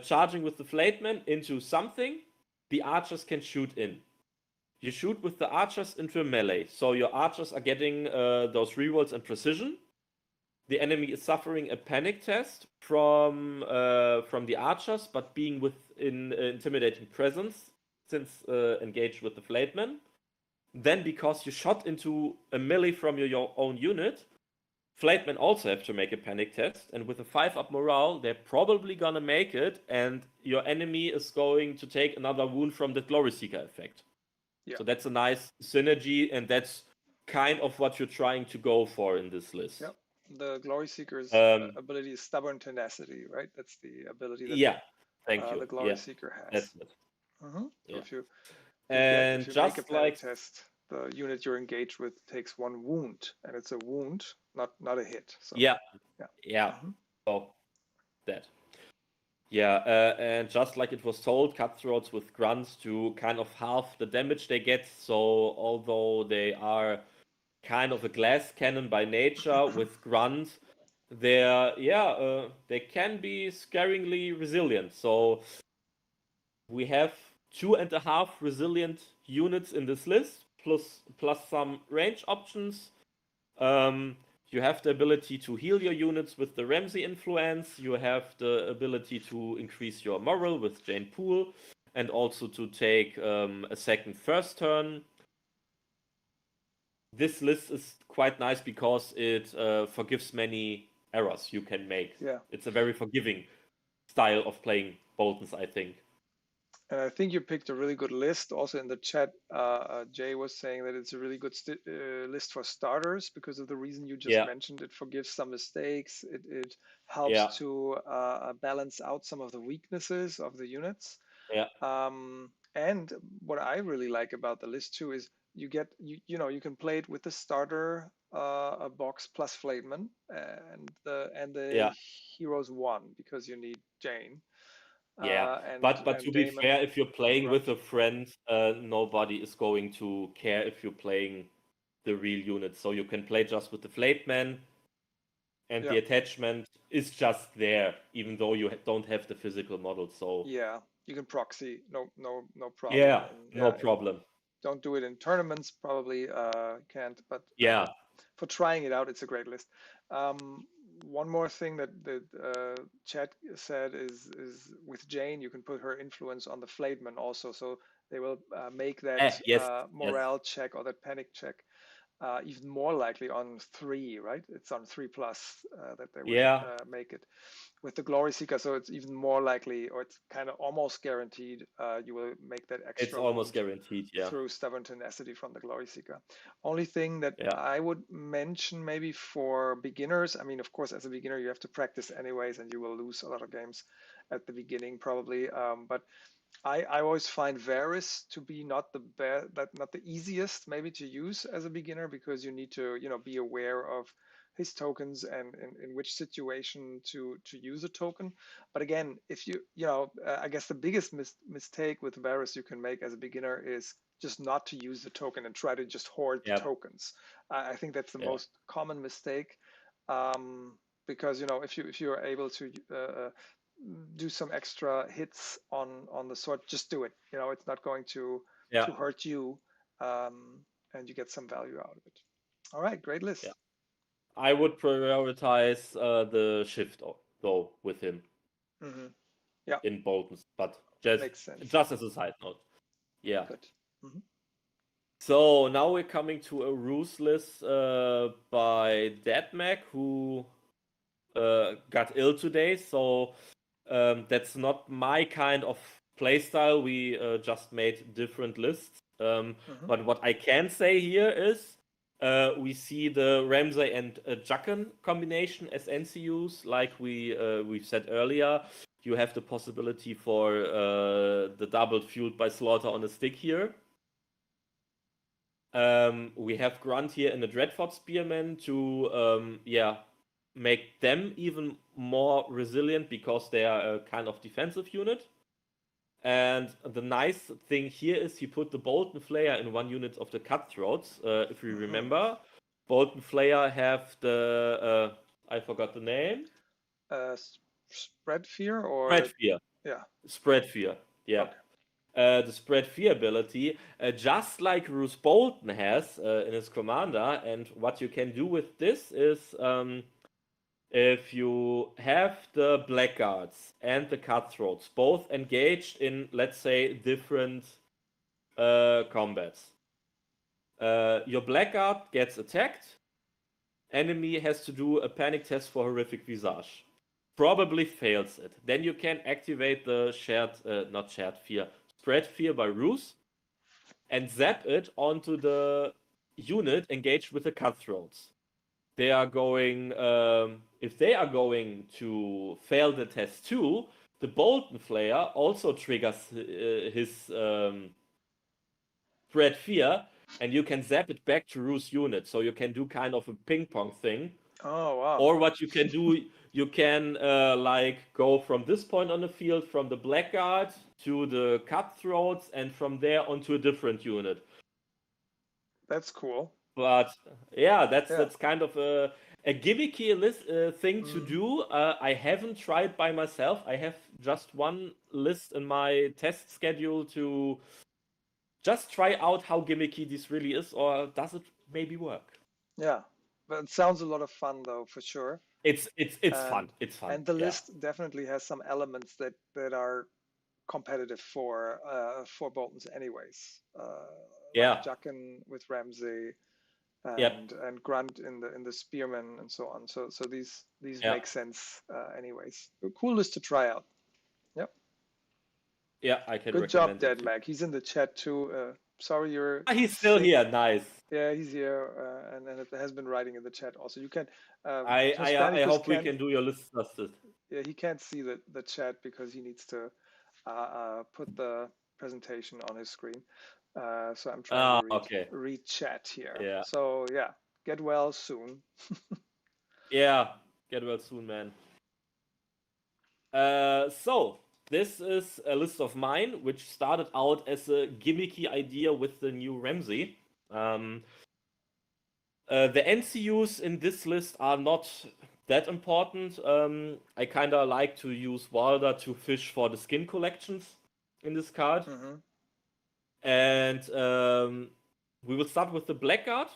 charging with the Flatemen into something the archers can shoot in. You shoot with the archers into a melee. So your archers are getting those rerolls and precision. the enemy is suffering a panic test from the archers, but being within intimidating presence since engaged with the flateman. Then, because you shot into a melee from your own unit, flatemen also have to make a panic test, and with a 5-up morale, they're probably gonna make it, and your enemy is going to take another wound from the Glory Seeker effect. Yeah. So that's a nice synergy, and that's kind of what you're trying to go for in this list. Yep. The Glory Seeker's ability is Stubborn Tenacity, right? That's the ability that Yeah, thank you. the Glory Yeah, Seeker has. that's it. So Yeah. if you And if you just make a panic like test, the unit you're engaged with takes 1 wound, and it's a wound, not a hit. So yeah. Mhm. So that. Yeah, and just like it was told, cutthroats with grunts do kind of half the damage they get. So although they are kind of a glass cannon by nature, with grunts, they can be scaringly resilient. So we have 2.5 resilient units in this list, plus some range options. You have the ability to heal your units with the Ramsey influence. You have the ability to increase your moral with Jane Poole, and also to take a second first turn. This list is quite nice because it forgives many errors you can make. Yeah. It's a very forgiving style of playing Boltons, I think. And I think you picked a really good list. Also in the chat, Jay was saying that it's a really good list for starters because of the reason you just mentioned. It forgives some mistakes. It helps to balance out some of the weaknesses of the units. Yeah. And what I really like about the list too is you can play it with the starter a box plus Flateman and the heroes 1 because you need Jane. But to be fair, if you're playing with a friend, nobody is going to care if you're playing the real unit. So you can play just with the Flateman, and the attachment is just there, even though you don't have the physical model. So yeah, you can proxy, no problem. Yeah, no problem. Don't do it in tournaments, probably can't. But Yeah, for trying it out, it's a great list. One more thing that the chat said is with Jane, you can put her influence on the Flateman also, so they will make that morale check or that panic check even more likely on 3, right? It's on 3+ that they would make it. With the Glory Seeker, so it's even more likely, or it's kind of almost guaranteed, you will make that extra. It's almost guaranteed, through Stubborn Tenacity from the Glory Seeker. Only thing that I would mention maybe for beginners, I mean, of course, as a beginner, you have to practice anyways, and you will lose a lot of games at the beginning probably. But I always find Varys to be not the not the easiest maybe to use as a beginner, because you need to be aware of his tokens and in which situation to use a token. But again, if I guess the biggest mistake with Varys you can make as a beginner is just not to use the token and try to just hoard the tokens. I think that's the most common mistake, because if you're able to do some extra hits on the sword, just do it. It's not going to hurt you, and you get some value out of it. All right, great list. I would prioritize the shift though with him. In Boltons, but just as a side note. Yeah. Good. So now we're coming to a Ruse list by Deadmac, who got ill today. So that's not my kind of playstyle. We just made different lists. But what I can say here is we see the Ramsey and Jucken combination as NCUs, like we said earlier. You have the possibility for the double fueled by Slaughter on a stick here. We have Grunt here and the Dreadfort Spearman to make them even more resilient because they are a kind of defensive unit. And the nice thing here is he put the Bolton Flayer in 1 unit of the Cutthroats. If you remember, Bolton Flayer have the I forgot the name. Spread Fear or Spread Fear. Yeah. Spread Fear. Yeah. Okay. The Spread Fear ability, just like Roose Bolton has in his commander. And what you can do with this is if you have the blackguards and the cutthroats both engaged in, let's say, different combats, your blackguard gets attacked. Enemy has to do a panic test for horrific visage. Probably fails it. Then you can activate the spread fear by ruse, and zap it onto the unit engaged with the cutthroats. They are going, if they are going to fail the test too, the Bolton Flayer also triggers his spread fear, and you can zap it back to Ruse unit. So you can do kind of a ping pong thing. Oh, wow. Or what you can do, you can like go from this point on the field, from the blackguard to the cutthroats, and from there onto a different unit. That's cool. But yeah, that's kind of a gimmicky thing to do. I haven't tried by myself. I have just one list in my test schedule to just try out how gimmicky this really is, or does it maybe work? Yeah, but it sounds a lot of fun though, for sure. It's fun. It's fun. And the list definitely has some elements that are competitive for Boltons anyways. Like Juckin with Ramsey and Grunt in the Spearman and so on. So these make sense anyways. A cool list to try out. Yep. Yeah, I can. Good job, Dead Mac. He's in the chat too. Sorry, you're. He's still here. Nice. Yeah, he's here, and it has been writing in the chat also. You can. I hope we can do your list justice. Yeah, he can't see the chat because he needs to put the presentation on his screen. So I'm trying to read chat here. Yeah. So yeah, get well soon. Yeah, get well soon, man. So this is a list of mine, which started out as a gimmicky idea with the new Ramsey. The NCUs in this list are not that important. I kind of like to use Walder to fish for the skin collections in this card. And we will start with the Blackguard.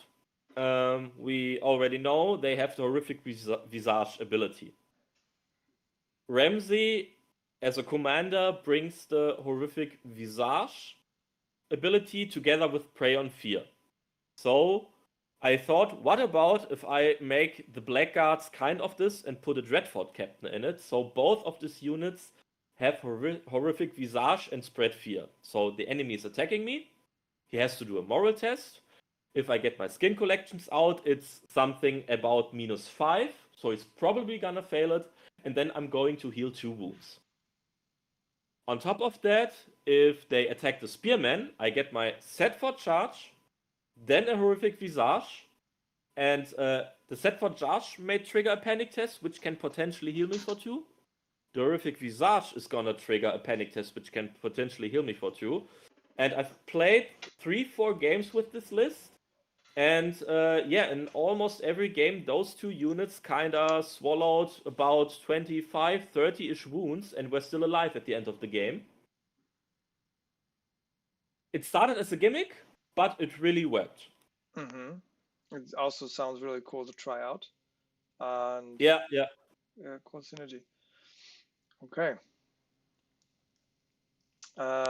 We already know they have the horrific visage ability. Ramsey, as a commander, brings the horrific visage ability together with Prey on Fear. So I thought, what about if I make the Blackguards kind of this and put a Dreadfort Captain in it? So both of these units have horrific visage and spread fear. So the enemy is attacking me. He has to do a moral test. If I get my skin collections out, it's something about -5. So he's probably gonna fail it. And then I'm going to heal 2 wounds. On top of that, if they attack the Spearman, I get my set for charge, then a horrific visage, and the set for charge may trigger a panic test, which can potentially heal me for 2. The horrific visage is gonna trigger a panic test, which can potentially heal me for 2. And I've played 3-4 games with this list. And in almost every game, those 2 units kinda swallowed about 25, 30-ish wounds and were still alive at the end of the game. It started as a gimmick, but it really worked. It also sounds really cool to try out. And yeah, cool synergy. Okay.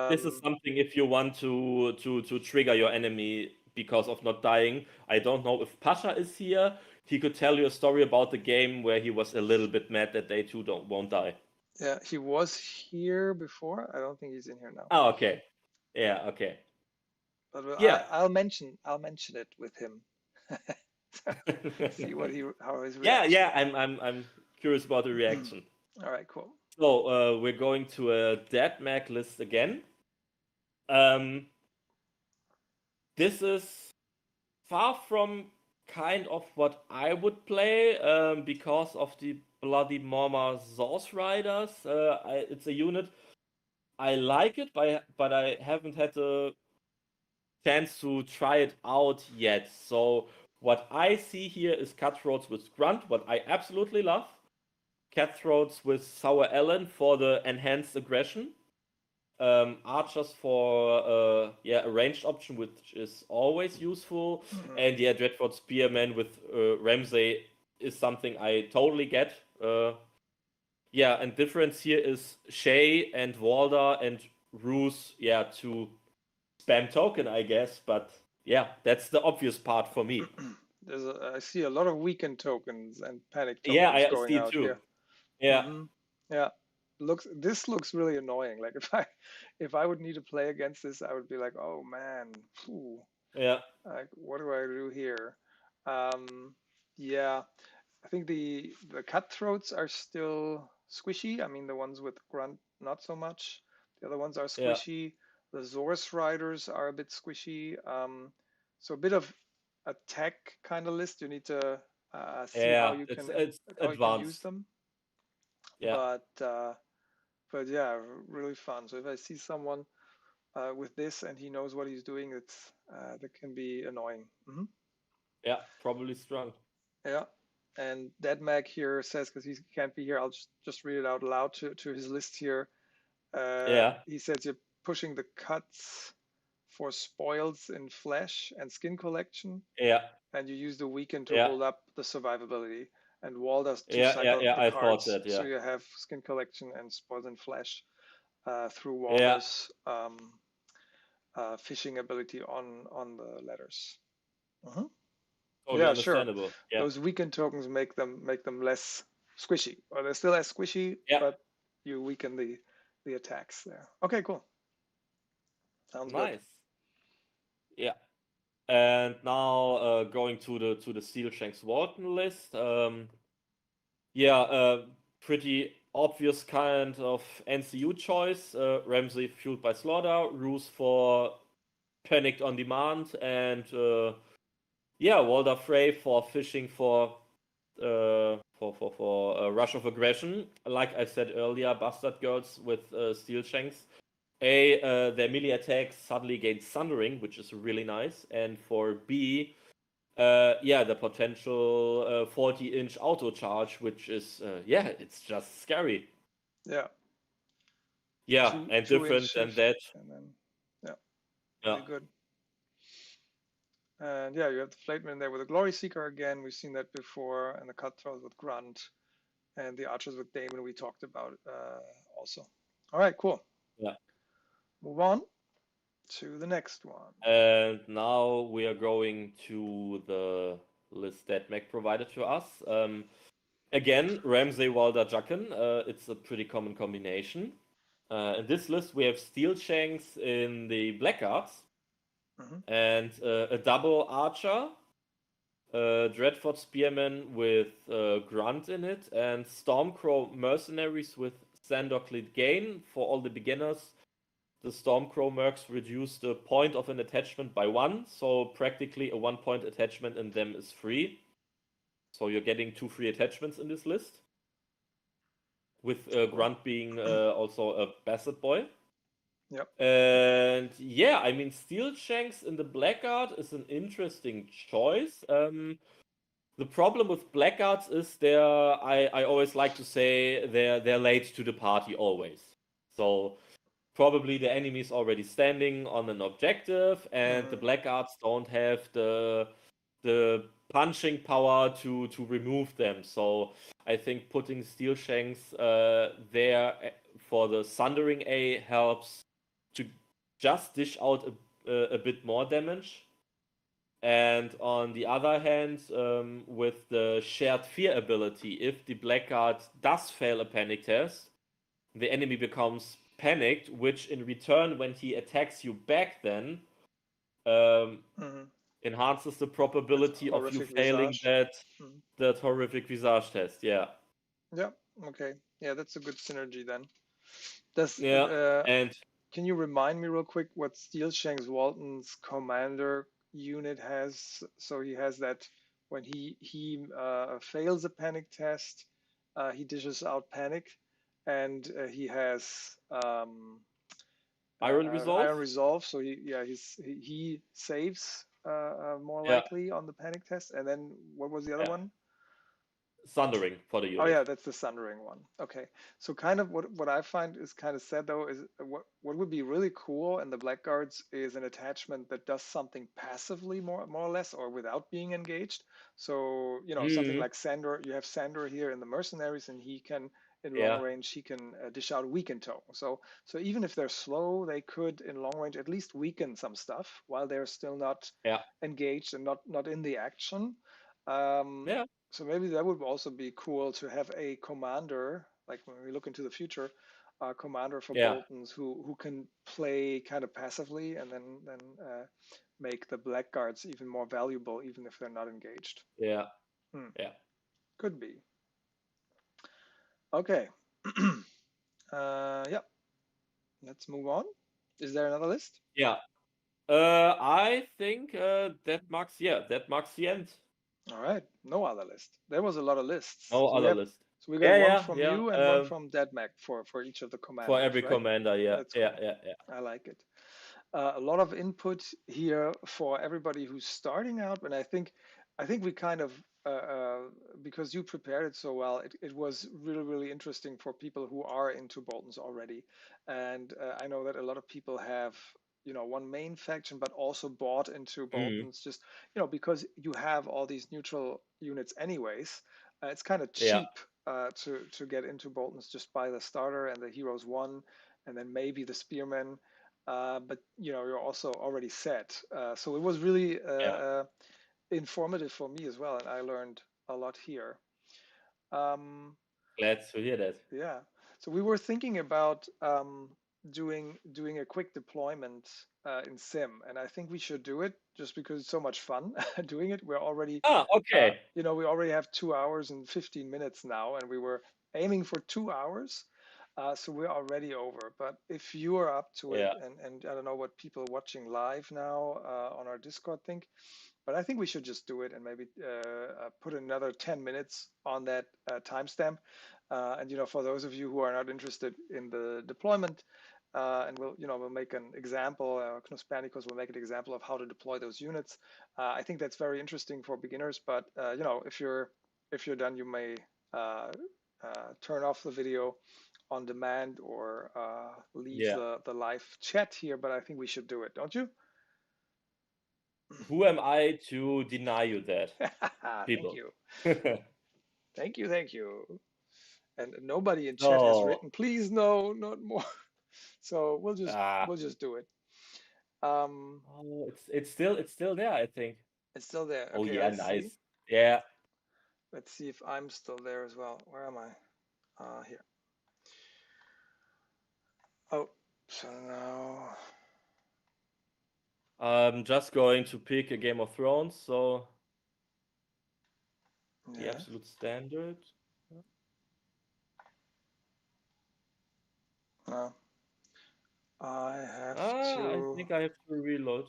This is something if you want to trigger your enemy because of not dying. I don't know if Pasha is here. He could tell you a story about the game where he was a little bit mad that they too won't die. Yeah, he was here before. I don't think he's in here now. Oh, okay. Yeah, okay. But I'll mention it with him. See how his reaction. Yeah. I'm curious about the reaction. All right, cool. So we're going to a Dead Mag list again. This is far from kind of what I would play because of the Bloody Mama Zorse Riders. It's a unit. I like it, but I haven't had the chance to try it out yet. So what I see here is Cutthroats with Grunt, what I absolutely love. Cutthroats with Sour Ellen for the enhanced aggression. Archers for a ranged option, which is always useful. And Dreadfort Spearman with Ramsey is something I totally get. Yeah, and difference here is Shay and Walder and Roos, yeah, to spam token, I guess, but yeah, that's the obvious part for me. I see a lot of weekend tokens and panic Yeah, tokens I going see out too. here. Yeah, Yeah, this looks really annoying. Like if I would need to play against this, I would be like, oh man, phew, yeah, like what do I do here? Yeah, I think the cutthroats are still squishy. I mean, the ones with grunt not so much. The other ones are yeah, squishy. The Zorse riders are a bit squishy. So a bit of a tech kind of list. You need to see yeah. It's how you can use advanced. them. Yeah, But yeah, really fun. So if I see someone with this and he knows what he's doing, it's that can be annoying. yeah, probably strong. Yeah. And Deadmag here says, because he can't be here, I'll just read it out loud to his list here. Yeah, He says you're pushing the cuts for spoils in flesh and skin collection, yeah, and you use the weekend to yeah, hold up the survivability. And Wall does to yeah, yeah, cycle yeah. the I thought cards, that. so Yeah, you have skin collection and spoils in flesh through yeah. Walder's fishing ability on the letters. Totally Yeah, sure. understandable. Yeah, Those weaken tokens make them less squishy, or they're still as squishy, yeah. but you weaken the attacks there. Okay, cool. Sounds good. Nice. Yeah. And now going to the Steel Shanks Walton list. Yeah, pretty obvious kind of NCU choice. Ramsey fueled by Slaughter, Roos for Panicked on Demand, and yeah, Walder Frey for fishing for Rush of Aggression. Like I said earlier, Bastard Girls with Steel Shanks. Their melee attacks suddenly gain Sundering, which is really nice. And for B, yeah, the potential 40-inch auto charge, which is, yeah, it's just scary. Yeah, Yeah, and two inch different than shift, that. and then yeah, Yeah, really good. And yeah, you have the Flateman there with the Glory Seeker again. We've seen that before, and the Cutthroat with Grunt, and the Archers with Damon we talked about also. All right, cool. yeah. Move on to the next one. And now we are going to the list that Mac provided to us. Again, Ramsey, Walder, Jucken. It's a pretty common combination. In this list, we have Steel Shanks in the Blackguards and a double Archer, Dreadfort Spearman with Grunt in it, and Stormcrow Mercenaries with Sandoclid Gain. For all the beginners, the Stormcrow Mercs reduce the point of an attachment by 1, so practically a 1-point attachment in them is free. So you're getting 2 free attachments in this list, with Grunt being also a Basset Boy. Yep. And yeah, I mean, Steel Shanks in the Blackguard is an interesting choice. The problem with Blackguards is I always like to say they're late to the party always. So probably the enemy is already standing on an objective, and the Blackguards don't have the punching power to remove them. So I think putting Steel Shanks there for the Sundering A helps to just dish out a bit more damage. And on the other hand, with the Shared Fear ability, if the Blackguard does fail a panic test, the enemy becomes panicked, which in return, when he attacks you back, then enhances the probability of you failing that horrific visage test. Yeah. Yeah. Okay. Yeah, that's a good synergy then. Yeah. And Can you remind me real quick what Steel Shanks Walton's commander unit has? So he has that when he fails a panic test, he dishes out panic, and he has Iron Resolve. Iron Resolve. So he saves more Yeah. likely on the panic test. And then what was the other one? sundering for the Oh unit. yeah, that's the sundering one. Okay, so kind of what I find is kind of sad though is what would be really cool in the blackguards is an attachment that does something passively more or less or without being engaged. So something Mhm. like Sandor, you have Sandor here in the mercenaries, and he can in long Yeah, range he can dish out a weaken toe. So even if they're slow, they could in long range at least weaken some stuff while they're still not yeah, engaged and not in the action. Um, yeah, so maybe that would also be cool to have a commander, like when we look into the future, a commander for yeah, Boltons who can play kind of passively and then make the blackguards even more valuable, even if they're not engaged. yeah, Hmm, yeah. could be. Okay. Yeah. Let's move on. Is there another list? Yeah. I think that marks the end. All right. No other list. There was a lot of lists. No So other list. we got Yeah, one yeah, from yeah. you and one from DeadMac for each of the For commanders, every right? commander, yeah, That's yeah, cool. yeah, yeah. I like it. A lot of input here for everybody who's starting out, and I think we kind of because you prepared it so well, it was really interesting for people who are into Boltons already, and I know that a lot of people have one main faction, but also bought into Mhm. Boltons just because you have all these neutral units anyways. It's kind of Yeah, cheap to get into Boltons. Just buy the starter and the heroes one, and then maybe the spearmen. But you're also already set. So it was really yeah. informative for me as well, and I learned a lot here. Um, Glad to hear that. yeah. So we were thinking about doing a quick deployment in Sim, and I think we should do it just because it's so much fun doing it. We're already, Ah, okay. we already have 2 hours and 15 minutes now, and we were aiming for 2 hours. So we're already over. But if you are up to it, Yeah, and I don't know what people watching live now on our Discord think, but I think we should just do it and maybe put another 10 minutes on that timestamp. And for those of you who are not interested in the deployment, and we'll make an example. knuspernikus will make an example of how to deploy those units. I think that's very interesting for beginners. But if you're done, you may turn off the video on demand or leave yeah. the live chat here. But I think we should do it, don't you? Who am I to deny you that, Thank people? you. Thank you. And nobody in chat has So, written, please no, not more. So ah, we'll just do it. Um, oh, it's still there, I think. it's still there. Oh Okay, yeah, let's see. nice. Yeah. Let's see if I'm still there as well. Where am I? Here. Oh, so now, I'm just going to pick a Game of Thrones, so the yeah. absolute standard. No, I have I to. think I have to reload.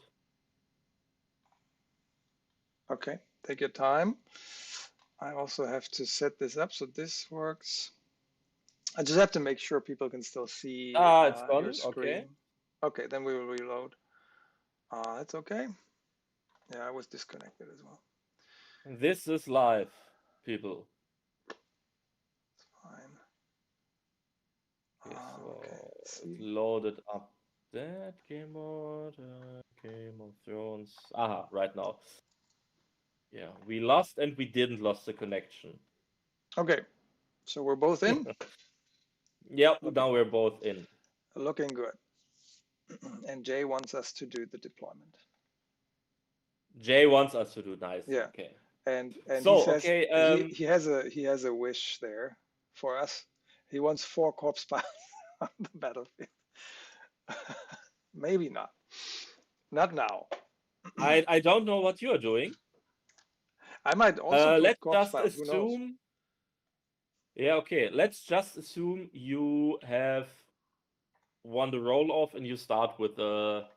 Okay, take your time. I also have to set this up so this works. I just have to make sure people can still see Ah, it's your gone. screen. Okay. Okay, then we will reload. That's okay. Yeah, I was disconnected as well. This is live, people. Fine. Okay, Okay, so let's it see. loaded up that game mode, Game of Thrones. Aha, right now. Yeah, we lost and we didn't lost the connection. Okay, so we're both in. Yep, Okay, now we're both in. looking good. And Jay wants us to do the deployment. Jay wants us to do nice. Yeah, Okay. and he So, says okay, he has a wish there for us. He wants 4 corpse piles on the battlefield. Maybe not. Not now. I don't know what you're doing. I might also put Let's corpse just piles. Who knows? assume. Yeah, okay. Let's just assume you have won the roll off and you start with a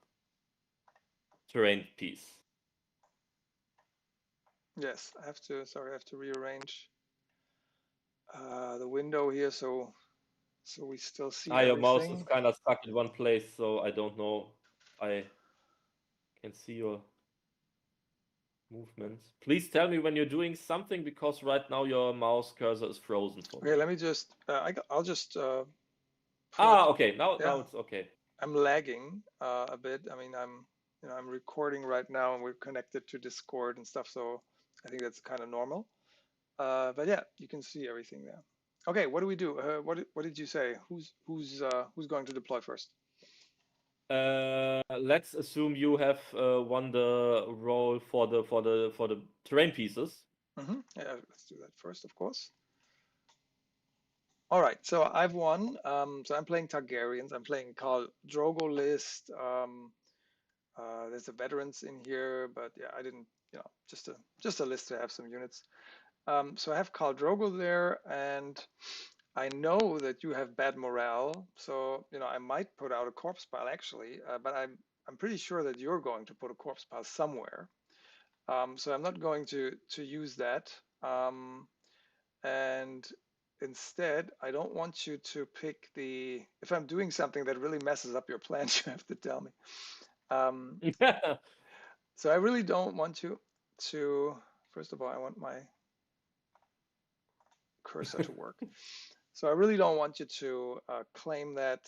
terrain piece. Yes, I have to. Sorry, I have to rearrange the window here so we still see Your mouse is everything. kind of stuck in one place, so I don't know. I can see your. movement. Please tell me when you're doing something, because right now your mouse cursor is frozen for me. Okay, let me just. I'll just. Okay. Now Yeah. it's okay. I'm lagging a bit. I mean, I'm recording right now, and we're connected to Discord and stuff, so I think that's kind of normal. But yeah, you can see everything there. Okay, what do we do? What did you say? Who's going to deploy first? Let's assume you have won the role for the terrain pieces. Yeah, let's do that first, of course. All right, so I've won. So I'm playing Targaryens. I'm playing Khal Drogo list. There's the veterans in here, but yeah, I didn't, just a list to have some units. So I have Khal Drogo there, and I know that you have bad morale. So I might put out a corpse pile actually, but I'm pretty sure that you're going to put a corpse pile somewhere. So I'm not going to use that. And instead, I don't want you to pick if I'm doing something that really messes up your plans, you have to tell me. So I really don't want you to, first of all, I want my cursor to work. So I really don't want you to claim that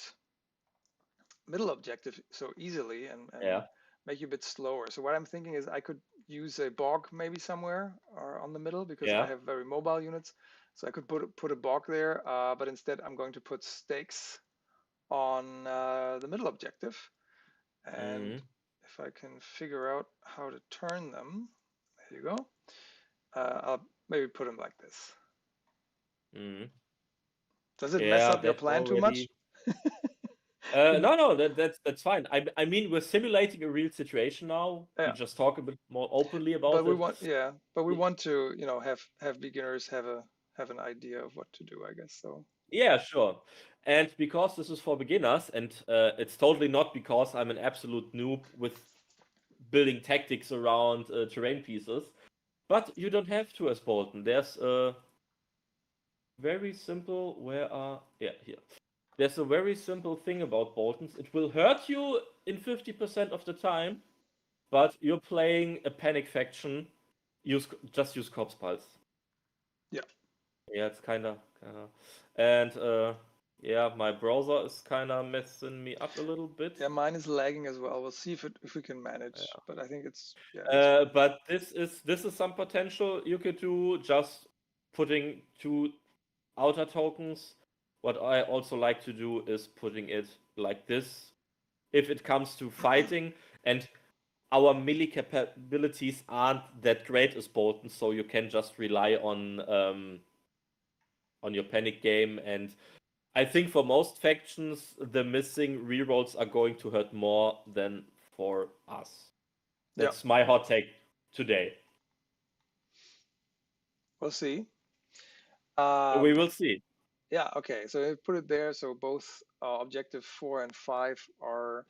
middle objective so easily and Yeah. make you a bit slower. So what I'm thinking is I could use a bog maybe somewhere or on the middle, because Yeah. I have very mobile units. So I could put a bog there, but instead I'm going to put stakes on the middle objective. And if I can figure out how to turn them, there you go. I'll maybe put them like this. Does it mess up your plan too much? No, that's fine. I mean, we're simulating a real situation now. Yeah. We just talk a bit more openly about But we it. want to, have beginners have an idea of what to do, I guess. So Yeah, sure. And because this is for beginners, and it's totally not because I'm an absolute noob with building tactics around terrain pieces, but you don't have to as Bolton. There's a very simple, here. There's a very simple thing about Boltons. It will hurt you in 50% of the time, but you're playing a panic faction. Just use corpse piles. yeah. Yeah, it's kinda, and yeah, my browser is kinda messing me up a little bit. Yeah, mine is lagging as well. We'll see if we can manage, but I think it's yeah. But this is some potential you could do, just putting 2 outer tokens. What I also like to do is putting it like this if it comes to fighting, and our melee capabilities aren't that great as Bolton, so you can just rely on your panic game. And I think for most factions, the missing rerolls are going to hurt more than for us. That's my hot take today. We'll see. We will see. Yeah, okay. So I put it there. So both objective 4 and 5 are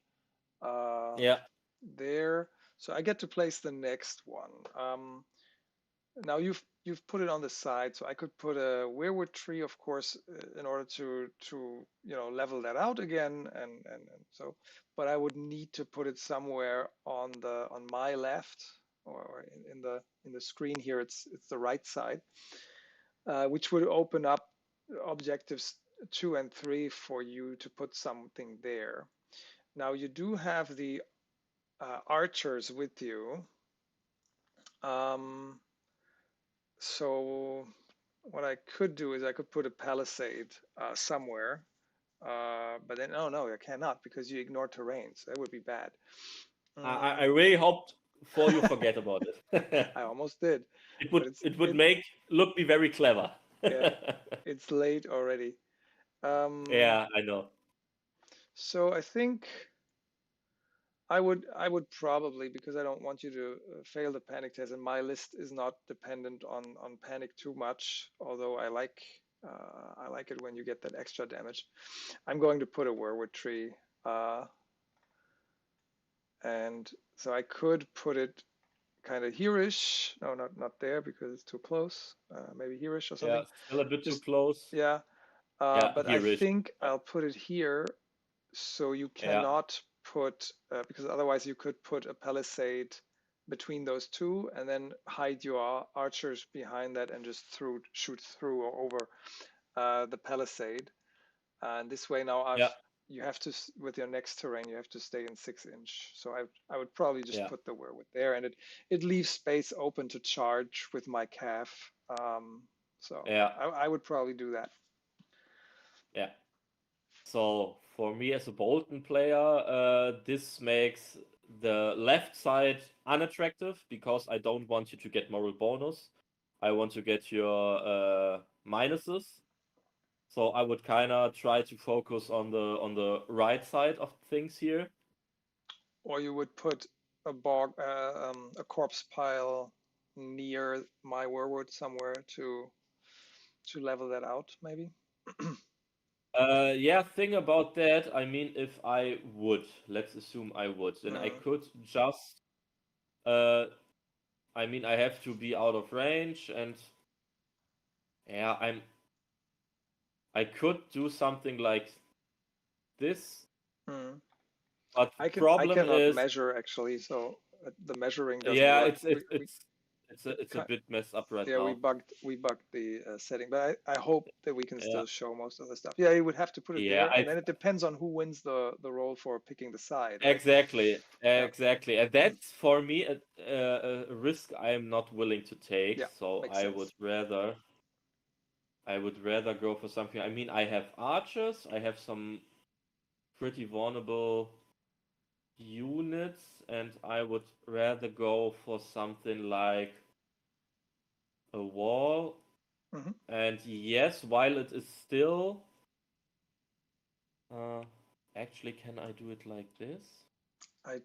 there. So I get to place the next one. Now you've put it on the side, so I could put a weirwood tree, of course, in order to level that out again, and so. But I would need to put it somewhere on my left, or in the screen here. It's the right side, which would open up objectives 2 and 3 for you to put something there. Now you do have the archers with you. So what I could do is I could put a palisade somewhere, but then no, I cannot, because you ignore terrains. That would be bad. I really hoped for you forget about it. I almost did. It would make look be very clever. Yeah, it's late already. Yeah, I know. So I think I would probably, because I don't want you to fail the panic test, and my list is not dependent on panic too much, although I like it when you get that extra damage. I'm going to put a weirwood tree, and so I could put it kind of here-ish. No, not there, because it's too close. Maybe here-ish or something. Yeah, still a bit too close. Yeah. But I here-ish. think I'll put it here, so you cannot put, because otherwise you could put a palisade between those two, and then hide your archers behind that and just shoot through or over the palisade. And this way now Yeah. you have to, with your next terrain, you have to stay in 6-inch. So I would probably just Yeah. put the werewolf there, and it leaves space open to charge with my calf. So Yeah. I would probably do that. Yeah. So for me as a Bolton player, this makes the left side unattractive because I don't want you to get moral bonus. I want to get your minuses. So I would kind of try to focus on the right side of things here. Or you would put a corpse pile near my werewolf somewhere to level that out, maybe. Yeah, thing about that, I mean, if I would, let's assume I would, then I could just, I mean, I have to be out of range, and yeah, I could do something like this, but I problem cannot is, measure actually, so the measuring doesn't yeah, work. it's a bit messed up right Yeah, now. we bugged the setting, but I hope that we can Yeah. still show most of the stuff. Yeah, you would have to put it Yeah, there, and then it depends on who wins the role for picking the side, right? Exactly, exactly, and that's for me a risk I am not willing to take. Yeah, So makes I sense. would rather go for something. I mean, I have archers, I have some pretty vulnerable units, and I would rather go for something like a wall. Mhm. And yes, while it is still, actually, can I do it like this? I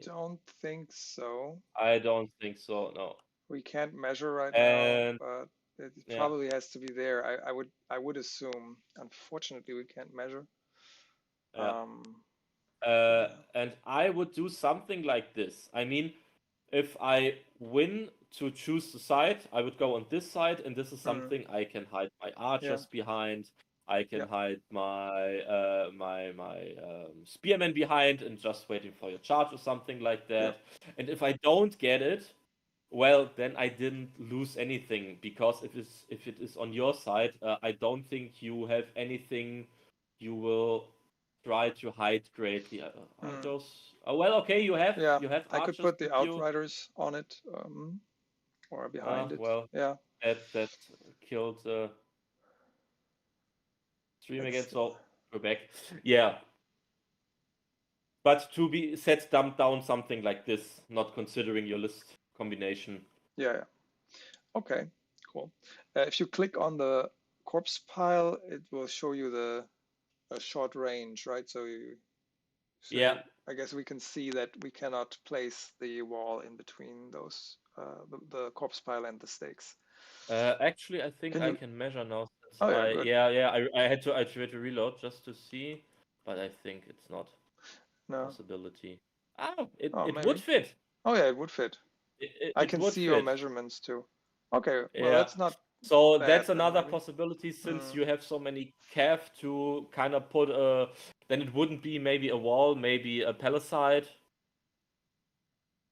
don't think so. I don't think so. No. We can't measure right And now, but it yeah. probably has to be there. I would assume. Unfortunately, we can't measure. Yeah. Yeah. And I would do something like this. I mean, if I win to choose the side, I would go on this side, and this is something I can hide my archers behind. I can Yeah. hide my spearmen behind, and just waiting for your charge or something like that. And if I don't get it, well, then I didn't lose anything, because if it is on your side, I don't think you have anything you will try to hide greatly. Are those? Well, okay, you have Yeah, archers. I could put the with you. outriders on it, or behind it. Well, Yeah. that killed stream again. So we're back. Yeah. But to be set down something like this, not considering your list combination. Yeah. Okay, cool. If you click on the corpse pile, it will show you the short range, right? So Yeah. I guess we can see that we cannot place the wall in between those the corpse pile and the stakes. Actually, I think Can I you? can measure now. Since Oh yeah, good. I had to reload just to see, but I think it's not a No. possibility. Oh, it maybe. would fit. Oh yeah, it would fit. I It can would see your fit. measurements too. Okay, well Yeah. that's not So bad that's then, another maybe. possibility, since you have so many calf to kind of put a. Then it wouldn't be maybe a wall, maybe a palisade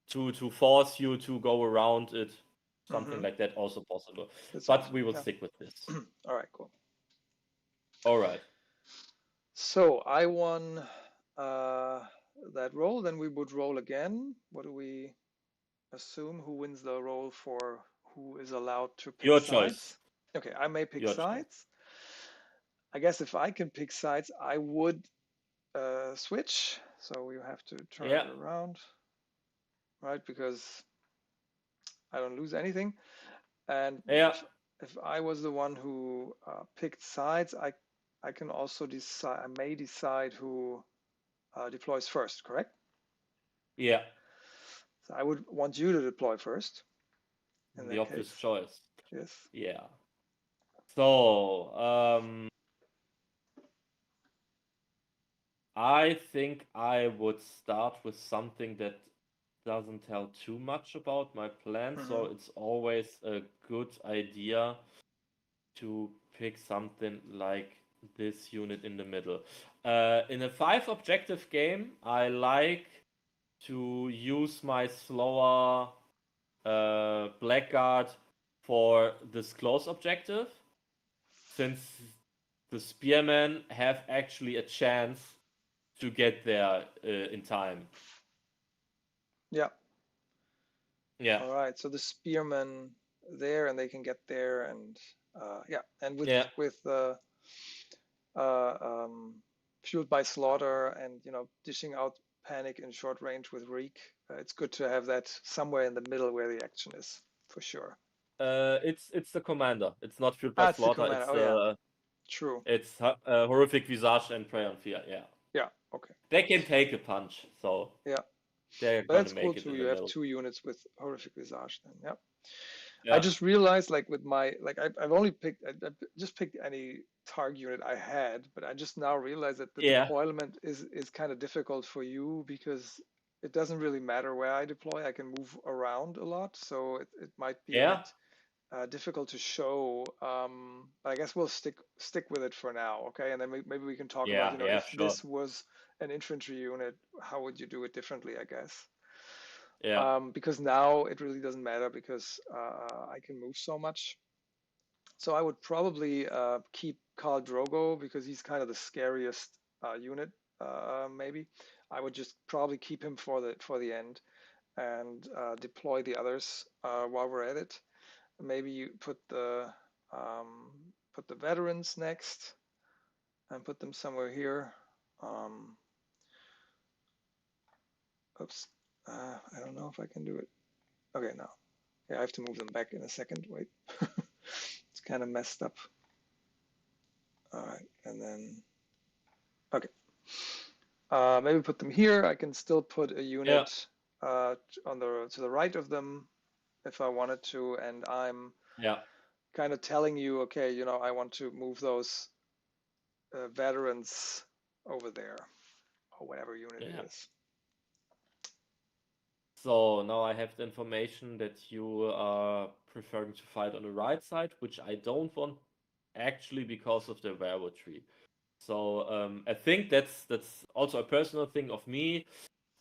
to force you to go around it. Something like that also possible. But we will stick with this. All right, cool. All right. So I won that roll. Then we would roll again. What do we assume? Who wins the roll for who is allowed to pick Your sides? choice. Okay, I may pick Your sides. choice. I guess if I can pick sides, I would switch. So we have to turn it around, right? Because I don't lose anything. And if I was the one who picked sides, I can also decide. I may decide who deploys first. Correct? Yeah. So I would want you to deploy first. In The that obvious case. choice. Yes. Yeah. So I think I would start with something that doesn't tell too much about my plan. So it's always a good idea to pick something like this unit in the middle. In a 5 objective game, I like to use my slower blackguard for this close objective, since the spearmen have actually a chance to get there in time. Yeah. Yeah. All right. So the spearmen there, and they can get there, and yeah, and with Yeah. fueled by slaughter, and dishing out panic in short range with reek. It's good to have that somewhere in the middle where the action is, for sure. It's the commander. It's not fueled by It's the slaughter. commander. Oh yeah, true. It's horrific visage and prey on fear. Yeah. Yeah. Okay. They can take a punch, so Yeah. they're But gonna that's cool make it too. in You the have middle. 2 units with horrific visage then. Yeah. Yeah. I just realized, like, with my, like, I've only picked, I just picked any targ unit I had, but I just now realized that the Yeah. deployment is kind of difficult for you, because it doesn't really matter where I deploy. I can move around a lot, so it might be a Yeah. bit difficult to show. But I guess we'll stick with it for now, okay? And then maybe we can talk Yeah. about, Yeah. if Sure. this was an infantry unit, how would you do it differently, I guess. Yeah. Because now it really doesn't matter, because I can move so much. So I would probably keep Khal Drogo, because he's kind of the scariest unit. Maybe I would just probably keep him for the end, and deploy the others while we're at it. Maybe you put the veterans next, and put them somewhere here. Oops, I don't know if I can do it. Okay, no. Yeah, I have to move them back in a second. Wait. It's kind of messed up. All right, and then, okay. Maybe put them here. I can still put a unit to the right of them if I wanted to, and I'm kind of telling you, okay, I want to move those veterans over there, or whatever unit it is. So now I have the information that you are preferring to fight on the right side, which I don't want, actually, because of the werewolf tree. So I think that's also a personal thing of me.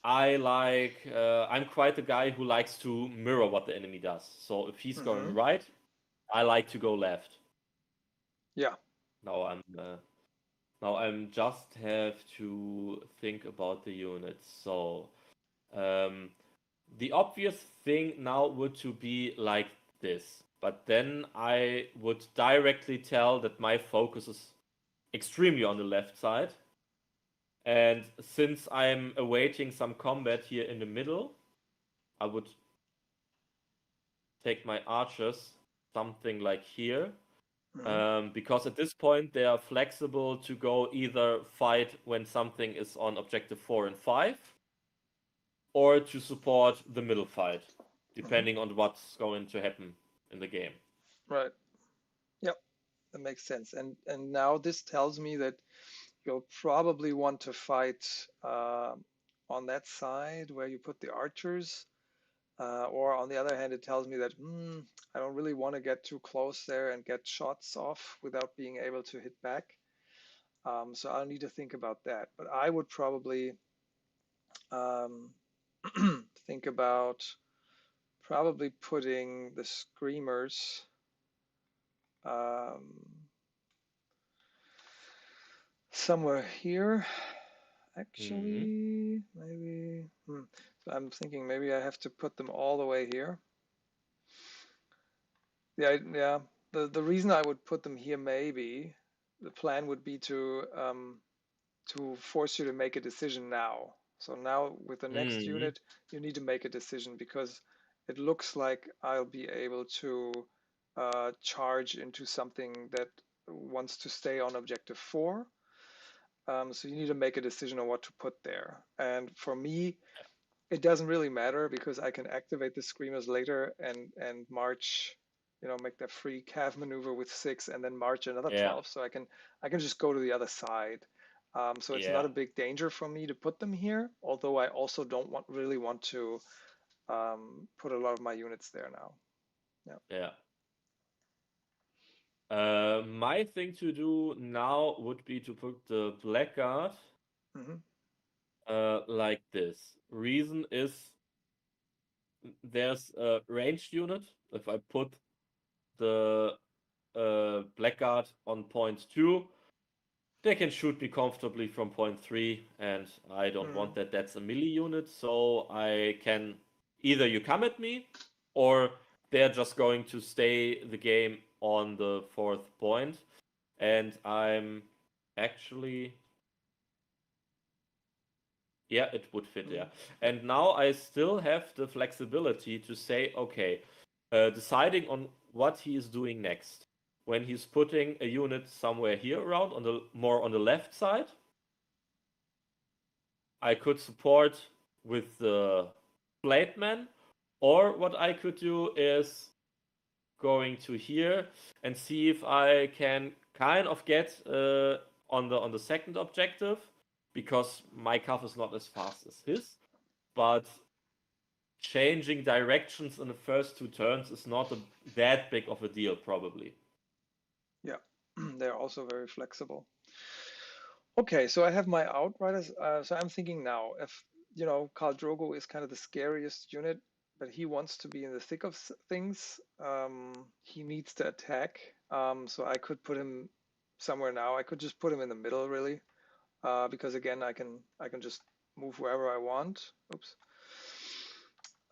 I'm quite a guy who likes to mirror what the enemy does. So if he's going right, I like to go left. Yeah. Now I'm just have to think about the units. So the obvious thing now would to be like this, but then I would directly tell that my focus is extremely on the left side. And since I'm awaiting some combat here in the middle, I would take my archers something like here. Because at this point they are flexible to go either fight when something is on objective 4 and 5, or to support the middle fight, depending on what's going to happen in the game. Right. Yep, that makes sense. And now this tells me that you'll probably want to fight on that side where you put the archers. Or on the other hand, it tells me that I don't really want to get too close there and get shots off without being able to hit back. So I'll need to think about that. But I would probably think about probably putting the screamers somewhere here. Actually, maybe. So I'm thinking maybe I have to put them all the way here. Yeah. The reason I would put them here, maybe the plan would be to force you to make a decision now. So now with the next unit, you need to make a decision, because it looks like I'll be able to charge into something that wants to stay on objective 4. So you need to make a decision on what to put there. And for me, it doesn't really matter, because I can activate the screamers later and march, make that free cav maneuver with 6 and then march another 12. So I can just go to the other side. So it's not a big danger for me to put them here, although I also don't really want to put a lot of my units there now. My thing to do now would be to put the blackguard like this. Reason is there's a ranged unit. If I put the blackguard on point 2, they can shoot me comfortably from point 3, and I don't want that. That's a melee unit, so I can either you come at me, or they're just going to stay the game on the 4th point, and I'm actually yeah, it would fit, yeah. And now I still have the flexibility to say, okay, deciding on what he is doing next. When he's putting a unit somewhere here around on the more on the left side, I could support with the blade man, or what I could do is going to here and see if I can kind of get on the second objective, because my cuff is not as fast as his, but changing directions in the first 2 turns is not that big of a deal, probably. Yeah, they're also very flexible. Okay, so I have my outriders. So I'm thinking now, if Khal Drogo is kind of the scariest unit, but he wants to be in the thick of things. He needs to attack. So I could put him somewhere now. I could just put him in the middle, really, because again, I can just move wherever I want. Oops.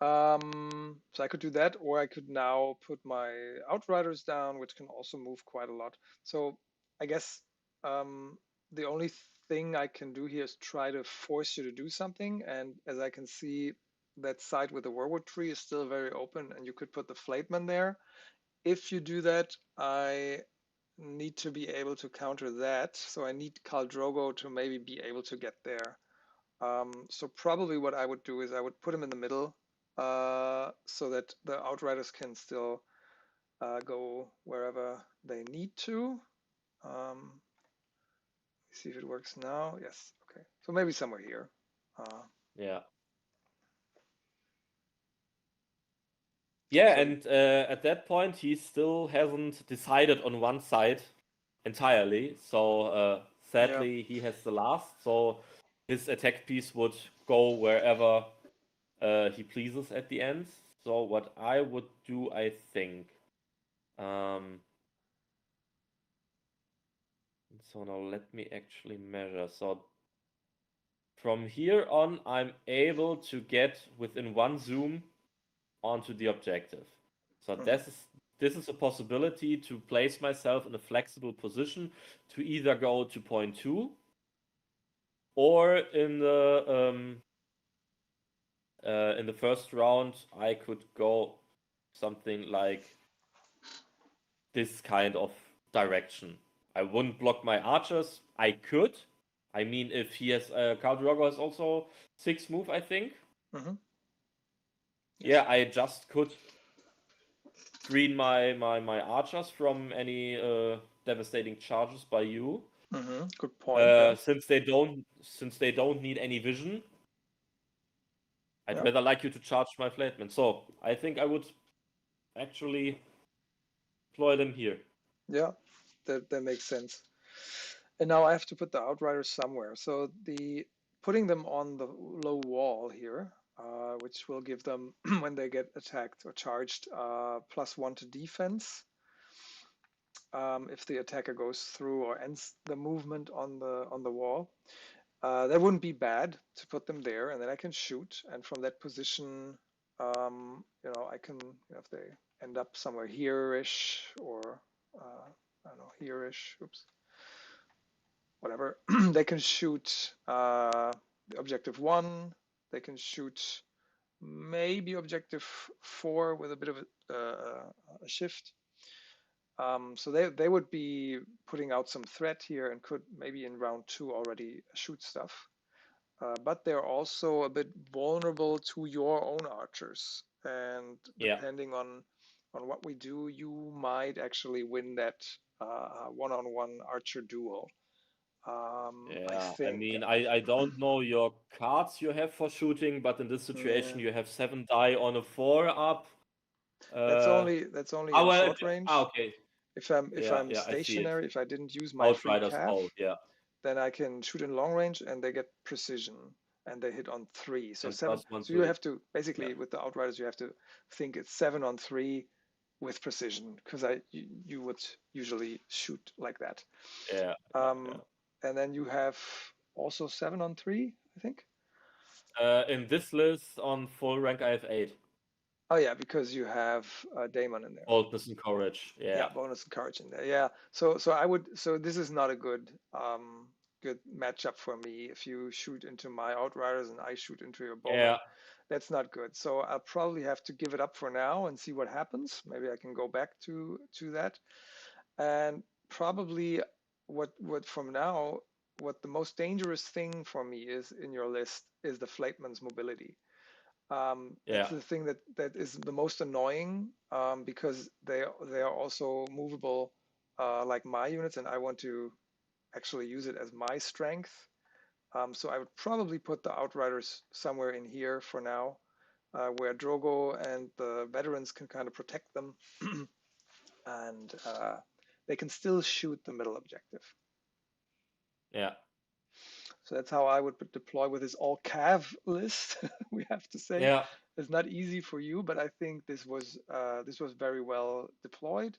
So I could do that, or I could now put my outriders down, which can also move quite a lot. So I guess the only thing I can do here is try to force you to do something. And as I can see, that side with the Warwood tree is still very open, and you could put the Flateman there. If you do that, I need to be able to counter that. So I need Khal Drogo to maybe be able to get there. So probably what I would do is I would put him in the middle, so that the outriders can still go wherever they need to. See if it works now. Yes. Okay. So maybe somewhere here. Yeah. Yeah, So- and at that point, he still hasn't decided on one side entirely. So sadly, he has the last. So his attack piece would go wherever he pleases at the end. So what I would do, I think. So now let me actually measure. So from here on, I'm able to get within 1 zoom onto the objective. So this is a possibility to place myself in a flexible position to either go to point 2, or in the first round I could go something like this kind of direction. I wouldn't block my archers. I could. I mean, if he has Khal Drogo has also 6 move, I think. Yes. Yeah, I just could screen my archers from any devastating charges by you. Good point. Since they don't need any vision, I'd rather like you to charge my flateman. So I think I would actually deploy them here. Yeah, that makes sense. And now I have to put the outriders somewhere. So the putting them on the low wall here, which will give them when they get attacked or charged, +1 to defense. If the attacker goes through or ends the movement on the wall, that wouldn't be bad to put them there, and then I can shoot. And from that position, I can, if they end up somewhere here-ish, or I don't know, here-ish. Oops. Whatever, they can shoot the objective 1. They can shoot maybe objective 4 with a bit of a shift. So they would be putting out some threat here and could maybe in round 2 already shoot stuff. But they're also a bit vulnerable to your own archers. And depending on what we do, you might actually win that one-on-one archer duel. I mean, I don't know your cards you have for shooting, but in this situation you have 7 die on a 4 up. That's only in short range. Okay. If I'm stationary, if I didn't use my Outriders, free calf, yeah. then I can shoot in long range and they get precision. and they hit on 3. So And 7. plus 1, So you 3. have to basically with the outriders, you have to think it's 7 on 3 with precision, because you would usually shoot like that. Yeah. And then you have also 7 on 3, I think. In this list on full rank, I have 8. Oh yeah, because you have Damon in there. Boldness and courage. Yeah. Bonus and courage in there. Yeah. So this is not a good matchup for me. If you shoot into my outriders and I shoot into your bowman, Yeah. that's not good. So I'll probably have to give it up for now and see what happens. Maybe I can go back to that. And probably what from now, what the most dangerous thing for me is in your list is the Flateman's mobility. That's the thing that is the most annoying, because they are also movable like my units, and I want to actually use it as my strength. So I would probably put the outriders somewhere in here for now, where Drogo and the veterans can kind of protect them, and they can still shoot the middle objective. Yeah. So that's how I would deploy with this all cav list. We have to say, Yeah. it's not easy for you, but I think this was very well deployed.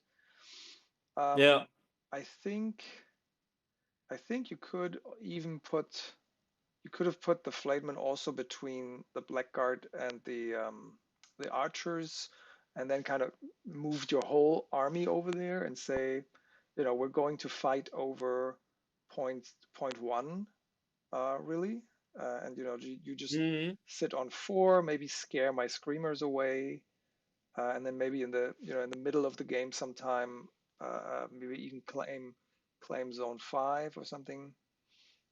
Yeah. I think you could even have put the Flightman also between the Blackguard and the archers, and then kind of moved your whole army over there and say, we're going to fight over point 1. Really, and you just sit on 4, maybe scare my screamers away, and then maybe in the middle of the game sometime, maybe even claim zone 5 or something.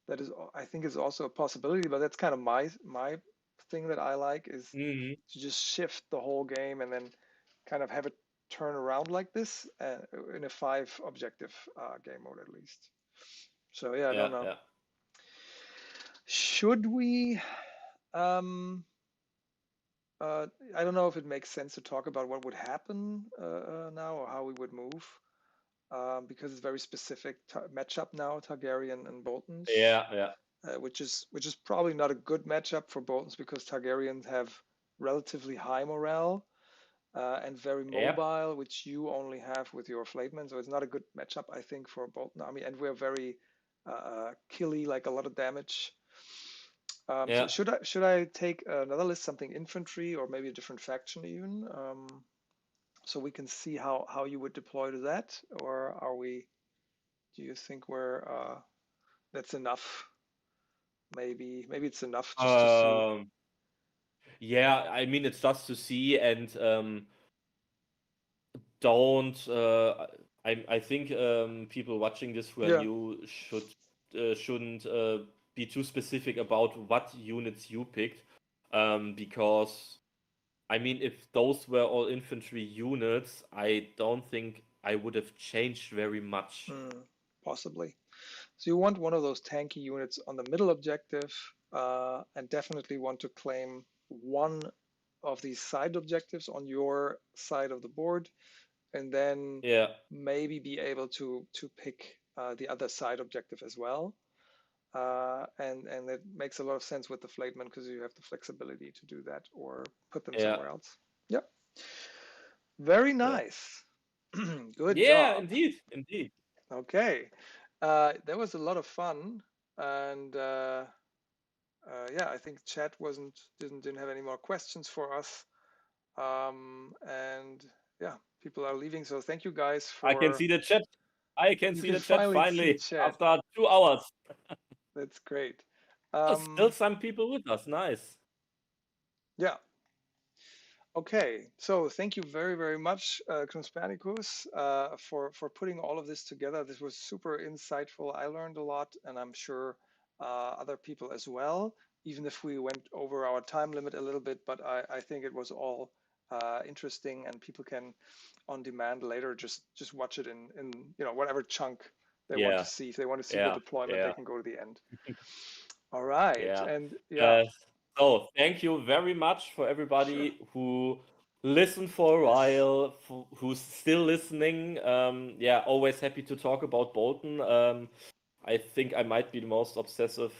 That is, I think, is also a possibility, but that's kind of my thing that I like, is to just shift the whole game and then kind of have it turn around like this in a 5 objective game mode at least. So yeah, I don't know. Yeah. Should we? I don't know if it makes sense to talk about what would happen now, or how we would move, because it's very specific matchup now, Targaryen and Boltons. Yeah. Which is probably not a good matchup for Boltons, because Targaryens have relatively high morale and very mobile, which you only have with your Flatemen. So it's not a good matchup, I think, for Bolton army, and we're very killy, like a lot of damage. So should I take another list, something infantry, or maybe a different faction even, so we can see how you would deploy to that, or do you think that's enough? Maybe it's enough just to see. Yeah, I mean, it's just to see, and don't. I think people watching this who are new shouldn't be too specific about what units you picked, because I mean, if those were all infantry units, I don't think I would have changed very much. Possibly. So you want one of those tanky units on the middle objective, and definitely want to claim one of these side objectives on your side of the board, and then maybe be able to pick the other side objective as well. And it makes a lot of sense with the Flateman, because you have the flexibility to do that or put them somewhere else. Yep. Very nice. Good job. Yeah, indeed. Okay. That was a lot of fun, and yeah, I think chat didn't have any more questions for us, and yeah, people are leaving. So thank you guys for. I can see the chat. I can see the chat finally see chat. after 2 hours. That's great. Still some people with us. Nice. Yeah. Okay, so thank you very, very much, knuspernikus, for putting all of this together. This was super insightful. I learned a lot, and I'm sure other people as well, even if we went over our time limit a little bit, but I think it was all interesting, and people can, on demand later, just watch it in whatever chunk they want to see. If they want to see the deployment, they can go to the end. All right, and so thank you very much for everybody who listened for a while, who's still listening. Yeah, always happy to talk about Bolton. I think I might be the most obsessive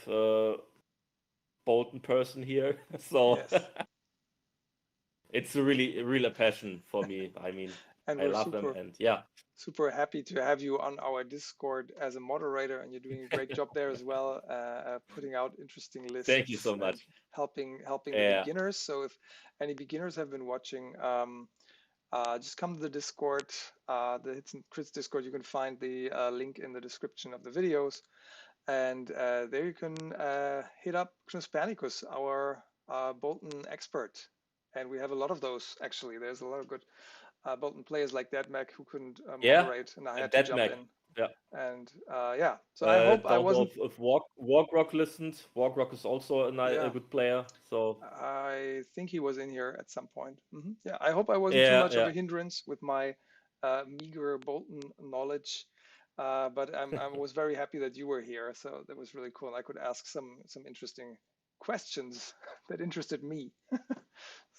Bolton person here. So Yes. it's a real passion for me. I mean, And I we're love them, and yeah. super happy to have you on our Discord as a moderator, and you're doing a great job there as well, putting out interesting lists. Thank you so and much. helping the Yeah. beginners. So if any beginners have been watching, just come to the Discord, the Hits and Crits Discord. You can find the link in the description of the videos, and there you can hit up knuspernikus, our Bolton expert. And we have a lot of those, actually. There's a lot of good Bolton players like DeadMac who couldn't moderate, and I had to jump in. Yeah. And yeah, so I hope I wasn't. If Wargrock listened, Wargrock is also Yeah. a good player. So I think he was in here at some point. Yeah, I hope I wasn't too much of a hindrance with my meager Bolton knowledge. But I was very happy that you were here, so that was really cool. I could ask some interesting questions that interested me.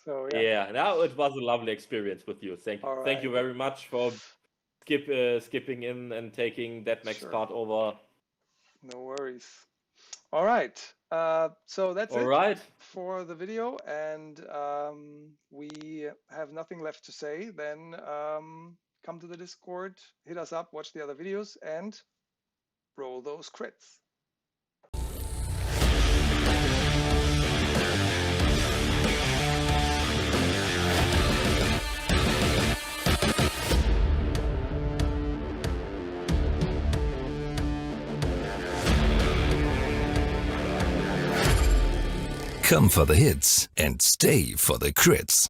So yeah, now it was a lovely experience with you. Thank you very much for skipping in and taking DeadMac's part over. No worries. All right. So that's it for the video, and we have nothing left to say. Then come to the Discord, hit us up, watch the other videos, and roll those crits. Come for the hits and stay for the crits.